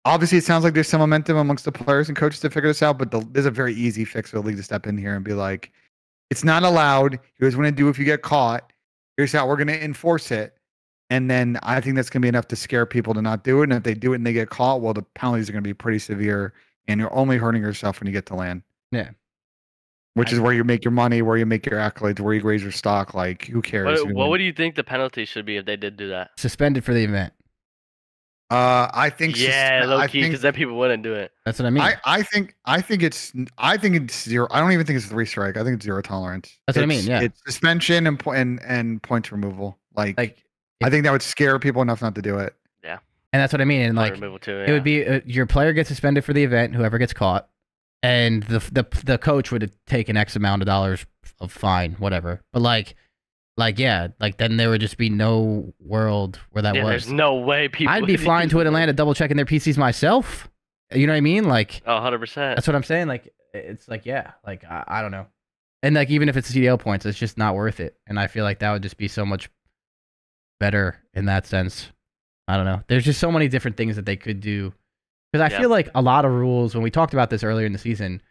obviously it sounds like there's some momentum amongst the players and coaches to figure this out, but there's a very easy fix for the league to step in here and be like, it's not allowed. Here's what to do if you get caught. Here's how we're going to enforce it. And then I think that's going to be enough to scare people to not do it. And if they do it and they get caught, well, the penalties are going to be pretty severe, and you're only hurting yourself when you get to LAN. Yeah. Which is where you make your money, where you make your accolades, where you raise your stock. Like, who cares? What do you think the penalty should be if they did do that? Suspended for the event. I think low key, because then people wouldn't do it. That's what I mean. I think it's 0. I don't even think it's 3 strike. I think it's 0 tolerance. That's what I mean. Yeah, it's suspension and points removal. Like I think that would scare people enough not to do it. Yeah. And that's what I mean. And like, Removal too, it would be your player gets suspended for the event, whoever gets caught, and the coach would take an X amount of dollars of fine, whatever. But like yeah, like then there would just be no world where that was. There's no way people. I'd be flying to Atlanta, double checking their PCs myself. You know what I mean? Like, 100%. That's what I'm saying. Like, it's like, yeah, like I don't know. And like, even if it's CDL points, it's just not worth it. And I feel like that would just be so much better in that sense. I don't know. There's just so many different things that they could do. Because I feel like a lot of rules, when we talked about this earlier in the season,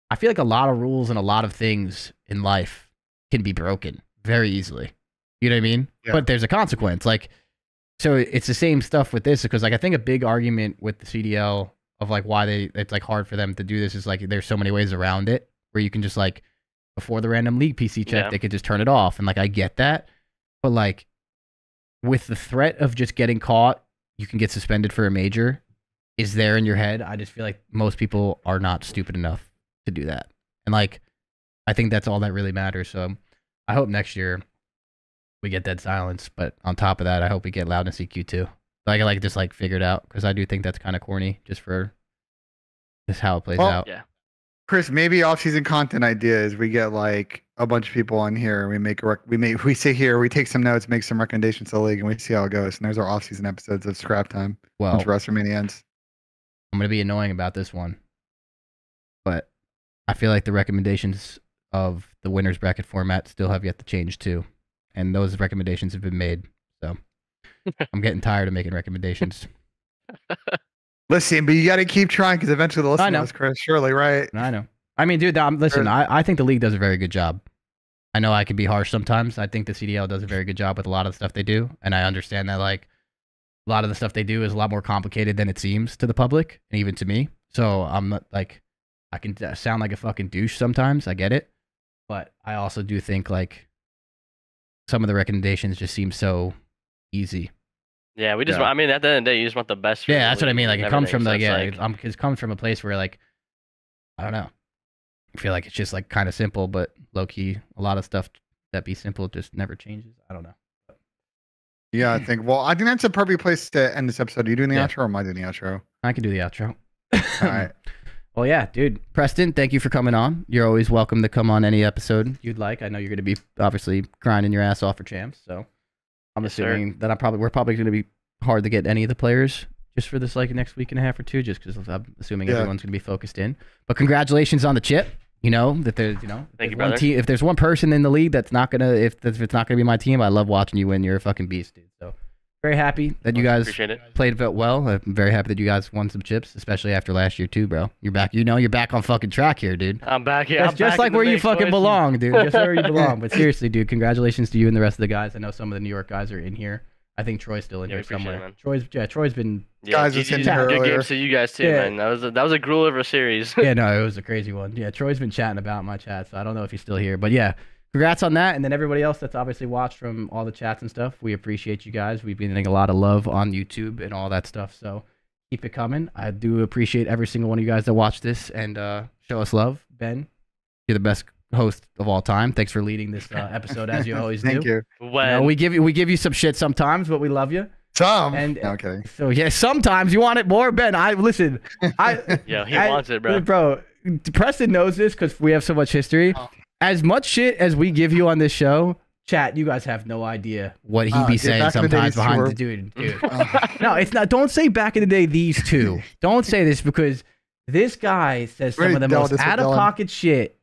I feel like a lot of rules and a lot of things in life can be broken very easily. You know what I mean? Yeah. But there's a consequence. Like, so it's the same stuff with this, because like I think a big argument with the CDL of like why it's like hard for them to do this is like there's so many ways around it where you can just like before the random league PC check they could just turn it off, and like I get that, but like with the threat of just getting caught, you can get suspended for a major is there in your head. I just feel like most people are not stupid enough to do that, and like I think that's all that really matters. So I hope next year we get dead silence, but on top of that, I hope we get loudness EQ too. Like I like just like figured out, because I do think that's kind of corny just for just how it plays out. Yeah. Chris, maybe off-season content idea is we get like a bunch of people on here, and we make we sit here, we take some notes, make some recommendations to the league, and we see how it goes. And there's our off-season episodes of Scrap Time. Well, once WrestleMania ends. I'm gonna be annoying about this one, but I feel like the recommendations of the winners bracket format still have yet to change too, and those recommendations have been made. So I'm getting tired of making recommendations. Listen, but you got to keep trying, because eventually they'll listen to us, Chris. Surely, right? I know. I mean, dude, listen, I think the league does a very good job. I know I can be harsh sometimes. I think the CDL does a very good job with a lot of the stuff they do, and I understand that like a lot of the stuff they do is a lot more complicated than it seems to the public and even to me. So I'm not like, I can sound like a fucking douche sometimes. I get it, but I also do think like some of the recommendations just seem so easy. Yeah, we just want, I mean, at the end of the day, you just want the best. Yeah, that's what I mean. Like, it comes from like, it comes from a place where like, I don't know. I feel like it's just like kind of simple, but low key, a lot of stuff that be simple just never changes. I don't know. Yeah, I think that's a perfect place to end this episode. Are you doing the outro, or am I doing the outro? I can do the outro. All right. Well, yeah, dude. Preston, thank you for coming on. You're always welcome to come on any episode you'd like. I know you're going to be obviously grinding your ass off for champs, so I'm assuming that we're probably going to be hard to get any of the players just for this like next week and a half or two, just because I'm assuming everyone's going to be focused in. But congratulations on the chip. You know that there's Thank you, brother. if there's one person in the league that's not gonna if it's not gonna be my team, I love watching you win. You're a fucking beast, dude. So very happy that you guys played well. I'm very happy that you guys won some chips, especially after last year too, bro. You're back. You're back on fucking track here, dude. I'm back. Yeah, that's just like where you fucking belong, dude. Just where you belong. But seriously, dude, congratulations to you and the rest of the guys. I know some of the New York guys are in here. I think Troy's still in here somewhere. Troy's been. Guys, it's good games to you guys too, man. That was a gruel of a series. Yeah, no, it was a crazy one. Yeah, Troy's been chatting about my chat, so I don't know if he's still here, but yeah, congrats on that. And then everybody else that's obviously watched from all the chats and stuff, we appreciate you guys. We've been getting a lot of love on YouTube and all that stuff, so keep it coming. I do appreciate every single one of you guys that watch this and show us love. Ben, you're the best host of all time. Thanks for leading this episide as you always do. Thank you. We give you some shit sometimes, but we love you. Okay. So yeah, sometimes you want it more, Ben. Listen. Yeah, he wants it, bro. Bro, Preston knows this because we have so much history. As much shit as we give you on this show, chat, you guys have no idea what he be saying sometimes behind the dude. No, it's not. Don't say back in the day these two. Don't say this, because this guy says some of the most out of pocket shit.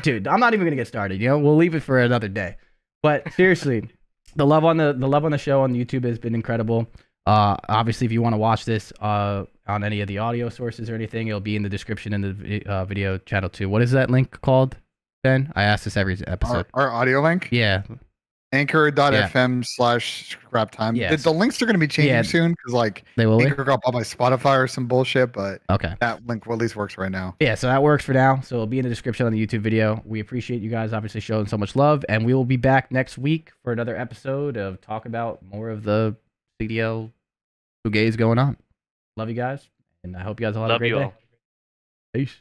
Dude, I'm not even gonna get started. We'll leave it for another day. But seriously, the love on the show on YouTube has been incredible. Obviously, if you want to watch this on any of the audio sources or anything, it'll be in the description in the video channel too. What is that link called, Ben? I ask this every episode. Our audio link? Yeah. Anchor.fm/scraptime. Yes. The links are going to be changing soon, because like they will Anchor got bought by Spotify or some bullshit, but okay, that link at least works right now. Yeah, so that works for now. So it'll be in the description on the YouTube video. We appreciate you guys obviously showing so much love, and we will be back next week for another episode of talk about more of the CDL Fugays going on. Love you guys, and I hope you guys all have a great day. Peace.